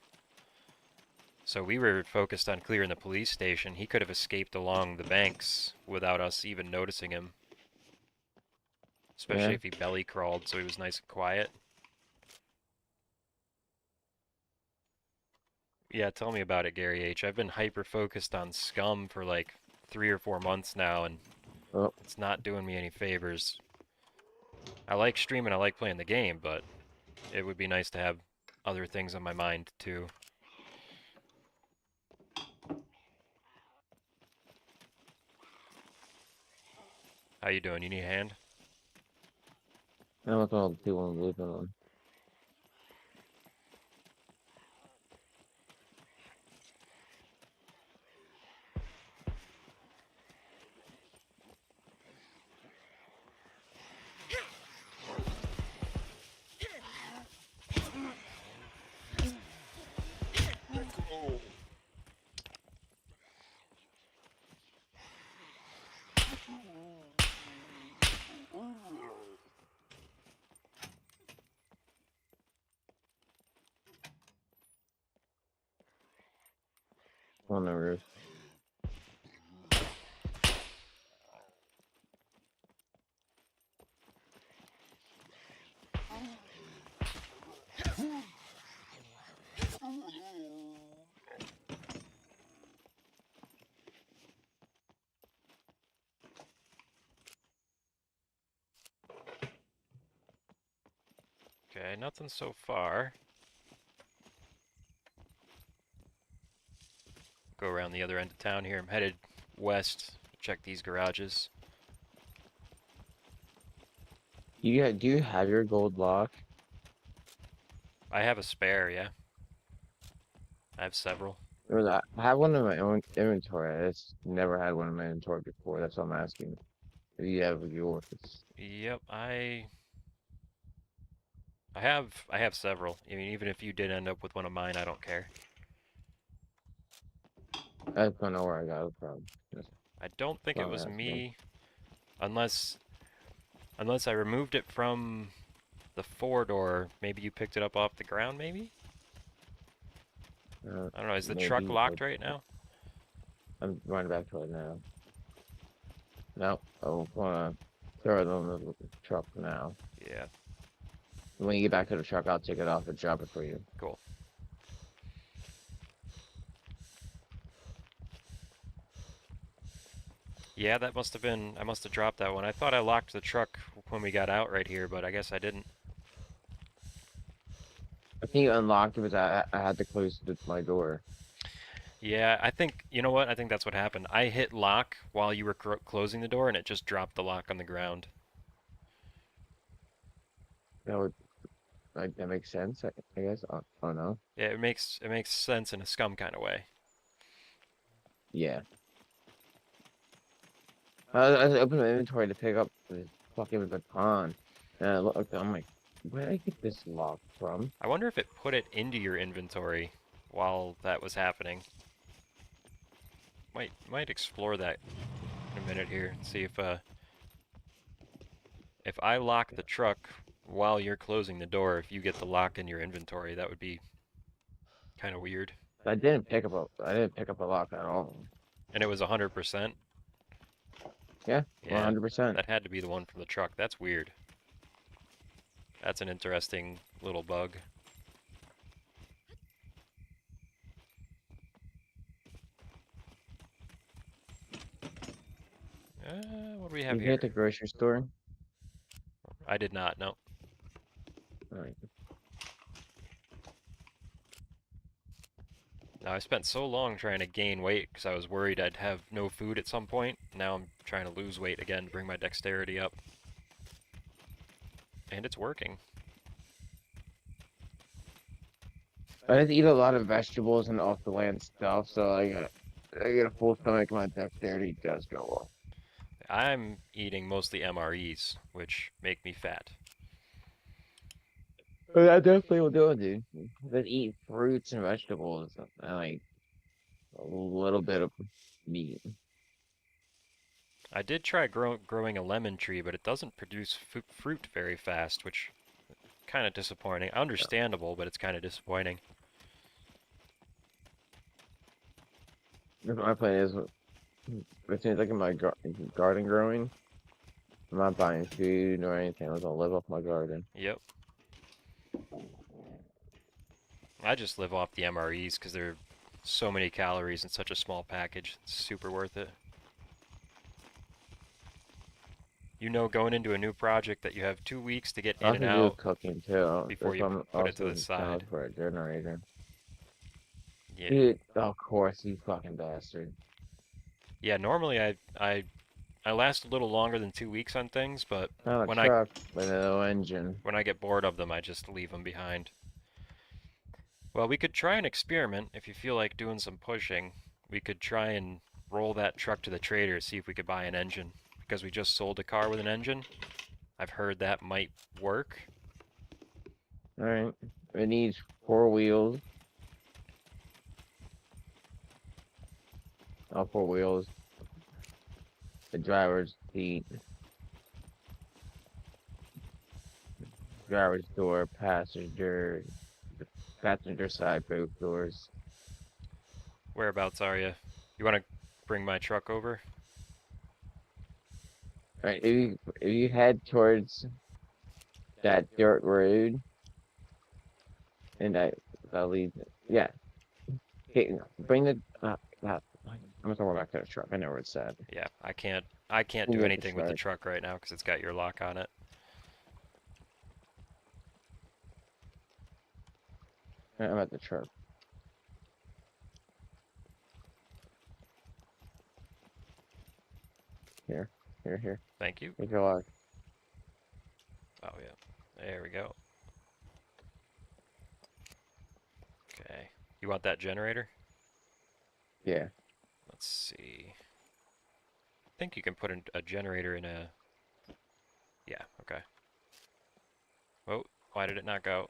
So we were focused on clearing the police station. He could have escaped along the banks without us even noticing him. Especially Yeah. if he belly crawled, so he was nice and quiet. Yeah, tell me about it, Gary H. I've been hyper-focused on Scum for like 3 or 4 months now, and Oh, it's not doing me any favors. I like streaming, I like playing the game, but it would be nice to have other things on my mind too. How you doing? You need a hand? I don't know what people I'm losing on. On the roof. Okay, nothing so far. Go around the other end of town here. I'm headed west. Check these garages. Do you have your gold lock? I have a spare, yeah. I have several. Or I have one in my own inventory. I just never had one in my inventory before. That's what I'm asking. If you have yours. Yep, I have several. I mean, even if you did end up with one of mine, I don't care. I just don't know where I got it from. I don't think it Well, was that's me, unless I removed it from the 4-door. Maybe you picked it up off the ground, maybe? I don't know, is the truck Maybe, but locked right now? I'm running back to it now. No, I wanna throw it on the truck now. Yeah, When you get back to the truck, I'll take it off and drop it for you. cool. Yeah, that must have been, I must have dropped that one. I thought I locked the truck when we got out right here, but I guess I didn't. I think it unlocked it because I had to close my door. Yeah, I think, you know what? I think that's what happened. I hit lock while you were closing the door, and it just dropped the lock on the ground. That would like that makes sense. I guess. I don't know. Yeah, it makes sense in a Scum kind of way. Yeah. I opened my inventory to pick up the fucking baton, and I looked. I'm like, where did I get this lock from? I wonder if it put it into your inventory while that was happening. Might explore that in a minute here and see if I lock the truck while you're closing the door, if you get the lock in your inventory, that would be kind of weird. I didn't pick up a lock at all. And it was 100%. Yeah, Yeah, 100%. that had to be the one from the truck. That's weird. That's an interesting little bug. What do we have You here? hit the grocery store. I did not, no. Alright. Now, I spent so long trying to gain weight because I was worried I'd have no food at some point. Now I'm trying to lose weight again, bring my dexterity up. And it's working. I just eat a lot of vegetables and off the land stuff, so I get a full stomach. My dexterity does go up. I'm eating mostly MREs, which make me fat. But I definitely will do it, dude. Just eat fruits and vegetables and like a little bit of meat. I did try growing a lemon tree, but it doesn't produce fruit very fast, which kind of disappointing. Understandable, but it's kind of disappointing. My plan is, as soon as I get my garden growing, I'm not buying food or anything. I'm gonna live off my garden. Yep. I just live off the MREs because they're so many calories in such a small package. It's super worth it. You know, going into a new project that you have 2 weeks to get I in and also do out cooking too. before That's you why I'm put it to the also down side. for a generator. Yeah. Dude, of course, you fucking bastard. Yeah, normally I last a little longer than 2 weeks on things, but Not a when I truck with no engine. when I get bored of them, I just leave them behind. Well, we could try an experiment if you feel like doing some pushing. We could try and roll that truck to the trader, see if we could buy an engine. Because we just sold a car with an engine. I've heard that might work. Alright. It needs 4 wheels. All 4 wheels. The driver's seat. Driver's door. Passenger side, both doors. Whereabouts are you? You want to bring my truck over? Alright, if you head towards that dirt road, and that leads, yeah. Okay, bring the, I'm gonna throw it back to the truck. I know where it's at. Yeah, I can't We do have to anything with the start. truck right now because it's got your lock on it. I'm at the truck. Here, here. Thank you. Take your lock. Oh yeah. There we go. Okay. You want that generator? Yeah. Let's see. I think you can put a generator in a... Yeah, okay. Oh, why did it not go?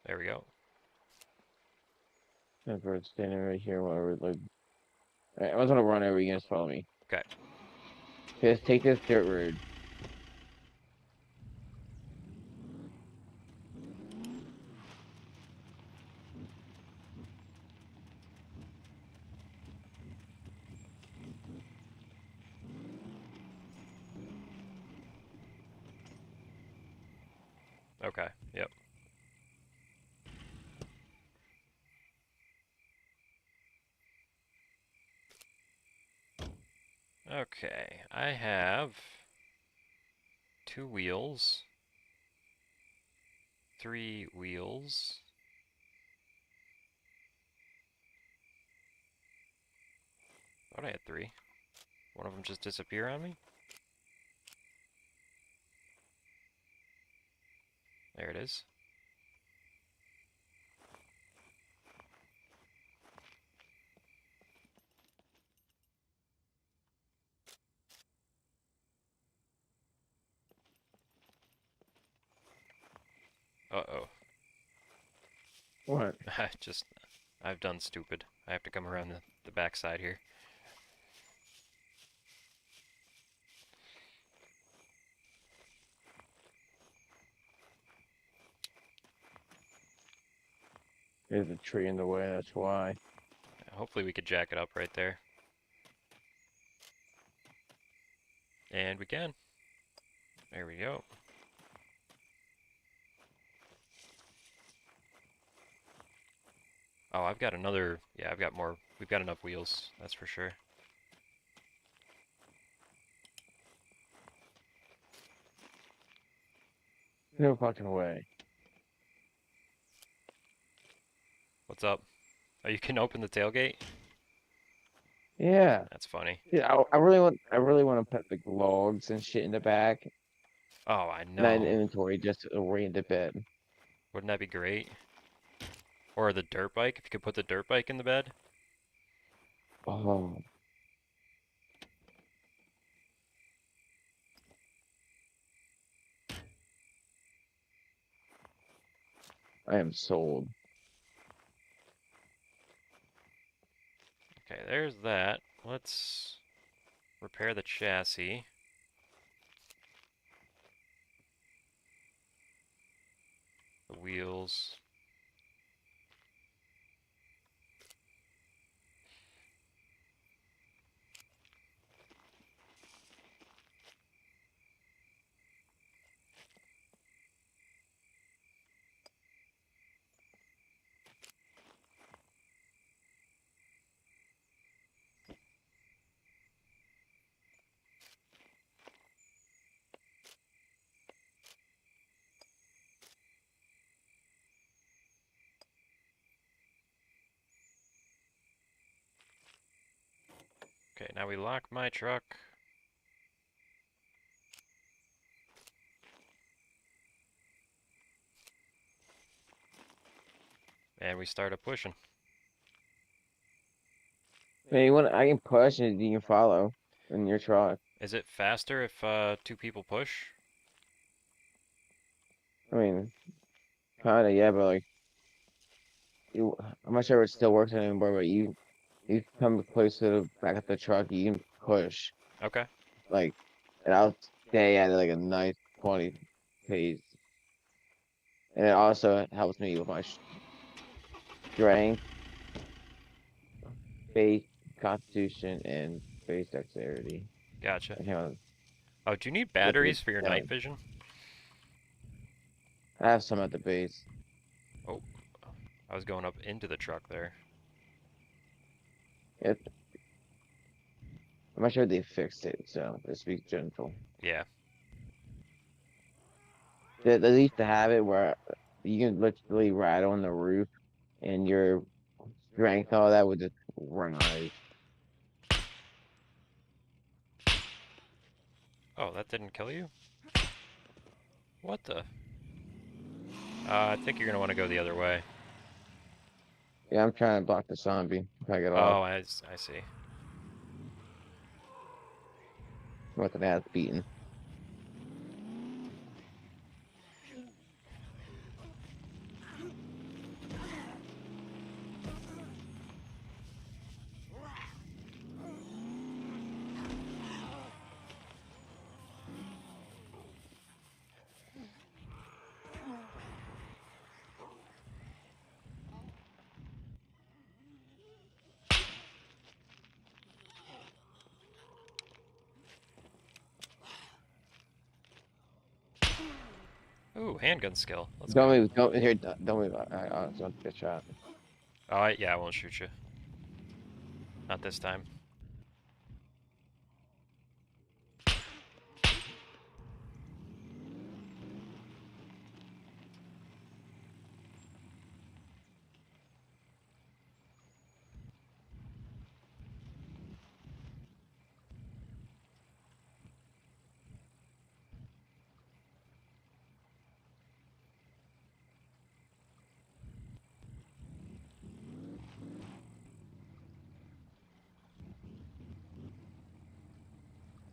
There we go. And we're standing right here while we're like. Alright, I was gonna run over. You guys follow me. Okay. Just take this dirt road. Okay, yep. Okay, I have 2 wheels, 3 wheels. Thought I had 3. One of them just disappear on me? There it is. Uh-oh. What? I've done stupid. I have to come around the back side here. There's a tree in the way. That's why. Hopefully we could jack it up right there. And we can. There we go. Oh, I've got another... Yeah, I've got more. We've got enough wheels, that's for sure. No fucking way. What's up? Oh, you can open the tailgate? Yeah. That's funny. Yeah. I really want to put like logs and shit in the back. Oh, I Not in know. inventory, just to orient the bed. Wouldn't that be great? Or the dirt bike, if you could put the dirt bike in the bed. Oh, I am sold. Okay, there's that. Let's repair the chassis. The wheels. Okay, now we lock my truck. And we started pushing. I mean, you want, I can push and you can follow in your truck. Is it faster if two people push? I mean, kinda, yeah, but like, I'm not sure if it still works anymore, but you come close to the back of the truck, you can push, Okay. like, and I'll stay at like a nice 20 pace. And it also helps me with my strength, faith, constitution, and base dexterity. Gotcha. I can't Oh, do you need with batteries me. for your night vision? I have some at the base. Oh, I was going up into the truck there. It, I'm not sure they fixed it, so just be gentle. Yeah. They used to have it where you can literally ride on the roof and your strength, all that would just rise. Oh, that didn't kill you? What the? I think you're gonna want to go the other way. Yeah, I'm trying to block the zombie if I get off. Oh, I see. I'm not gonna have beaten. Ooh, handgun skill. Let's Don't go. move, don't here, don't move. I don't get shot. Oh, yeah, I won't shoot you. Not this time.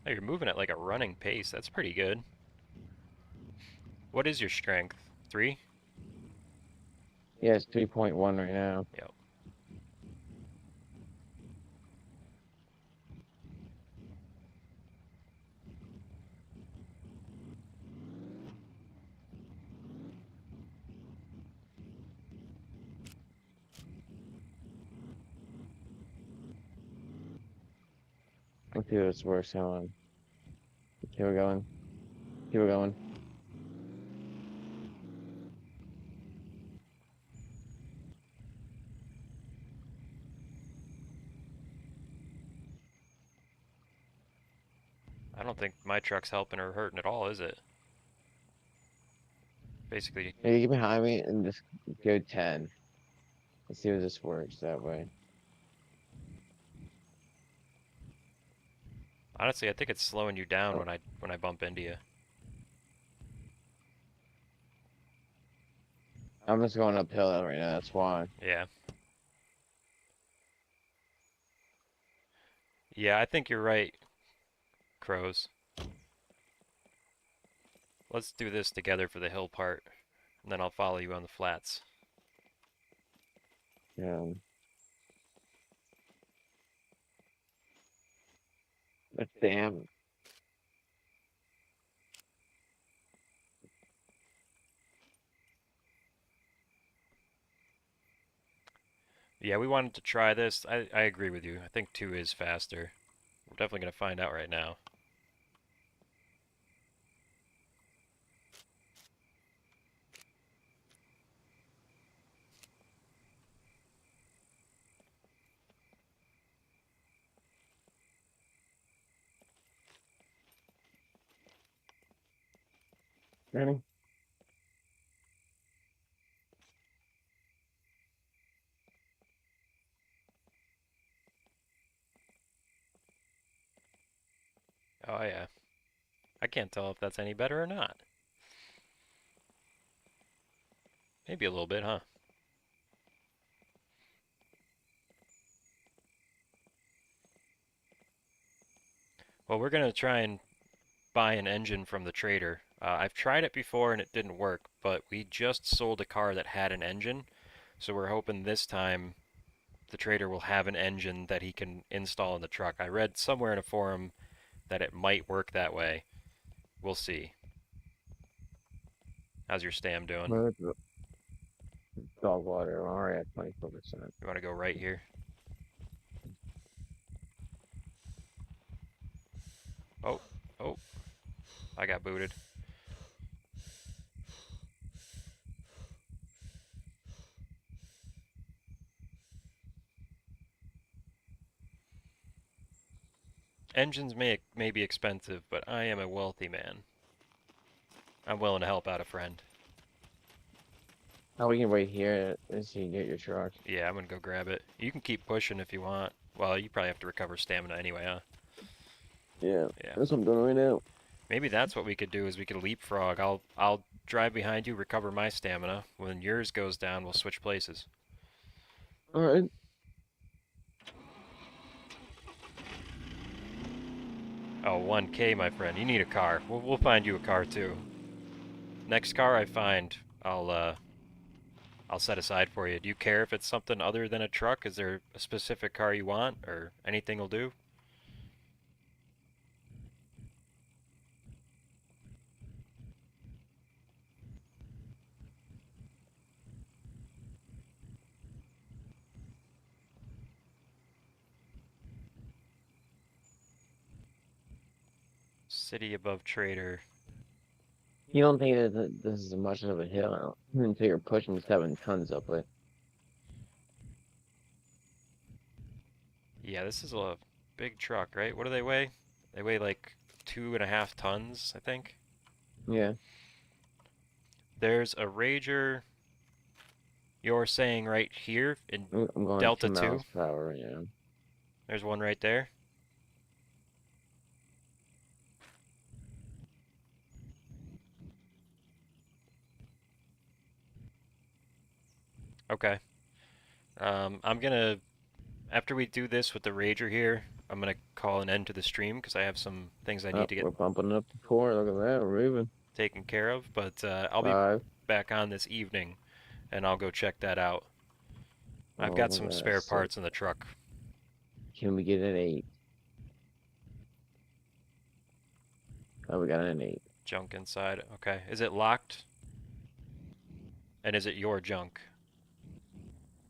Oh, you're moving at like a running pace. That's pretty good. What is your strength? 3? Yeah, it's 3.1 right now. Yep. Let's see what's worse. Hang on. Here we going. Here we going. I don't think my truck's helping or hurting at all, is it? Basically, Hey, you get behind me and just go 10. Let's see if this works that way. honestly, I think it's slowing you down Oh, when I bump into you. I'm just going uphill right now. That's why. Yeah. Yeah, I think you're right, Crows. Let's do this together for the hill part, and then I'll follow you on the flats. Yeah. But damn. Yeah, we wanted to try this. I agree with you. I think 2 is faster. We're definitely going to find out right now. Ready? Oh yeah. I can't tell if that's any better or not. Maybe a little bit, huh? Well, we're gonna try and buy an engine from the trader. I've tried it before and it didn't work, but we just sold a car that had an engine, so we're hoping this time the trader will have an engine that he can install in the truck. I read somewhere in a forum that it might work that way. We'll see. How's your stam doing? Where's the dog water? I'm already at 24%. You want to go right here? Oh, oh, I got booted. Engines may be expensive, but I am a wealthy man. I'm willing to help out a friend. Oh, we can wait here and see you get your truck. Yeah, I'm gonna go grab it. You can keep pushing if you want. Well, you probably have to recover stamina anyway, huh? Yeah, Yeah. that's what I'm doing right now. Maybe that's what we could do is we could leapfrog. I'll drive behind you, recover my stamina. When yours goes down, we'll switch places. All right. Oh, 1K, my friend. You need a car. We'll find you a car too. Next car I find, I'll set aside for you. Do you care if it's something other than a truck? Is there a specific car you want, or anything will do? City above trader. You don't think that this is much of a hill until you're pushing 7 tons up it. Yeah, this is a big truck, right? What do they weigh? They weigh like 2.5 tons, I think. Yeah, There's a Rager. You're saying right here in I'm going Delta 2 2. miles per hour right now. There's one right there. Okay. I'm gonna, after we do this with the Rager here, I'm gonna call an end to the stream because I have some things I Oh, need to get we're bumping up to 4. Look at that, we're moving. taken care of. But I'll be 5. back on this evening, and I'll go check that out. I've Oh, got look some at that, spare 6. parts in the truck. Can we get an 8? Oh, we got an 8. Junk inside. Okay. Is it locked? And is it your junk?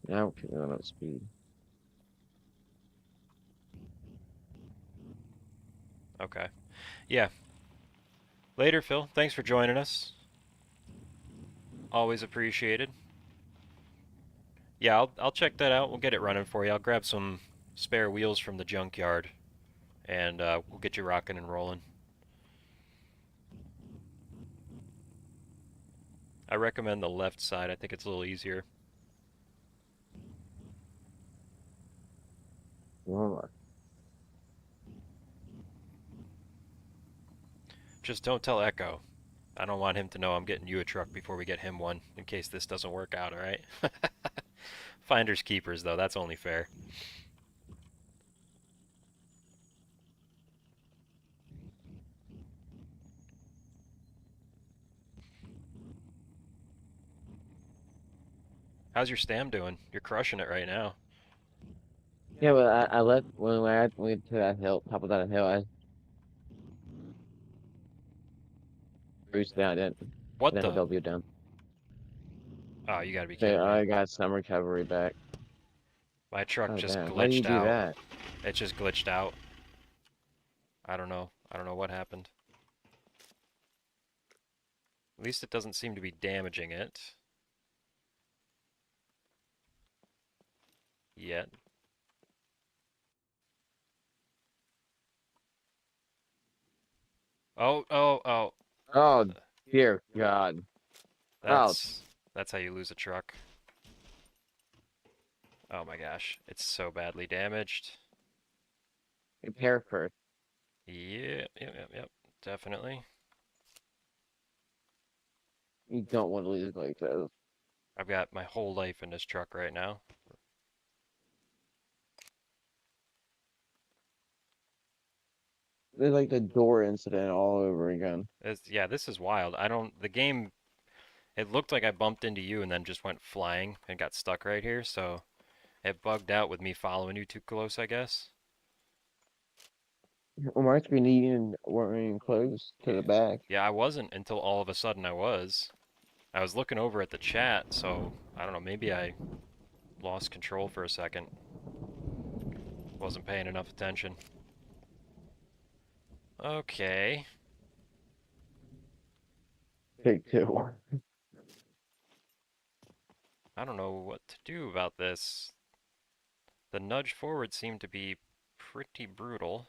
Now we're going up speed. Okay. Yeah. Later, Phil. Thanks for joining us. Always appreciated. Yeah, I'll check that out. We'll get it running for you. I'll grab some spare wheels from the junkyard, and we'll get you rocking and rolling. I recommend the left side. I think it's a little easier. Oh, Just don't tell Echo. I don't want him to know I'm getting you a truck before we get him one, in case this doesn't work out, alright? Finders keepers, though. That's only fair. How's your stam doing? You're crushing it right now. yeah, but I left when we went to that hill, top of that hill. I cruised down, What didn't the? W down. Oh, you gotta be So kidding me. I got some recovery back. My truck Oh just damn! Why do you glitched do out. that? It just glitched out. I don't know. I don't know what happened. At least it doesn't seem to be damaging it. Yet. Oh, oh, oh. Oh dear God! Oh, That's how you lose a truck. Oh my gosh. It's so badly damaged. repair first. Yep, definitely. You don't want to lose like this. I've got my whole life in this truck right now. There's like the door incident all over again. Yeah, this is wild. The game, it looked like I bumped into you and then just went flying and got stuck right here, so it bugged out with me following you too close, I guess. On my screen, you weren't even close to the Yeah, back. yeah, I wasn't until all of a sudden I was. I was looking over at the chat, so I don't know, maybe I lost control for a second. Wasn't paying enough attention. Okay. Take two. I don't know what to do about this. The nudge forward seemed to be pretty brutal.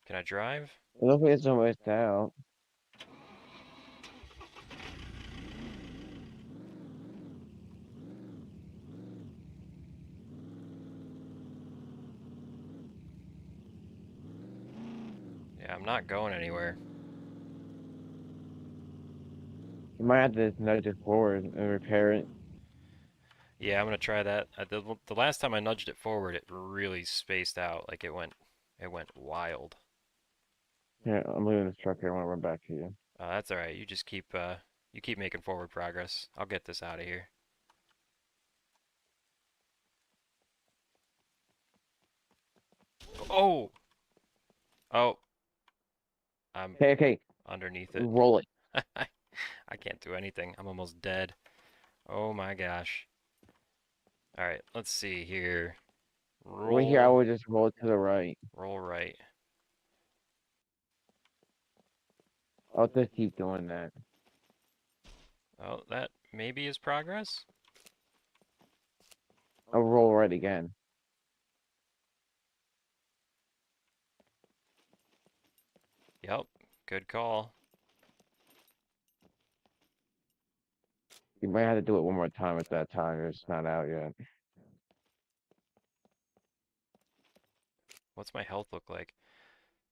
Can I drive? It looks like it's almost out. Yeah, I'm not going anywhere. You might have to nudge it forward and repair it. Yeah, I'm gonna try that. The last time I nudged it forward, it really spaced out. Like it went wild. Yeah, I'm leaving this truck here. I want to run back to you. That's all right. You keep making forward progress. I'll get this out of here. Oh, oh, I'm Okay, okay, underneath it. roll it. I can't do anything. I'm almost dead. Oh my gosh. All right, let's see here. Right here, I Roll, would just roll it to the right. roll right. I'll just keep doing that. Oh, that maybe is progress? I'll roll right again. Yep, good call. You might have to do it one more time at that time. It's not out yet. What's my health look like?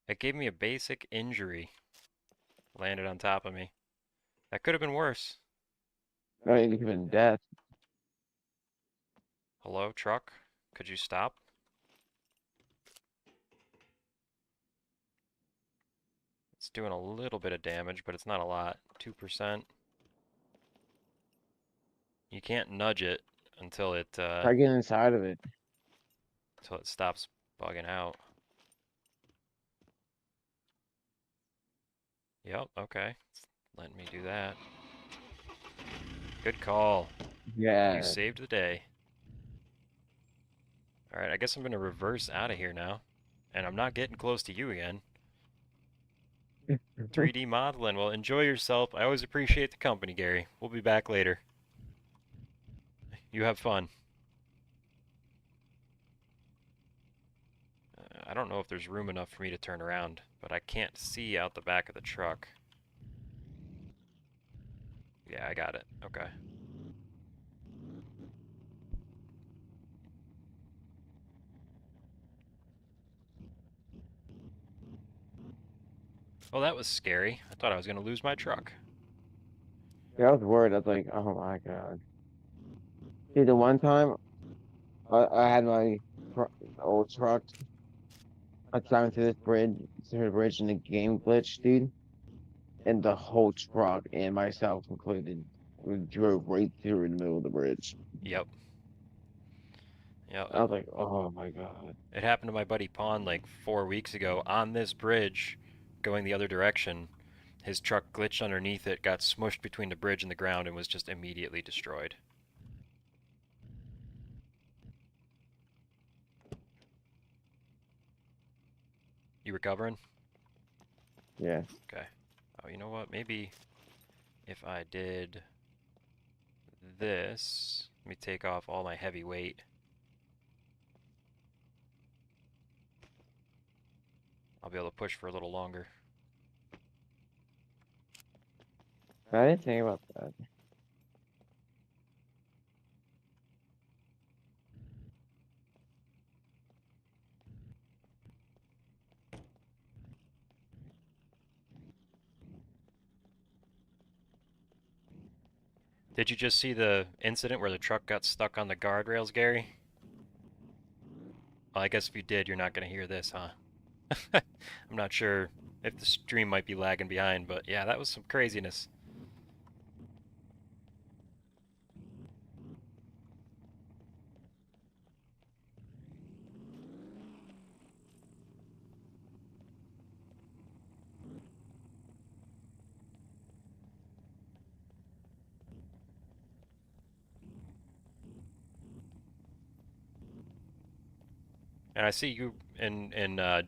It gave me a basic injury. Landed on top of me. That could have been worse. No, even death. Hello, truck? Could you stop? It's doing a little bit of damage, but it's not a lot. 2%. You can't nudge it until Try getting inside of it. stops bugging out. Yep, okay. It's letting me do that. Good call. You Yeah. saved the day. Alright, I guess I'm gonna reverse out of here now. And I'm not getting close to you again. 3D modeling. Well, enjoy yourself. I always appreciate the company, Gary. We'll be back later. You have fun. I don't know if there's room enough for me to turn around, but I can't see out the back of the truck. Yeah, I got it. Okay. Well, that was scary. I thought I was going to lose my truck. Yeah, I was worried. I was like, oh my God. See, the one time I had my old truck. I was driving through the bridge, and the game glitch, dude. And the whole truck and myself included, we drove right through in the middle of the bridge. Yep. Yep. I was like, oh my God. It happened to my buddy Pond like 4 weeks ago on this bridge going the other direction. His truck glitched underneath it, got smushed between the bridge and the ground, and was just immediately destroyed. You recovering? Yeah. Okay. Oh, you know what? Maybe if I did this, let me take off all my heavy weight. I'll be able to push for a little longer. I didn't think about that. Did you just see the incident where the truck got stuck on the guardrails, Gary? Well, I guess if you did, you're not going to hear this, huh? I'm not sure if the stream might be lagging behind, but yeah, that was some craziness. And I see you in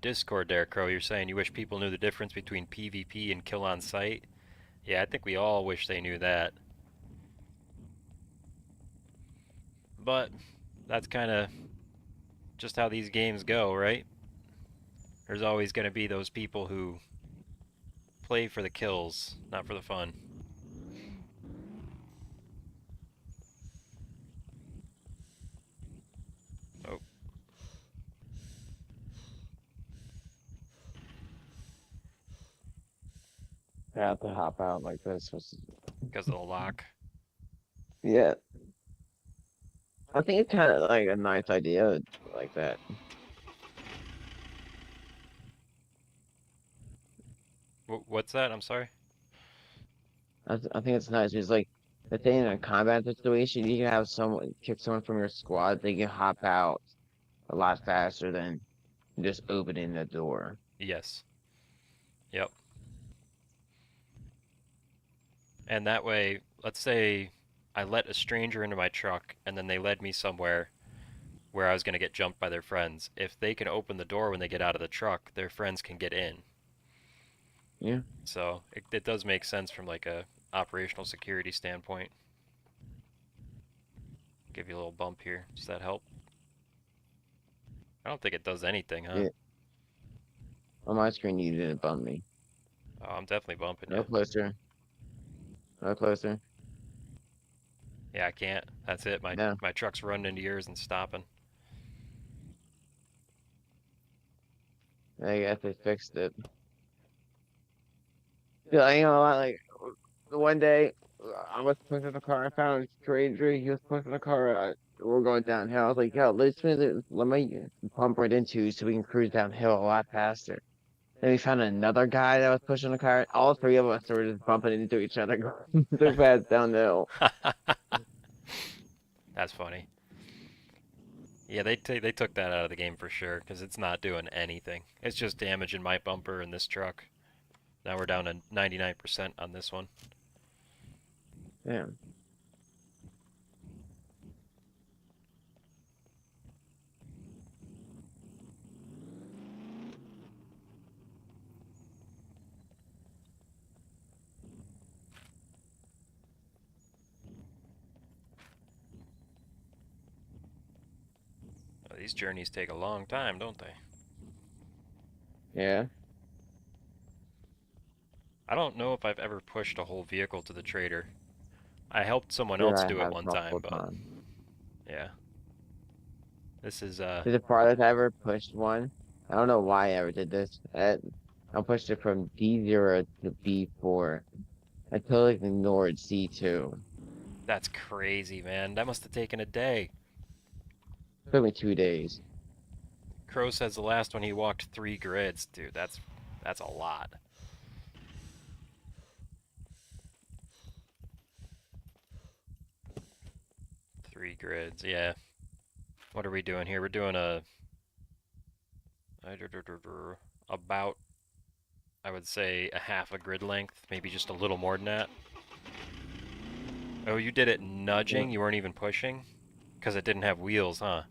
Discord there, Crow. You're saying you wish people knew the difference between PvP and kill on sight. Yeah, I think we all wish they knew that. But that's kind of just how these games go, right? There's always going to be those people who play for the kills, not for the fun. Oh, I have to hop out like this. because of the lock. Yeah, I think it's kind of like a nice idea like that. What's that? I'm sorry. I think it's nice. It's like the thing in a combat situation, you can have someone kick someone from your squad. They can hop out a lot faster than just opening the door. Yes. Yep. And that way, let's say I let a stranger into my truck and then they led me somewhere where I was going to get jumped by their friends. If they can open the door when they get out of the truck, their friends can get in. Yeah. So it does make sense from like a operational security standpoint. Give you a little bump here. Does that help? I don't think it does anything, huh? Yeah. On my screen, you didn't bump me. Oh, I'm definitely bumping No you. closer. No closer. Yeah, I can't. That's it. My No. my truck's running into yours and stopping. I guess they fixed it. Yeah, you know, like the one day I was pushing the car. I found a stranger. He was pushing the car. We're going downhill. I was like, "Yo, let me pump right into you so we can cruise downhill a lot faster." Then we found another guy that was pushing the car. All three of us were just bumping into each other, going so fast downhill. That's funny. Yeah, they took that out of the game for sure because it's not doing anything. It's just damaging my bumper in this truck. Now we're down to 99% on this one. Yeah. These journeys take a long time, don't they? Yeah. I don't know if I've ever pushed a whole vehicle to the trader. I helped someone That else I do it have one time, multiple but times. yeah. This is The farthest I ever pushed one. I don't know why I ever did this. I pushed it from D0 to B4. I totally ignored C2. that's crazy, man. That must have taken a day. Took me 2 days. Crow says the last one he walked 3 grids. Dude, that's a lot. 3 grids, yeah. What are we doing here? We're doing about, I would say, a half a grid length, maybe just a little more than that. Oh, you did it Yeah. nudging? You weren't even pushing? Because it didn't have wheels, huh?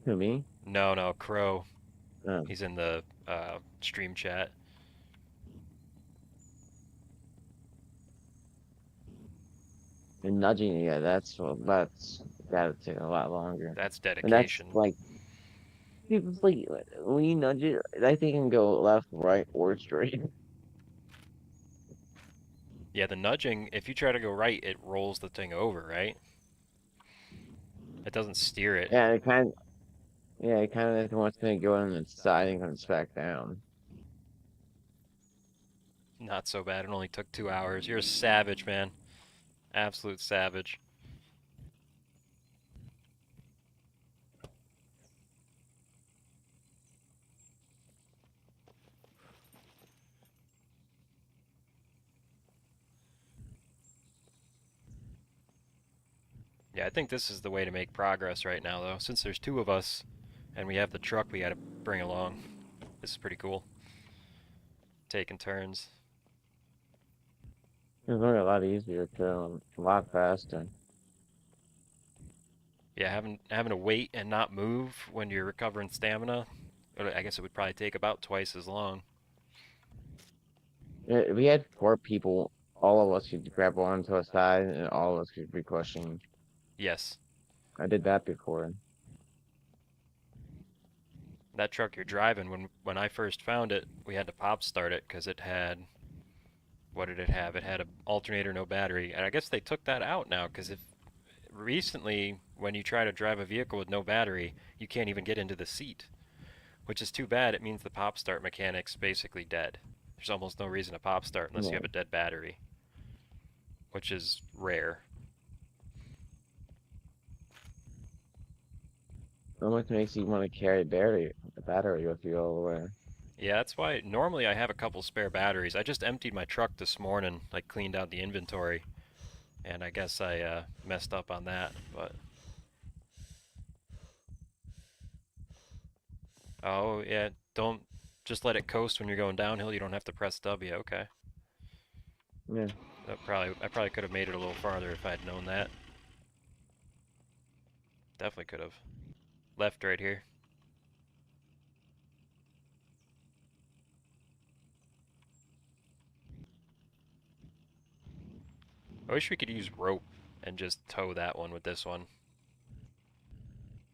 To me? No, no, Crow. Um, He's in the stream chat. and nudging, yeah, that's gotta take a lot longer. That's And that's dedication. like, it's like when you nudge it, that thing can go left, right, or straight. Yeah, the nudging, if you try to go right, it rolls the thing over, right? It doesn't steer it. Yeah, it kind of wants to go on the side and comes back down. Not so bad. It only took 2 hours. You're a savage, man. Absolute savage. Yeah, I think this is the way to make progress right now, though. Since there's 2 of us, and we have the truck we gotta bring along. This is pretty cool. Taking turns. It's going a lot easier too, a lot faster. Yeah, having to wait and not move when you're recovering stamina, I guess it would probably take about twice as long. Yeah, we had 4 people. All of us could grab onto a side, and all of us could be crushing. Yes, I did that before. that truck you're driving, when I first found it, we had to pop start it because it had, what did it have? It had an alternator, no battery. And I guess they took that out now because if recently, when you try to drive a vehicle with no battery, you can't even get into the seat, which is too bad. It means the pop start mechanic's basically dead. There's almost no reason to pop start unless you Yeah, have a dead battery, which is rare. it almost makes you want to carry a battery with you all the way. Yeah, that's why normally I have a couple spare batteries. I just emptied my truck this morning, like cleaned out the inventory, and I guess I messed up on that. But oh yeah, don't just let it coast when you're going downhill. You don't have to press W. Okay, Yeah, I probably could have made it a little farther if I'd known that. Definitely could have. Left right here. I wish we could use rope and just tow that one with this one.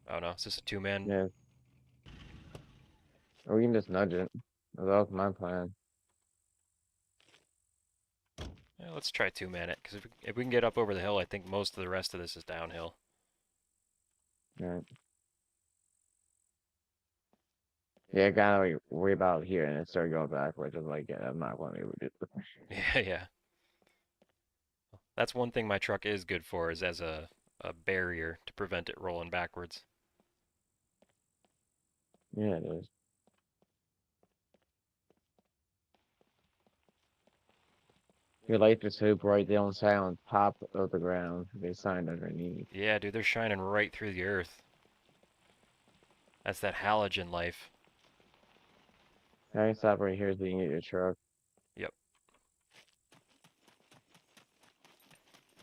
Oh no, is this a 2-man? yeah. Or we can just nudge it. That was my plan. Yeah, let's try 2-man it, because if we can get up over the hill, I think most of the rest of this is downhill. Yeah. Yeah, I gotta like, worry about here and it started going backwards. I was like, yeah, I'm not going to be able to do this. Yeah, yeah. That's one thing my truck is good for, is as a barrier to prevent it rolling backwards. Yeah, it is. Your lights are so bright they don't shine on top of the ground. They shine underneath. Yeah, dude, they're shining right through the earth. That's that halogen life. I can stop right here so you can get your truck. Yep.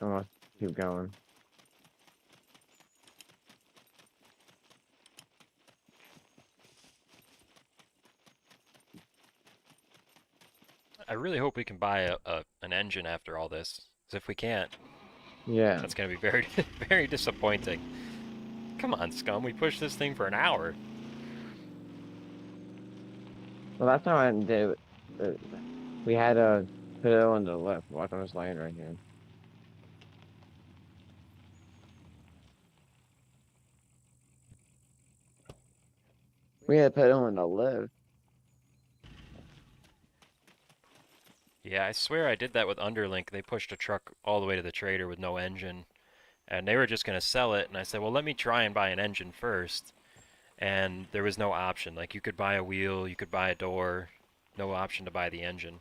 I'm gonna keep going. I really hope we can buy an engine after all this. Because if we can't, Yeah. that's gonna be very, very disappointing. Come on, Scum, we pushed this thing for an hour. Well, that's how I did. Uh, we had a put it on the left. Watch on this line right here. We had to put it on the left. Yeah, I swear I did that with Underlink. They pushed a truck all the way to the trader with no engine. And they were just gonna sell it, and I said, well, let me try and buy an engine first. And there was no option. Like, you could buy a wheel, you could buy a door, no option to buy the engine.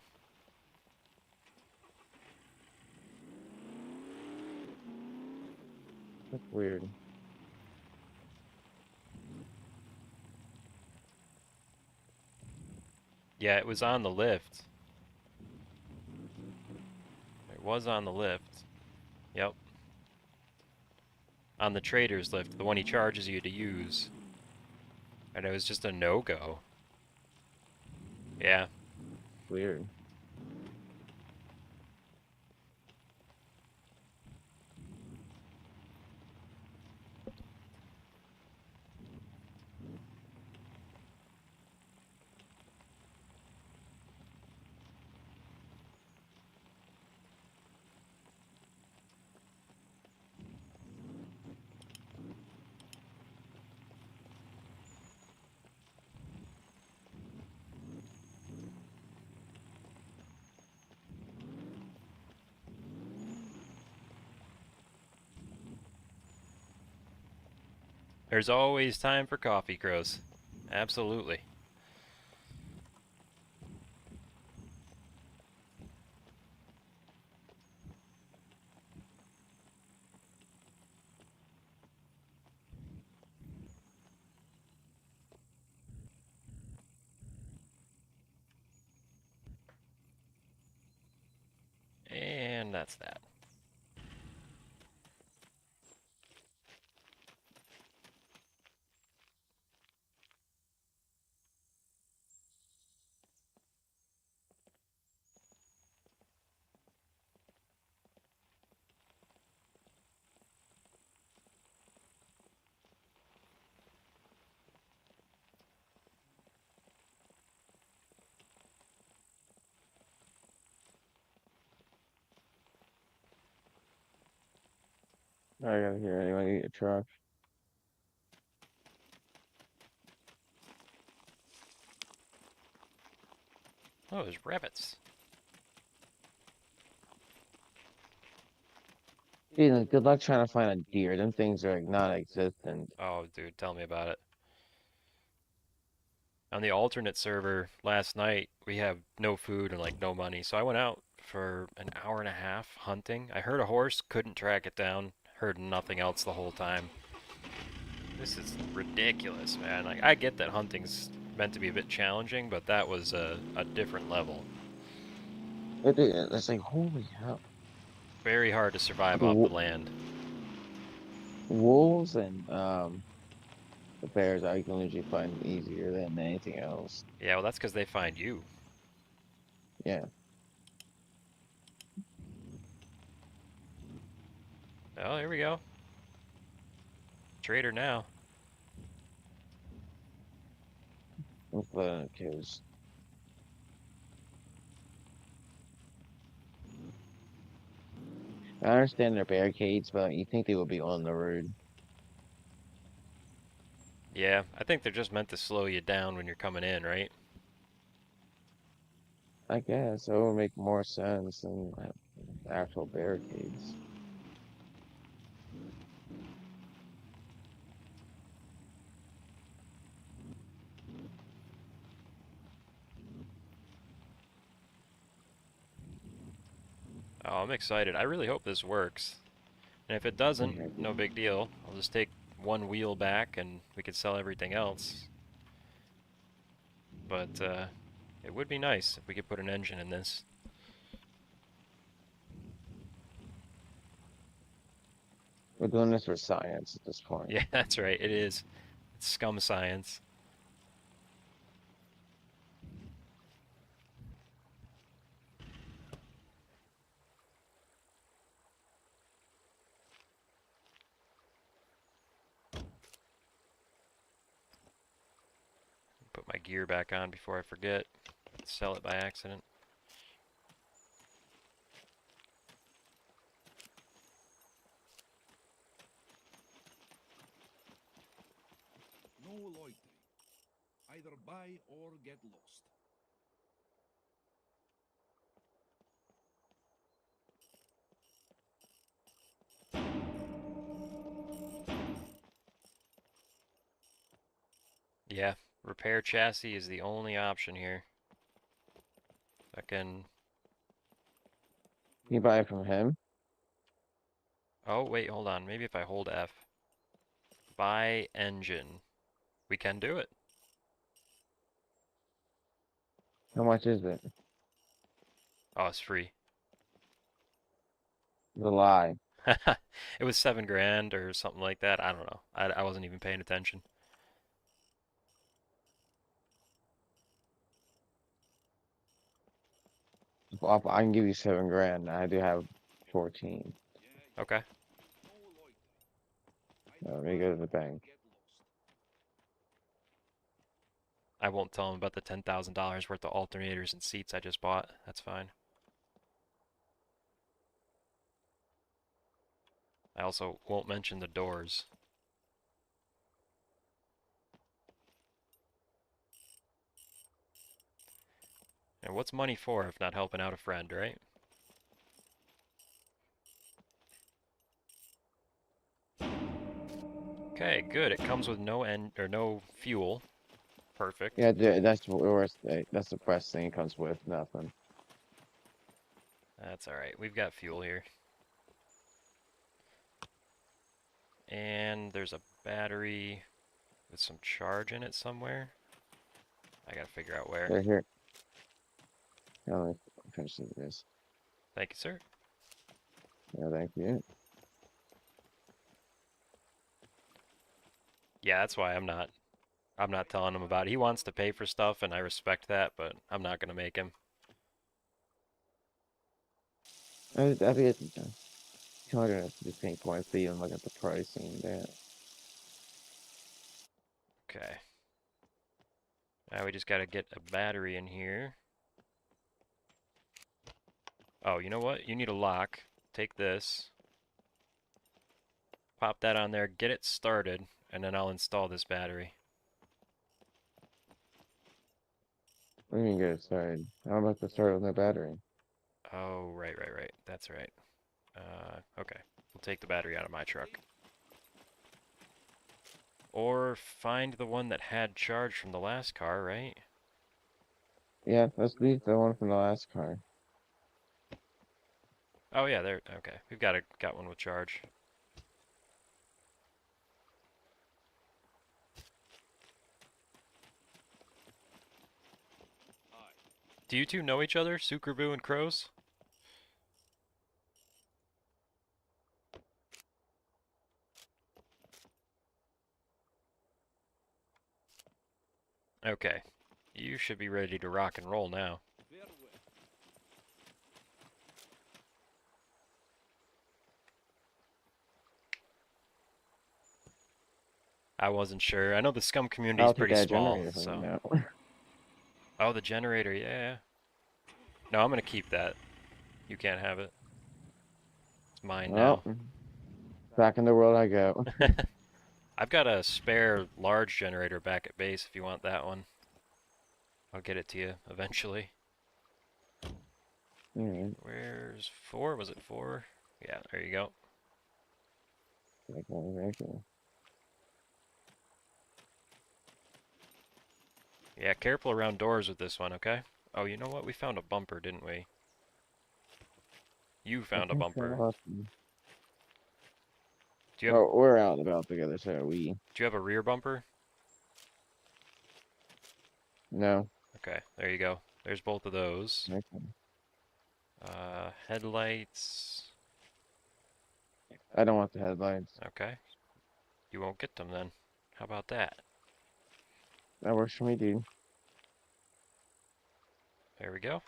That's weird. Yeah, it was on the lift. It was on the lift. Yep. On the trader's lift, the one he charges you to use. And it was just a no-go. Yeah. Weird. There's always time for coffee, Crows. Absolutely. And that's that. I gotta hear anyone get a truck. Oh, there's rabbits. Dude, good luck trying to find a deer. Them things are like non-existent. Oh, dude, tell me about it. On the alternate server last night, we have no food and like no money, so I went out for an hour and a half hunting. I heard a horse, couldn't track it down, heard nothing else the whole time. This is ridiculous, man. Like, I get that hunting's meant to be a bit challenging, but that was a different level. It's like holy hell. Very hard to survive off the The land. wolves and the bears I can usually find easier than anything else. Yeah, well, that's because they find you. Yeah. Oh, here we go. Trader now. Because I understand they're barricades, but you think they would be on the road. Yeah, I think they're just meant to slow you down when you're coming in, right? I guess it would make more sense than actual barricades. Oh, I'm excited. I really hope this works. And if it doesn't, no big deal. I'll just take one wheel back and we could sell everything else. But it would be nice if we could put an engine in this. We're doing this for science at this point. Yeah, that's right. It is. It's scum science. Put my gear back on before I forget. Sell it by accident. No loitering. Either buy or get lost. Yeah, repair chassis is the only option here. I can... You buy it from him? Oh, wait, hold on. Maybe if I hold F. Buy engine. We can do it. How much is it? Oh, it's free. The lie. It was 7 grand or something like that. I don't know. I wasn't even paying attention. I can give you 7 grand. I do have 14. Okay. No loitering. Let me go to the bank. Get lost. I won't tell him about the $10,000 worth of alternators and seats I just bought. That's fine. I also won't mention the doors. And what's money for if not helping out a friend, right? Okay, good. It comes with no no fuel. Perfect. Yeah, that's the worst. That's the best thing. It comes with nothing. That's all right. We've got fuel here. And there's a battery with some charge in it somewhere. I gotta figure out where. Right here. Oh, let me finish this. Thank you, sir. Yeah, thank you. Yeah, that's why I'm not telling him about it. He wants to pay for stuff and I respect that, but I'm not gonna make him. That'd be it. Charging it to the pain point fee and look at the pricing there. Okay. Now we just gotta get a battery in here. Oh, you know what? You need a lock. Take this. Pop that on there, get it started, and then I'll install this battery. We can get it started. How about to start on the battery? Oh, right. That's right. Okay. We'll take the battery out of my truck. Or find the one that had charge from the last car, right? Yeah, let's leave the one from the last car. Oh yeah, there. Okay, we've got one with charge. Do you two know each other, Sukerbu and Crows? Okay, you should be ready to rock and roll now. I wasn't sure. I know the Scum community is I'll take pretty that small, generator from you so. now. Oh, the generator, yeah. No, I'm gonna keep that. You can't have it. It's mine Well, now. back in the world I go. I've got a spare large generator back at base if you want that one. I'll get it to you eventually. Alright, Where's 4? Was it 4? Yeah, there you go. okay. Yeah, careful around doors with this one, okay? Oh, you know what? We found a bumper, didn't we? You found a bumper. Do you have Oh, we're out and about together, so are we. do you have a rear bumper? No. Okay, there you go. There's both of those. Okay. Headlights. I don't want the headlights. Okay. You won't get them then. How about that? That works for me, dude. There we go.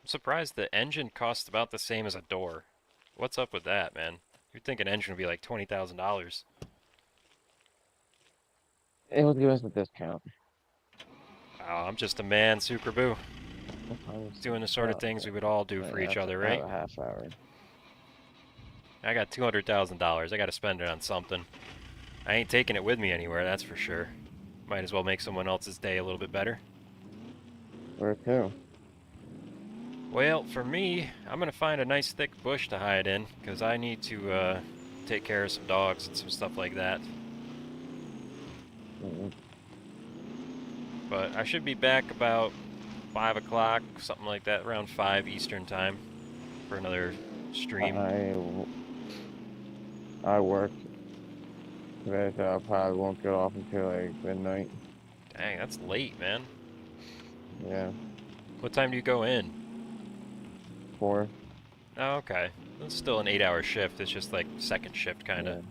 I'm surprised the engine costs about the same as a door. What's up with that, man? You'd think an engine would be like $20,000. It will give us a discount. Oh, I'm just a man, Sukerboo. Doing the sort of Oh, things we would all do for each other, about right? a half hour. I got $200,000. I gotta spend it on something. I ain't taking it with me anywhere, that's for sure. Might as well make someone else's day a little bit better. Where to? Well, for me, I'm gonna find a nice thick bush to hide in, because I need to take care of some dogs and some stuff like that. But I should be back about 5 o'clock, something like that, around 5 Eastern time, for another stream. I work today, so I probably won't get off until like midnight. Dang, that's late, man. Yeah, What time do you go in? 4. Oh, okay. It's still an 8-hour shift. It's just like second shift, kind of. Yeah.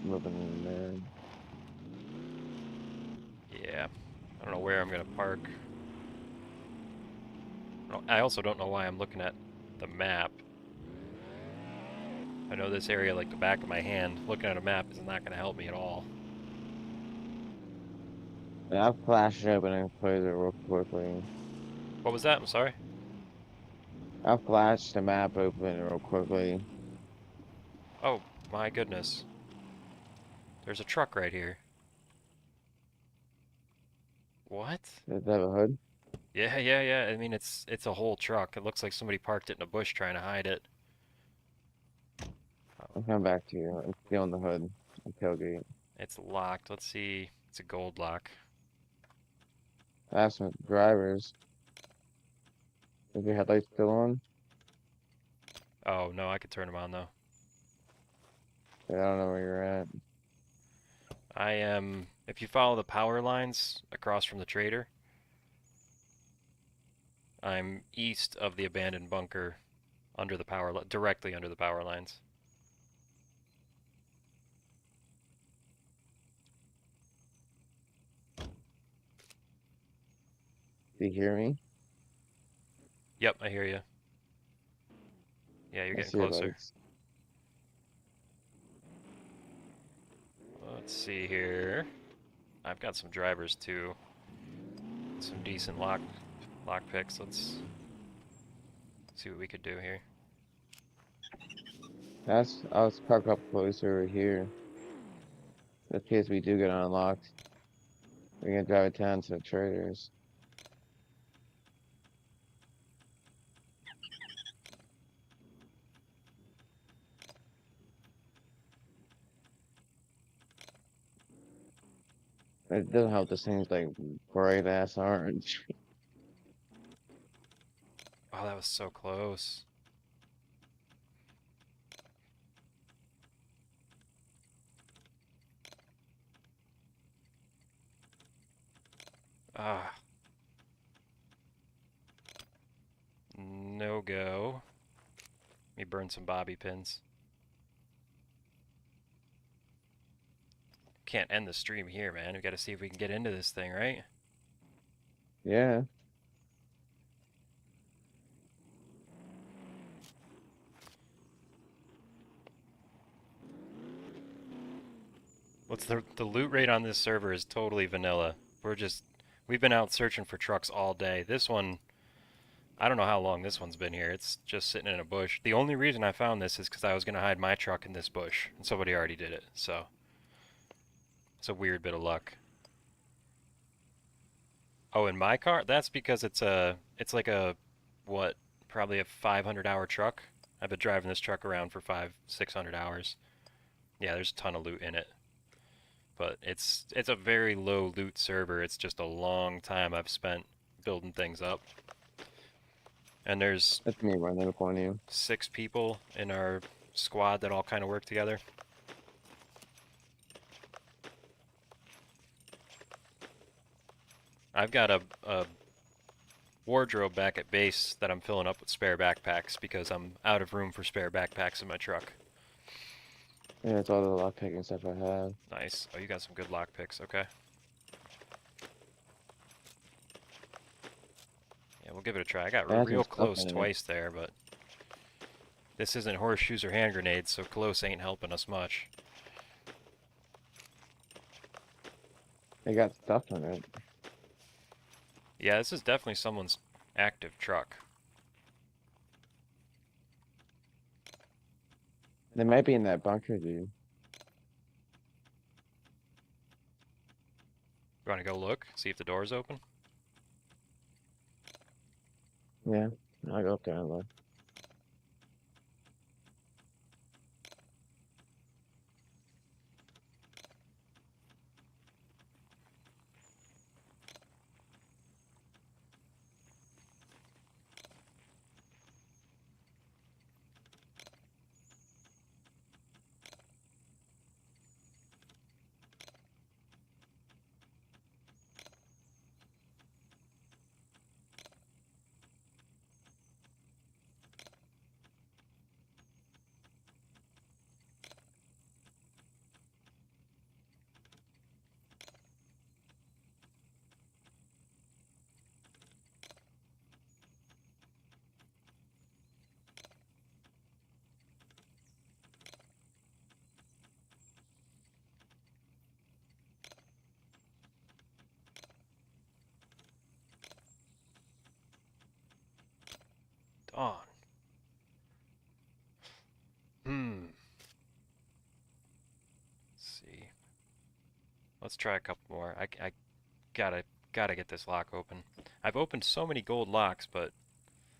Living in there. Yeah. I don't know where I'm gonna park. I also don't know why I'm looking at the map. I know this area like the back of my hand. Looking at a map is not gonna help me at all. Yeah, I'll flash it up and then close it real quickly. What was that? I'm sorry. I'll flash the map open real quickly. Oh, my goodness. There's a truck right here. What? Does it have a hood? Yeah, yeah, yeah. I mean, it's a whole truck. It looks like somebody parked it in a bush trying to hide it. I'll come back to you. I'm stealing the hood. The tailgate. It's locked. Let's see. It's a gold lock. I have some drivers. Is your headlights still on? Oh, no, I could turn them on though. I don't know where you're at. I am, if you follow the power lines across from the trader, I'm east of the abandoned bunker under the directly under the power lines. Do you hear me? Yep, I hear you. Yeah, you're I getting see your closer. lights. Let's see here. I've got some drivers too. Some decent lock picks. Let's see what we could do here. I'll park up closer over here. In case we do get unlocked. We're gonna drive it down to the traders. It doesn't help this thing's like bright ass orange. Oh, that was so close. Ah, no go. Let me burn some bobby pins. Can't end the stream here, man. We gotta see if we can get into this thing, right? Yeah. What's the loot rate on this server is totally vanilla. We've been out searching for trucks all day. This one, I don't know how long this one's been here. It's just sitting in a bush. The only reason I found this is because I was gonna hide my truck in this bush, and somebody already did it. So it's a weird bit of luck. Oh, in my car? That's because it's like a, what, probably a 500-hour truck. I've been driving this truck around for 600 hours. Yeah, there's a ton of loot in it. But it's a very low loot server. It's just a long time I've spent building things up. And there's That's me running up on you. 6 people in our squad that all kind of work together. I've got a wardrobe back at base that I'm filling up with spare backpacks because I'm out of room for spare backpacks in my truck. Yeah, it's all the lock picking stuff I have. Nice. Oh, you got some good lock picks. Okay. Yeah, we'll give it a try. I got I have some real stuff close in it. twice there, but this isn't horseshoes or hand grenades, so close ain't helping us much. They got stuff in it. Yeah, this is definitely someone's active truck. They might be in that bunker, dude. You want to go look? See if the door's open? Yeah. I'll go up there and look. Let's try a couple more. I gotta get this lock open. I've opened so many gold locks, but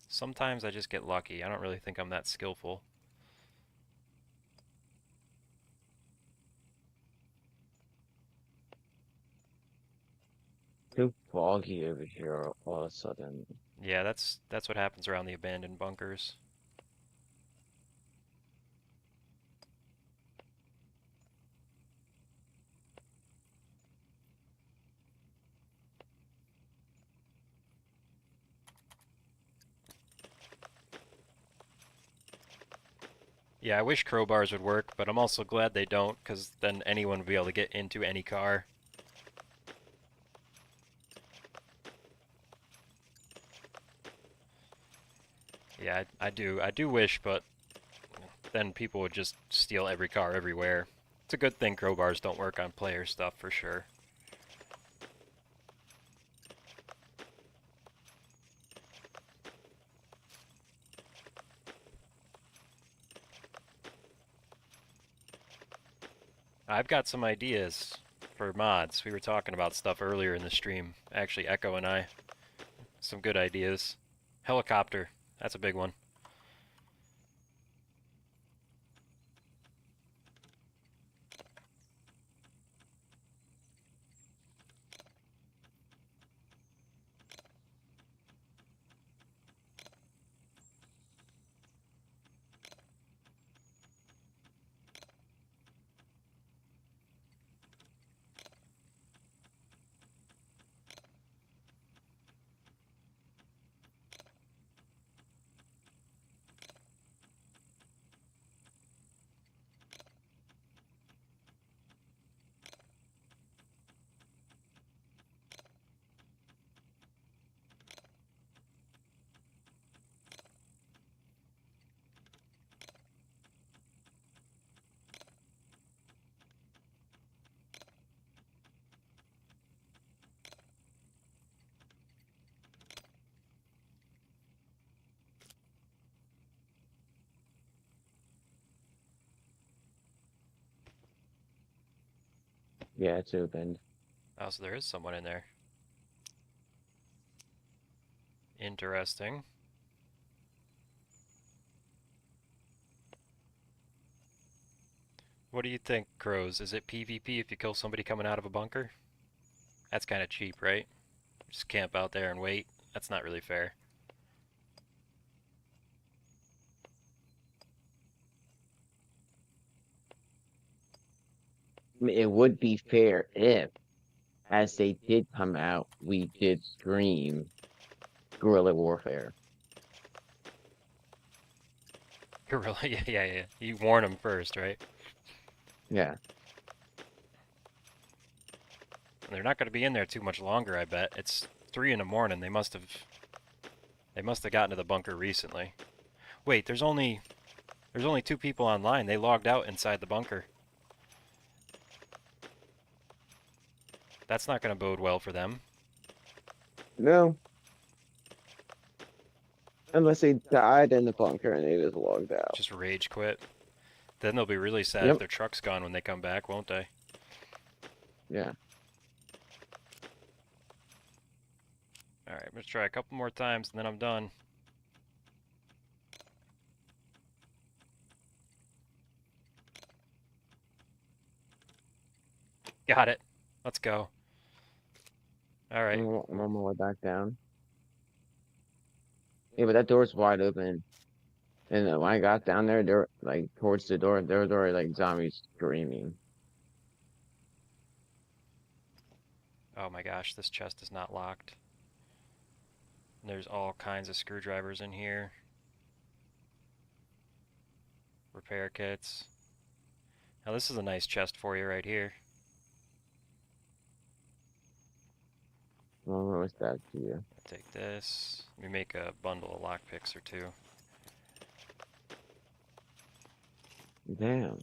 sometimes I just get lucky. I don't really think I'm that skillful. Too foggy over here all of a sudden. Yeah, that's what happens around the abandoned bunkers. Yeah, I wish crowbars would work, but I'm also glad they don't, because then anyone would be able to get into any car. Yeah, I do wish, but then people would just steal every car everywhere. It's a good thing crowbars don't work on player stuff for sure. I've got some ideas for mods. We were talking about stuff earlier in the stream. Actually, Echo and I. Some good ideas. Helicopter. That's a big one. Yeah, it's opened. Oh, so there is someone in there. Interesting. What do you think, Crows? Is it PvP if you kill somebody coming out of a bunker? That's kind of cheap, right? Just camp out there and wait. That's not really fair. I mean, it would be fair if, as they did come out, we did stream guerrilla warfare. Guerrilla, yeah. You warn them first, right? Yeah. And they're not going to be in there too much longer, I bet. It's 3 in the morning. They must have gotten to the bunker recently. Wait, there's only 2 people online. They logged out inside the bunker. That's not going to bode well for them. No. Unless they died in the bunker and they just logged out. Just rage quit. Then they'll be really sad Yep. if their truck's gone when they come back, won't they? Yeah. Alright, let's try a couple more times and then I'm done. Got it. Let's go. Alright. I'm on my way back down. Yeah, but that door's wide open. And when I got down there, they're like towards the door, there was already like zombies screaming. Oh my gosh, this chest is not locked. There's all kinds of screwdrivers in here. Repair kits. Now this is a nice chest for you right here. Well, what's that to you? Take this. Let me make a bundle of lockpicks or 2. Damn.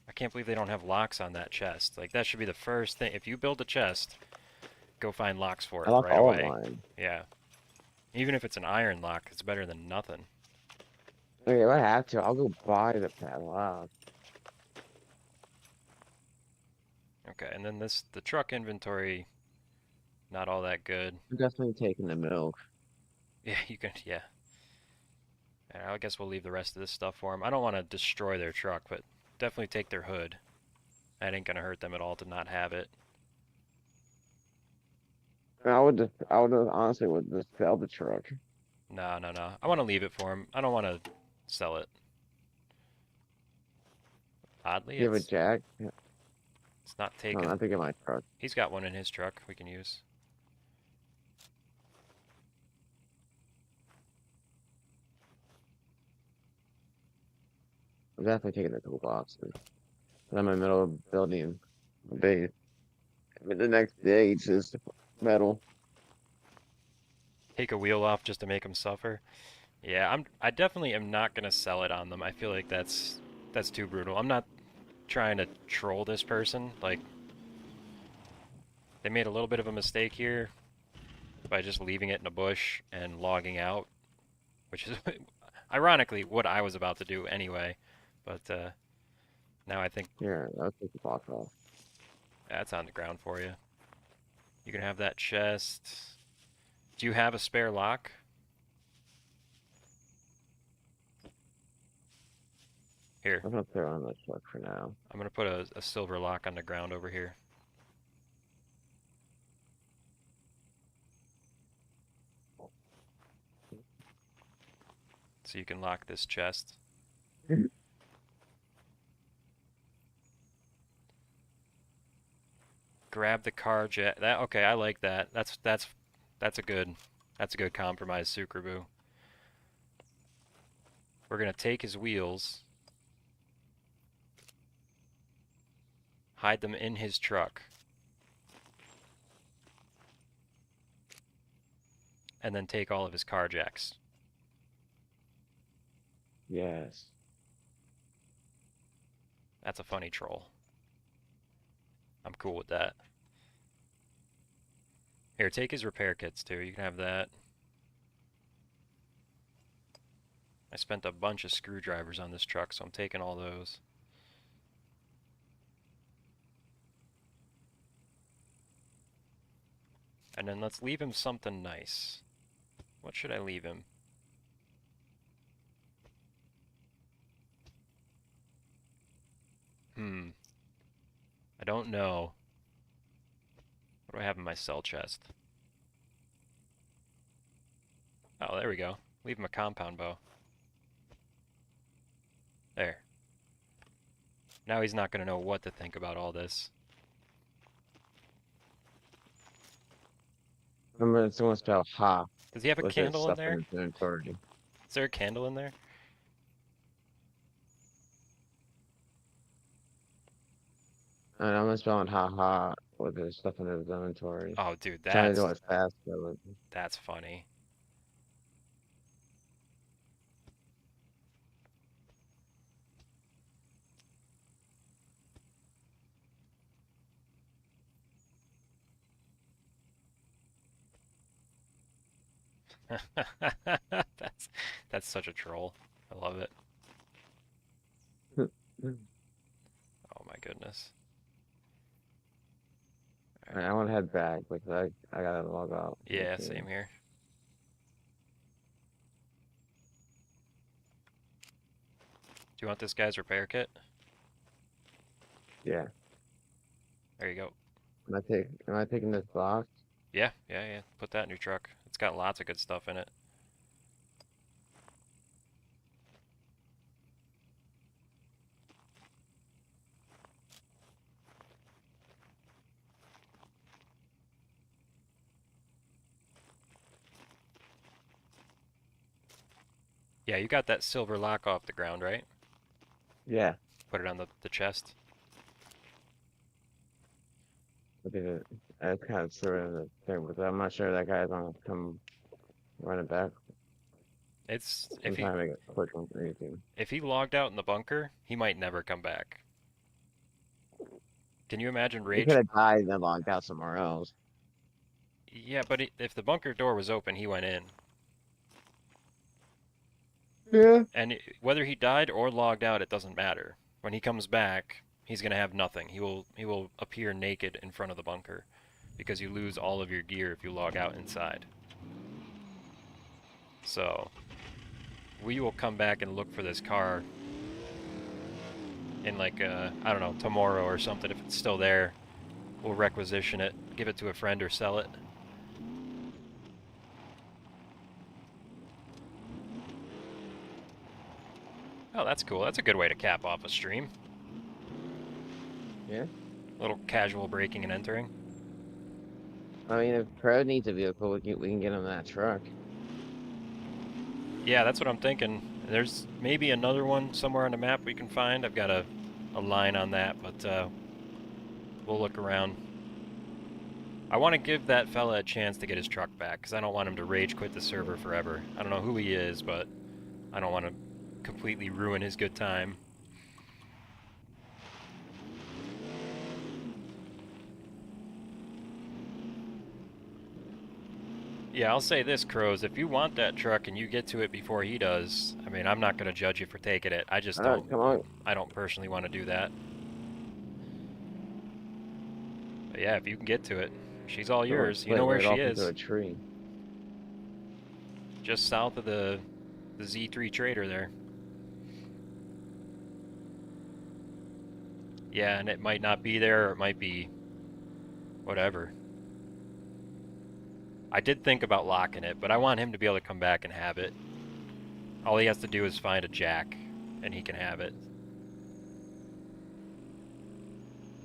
I can't believe they don't have locks on that chest. Like, that should be the first thing. If you build a chest, go find locks for it I lock right all away. of mine. Yeah. Even if it's an iron lock, it's better than nothing. Okay, if I have to, I'll go buy the padlock. Okay, and then the truck inventory, not all that good. I'm definitely taking the milk. Yeah, you can, yeah. And I guess we'll leave the rest of this stuff for them. I don't want to destroy their truck, but definitely take their hood. That ain't gonna hurt them at all to not have it. I would honestly would just sell the truck. No, no, no. I want to leave it for him. I don't want to sell it. Oddly, You have a jack? it's not No, taken. not to get my truck. He's got one in his truck we can use. I'm definitely taking the toolboxes. I'm in the middle of building a base. I mean, the next day it's just metal. Take a wheel off just to make him suffer. Yeah, I definitely am not gonna sell it on them. I feel like that's too brutal. I'm not trying to troll this person. Like, they made a little bit of a mistake here by just leaving it in a bush and logging out, which is ironically what I was about to do anyway. But now I think Here, I'll take the box off. that's on the ground for you. You can have that chest. Do you have a spare lock? Here, I'm gonna throw on the truck for now. I'm gonna put a silver lock on the ground over here. So you can lock this chest. Grab the car jet. That okay, I like that. That's a good compromise, Sucrerboo. We're gonna take his wheels, hide them in his truck, and then take all of his car jacks. Yes. That's a funny troll. I'm cool with that. Here, take his repair kits too. You can have that. I spent a bunch of screwdrivers on this truck, so I'm taking all those. And then let's leave him something nice. What should I leave him? I don't know. What do I have in my cell chest? Oh, there we go. Leave him a compound bow. There. Now he's not going to know what to think about all this. Remember, someone spelled ha Does he have a with his candle in stuff there? in his inventory. Is there a candle in there? And I'm spelling ha ha with his stuff in his inventory. Oh, dude, Trying to do it fast, but that's funny. That's such a troll. I love it. Oh my goodness. Alright, I want to head back because I gotta log out. Yeah, Okay. same here. Do you want this guy's repair kit? Yeah. There you go. Am I taking this box? Yeah, yeah, yeah. Put that in your truck. It's got lots of good stuff in it. Yeah, you got that silver lock off the ground, right? Yeah. Put it on the chest. I kind of threw it in the thing, but I'm not sure that guy's gonna come running back. It's I'm trying to make it quick and anything. if he logged out in the bunker, he might never come back. Can you imagine He rage? could have died and then logged out somewhere else. Yeah, but if the bunker door was open, he went in. Yeah. And whether he died or logged out, it doesn't matter. When he comes back, he's going to have nothing. He will appear naked in front of the bunker because you lose all of your gear if you log out inside. So, we will come back and look for this car in like, I don't know, tomorrow or something. If it's still there, we'll requisition it, give it to a friend or sell it. Oh, that's cool. That's a good way to cap off a stream. Yeah. A little casual breaking and entering. I mean, if Pro needs a vehicle, we can get him that truck. Yeah, that's what I'm thinking. There's maybe another one somewhere on the map we can find. I've got a line on that, but we'll look around. I want to give that fella a chance to get his truck back, because I don't want him to rage quit the server forever. I don't know who he is, but I don't want to completely ruin his good time. Yeah, I'll say this, Crows. If you want that truck and you get to it before he does, I mean, I'm not going to judge you for taking it. I just don't. Come on. I don't personally want to do that. But yeah, if you can get to it, she's all yours. You know where she is. Into a tree. Just south of the Z3 Trader there. Yeah, and it might not be there, or it might be whatever. I did think about locking it, but I want him to be able to come back and have it. All he has to do is find a jack, and he can have it.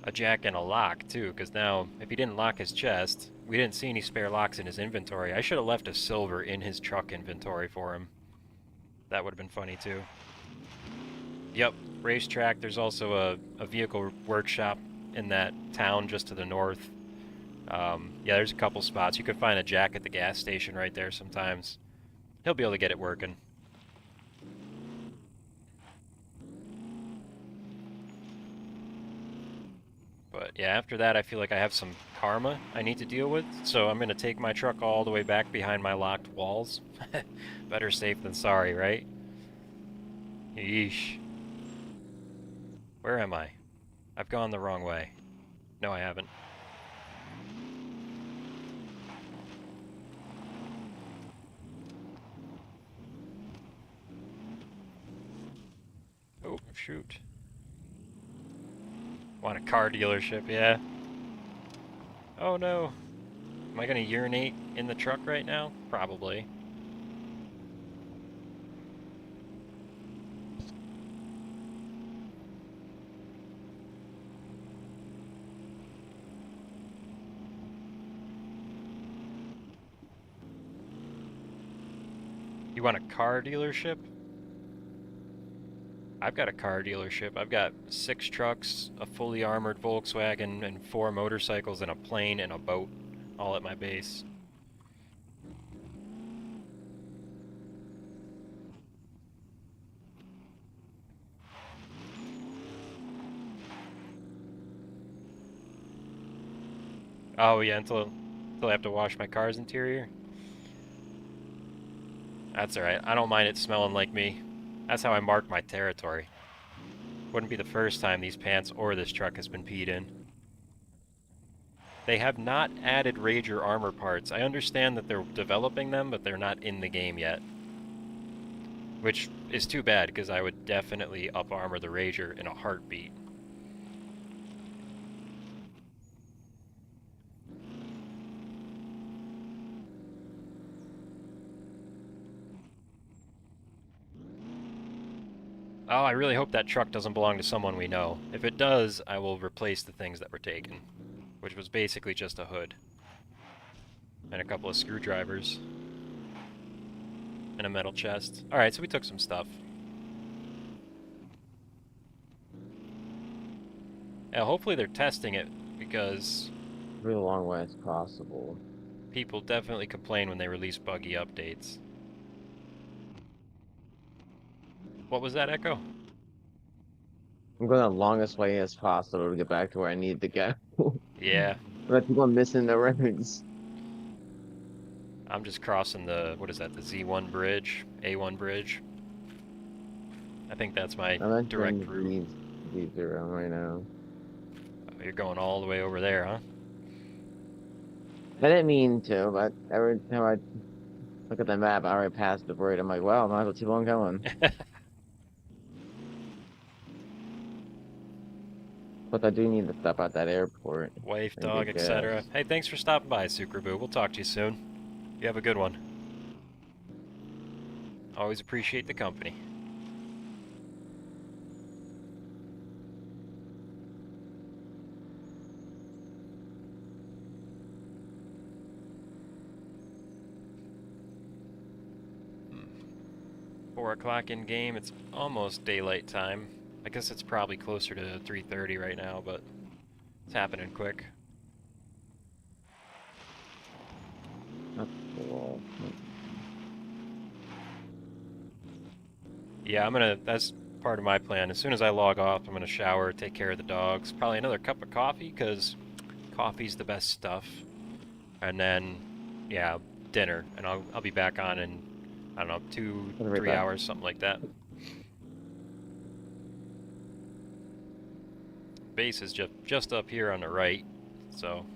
A jack and a lock, too, because now, if he didn't lock his chest, we didn't see any spare locks in his inventory. I should have left a silver in his truck inventory for him. That would have been funny, too. Yep, racetrack. There's also a vehicle workshop in that town just to the north. Yeah, there's a couple spots. You could find a jack at the gas station right there sometimes. He'll be able to get it working. But yeah, after that I feel like I have some karma I need to deal with, so I'm going to take my truck all the way back behind my locked walls. Better safe than sorry, right? Yeesh. Where am I? I've gone the wrong way. No, I haven't. Oh, shoot. Want a car dealership, yeah. Oh no. Am I gonna urinate in the truck right now? Probably. You want a car dealership? I've got a car dealership. I've got 6 trucks, a fully armored Volkswagen, and 4 motorcycles, and a plane and a boat, all at my base. Oh yeah, until I have to wash my car's interior. That's alright. I don't mind it smelling like me. That's how I mark my territory. Wouldn't be the first time these pants or this truck has been peed in. They have not added Rager armor parts. I understand that they're developing them, but they're not in the game yet. Which is too bad, because I would definitely up-armor the Rager in a heartbeat. Oh, I really hope that truck doesn't belong to someone we know. If it does, I will replace the things that were taken, which was basically just a hood. And a couple of screwdrivers. And a metal chest. Alright, so we took some stuff. Yeah, hopefully they're testing it, because For the long way as possible. people definitely complain when they release buggy updates. What was that, Echo? I'm going the longest way as possible to get back to where I need to go. Yeah, But people are missing the roads. I'm just crossing the, what is that, the Z1 bridge? A1 bridge? I think that's my I'm direct entering route. Z0 right now. You're going all the way over there, huh? I didn't mean to, but every time I look at the map, I already passed the bridge. I'm like, well, might as well keep on going. But I do need to stop at that airport Wife, and dog, get etc. gas. Hey, thanks for stopping by, Sucrerboo. We'll talk to you soon. You have a good one. Always appreciate the company. Hmm. 4 o'clock in game. It's almost daylight time. I guess it's probably closer to 3:30 right now, but it's happening quick. That's cool. Yeah, that's part of my plan. As soon as I log off, I'm gonna shower, take care of the dogs. Probably another cup of coffee, because coffee's the best stuff. And then, yeah, dinner. And I'll be back on in, I don't know, I'll be right 3 back. hours, something like that. Base is just up here on the right, so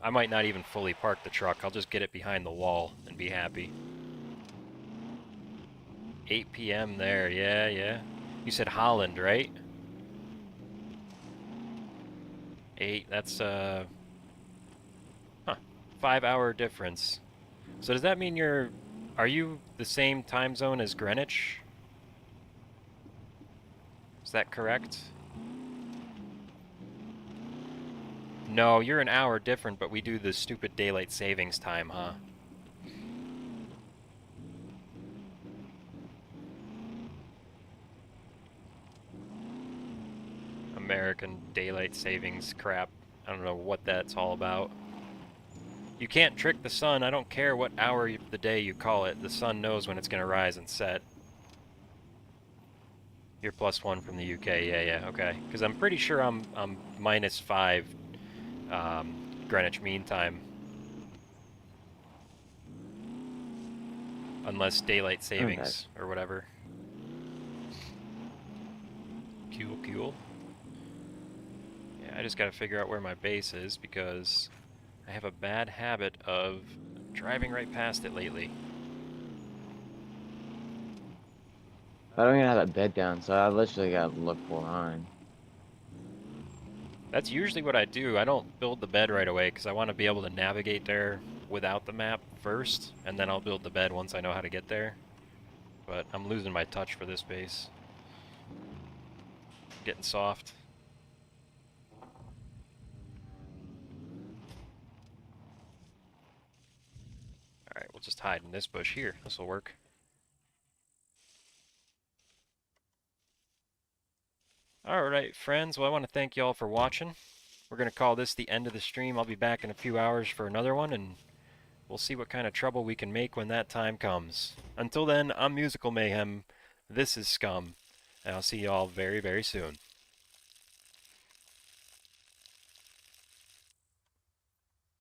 I might not even fully park the truck. I'll just get it behind the wall and be happy. 8 p.m. there, yeah, yeah. You said Holland, right? 8, that's, huh, 5-hour difference. So does that mean are you the same time zone as Greenwich? Is that correct? No, you're an hour different, but we do the stupid daylight savings time, huh? American daylight savings crap. I don't know what that's all about. You can't trick the sun. I don't care what hour of the day you call it. The sun knows when it's going to rise and set. You're +1 from the UK. Yeah, yeah, okay. Because I'm pretty sure I'm -5 Greenwich Mean Time. Unless daylight savings or whatever. Cool, cool. Yeah, I just gotta figure out where my base is because I have a bad habit of driving right past it lately. I don't even have that bed down, so I literally gotta look for mine. That's usually what I do. I don't build the bed right away because I want to be able to navigate there without the map first, and then I'll build the bed once I know how to get there. But I'm losing my touch for this base. Getting soft. Alright, we'll just hide in this bush here. This'll work. Alright, friends. Well, I want to thank y'all for watching. We're going to call this the end of the stream. I'll be back in a few hours for another one, and we'll see what kind of trouble we can make when that time comes. Until then, I'm Musical Mayhem. This is Scum, and I'll see y'all very, very soon.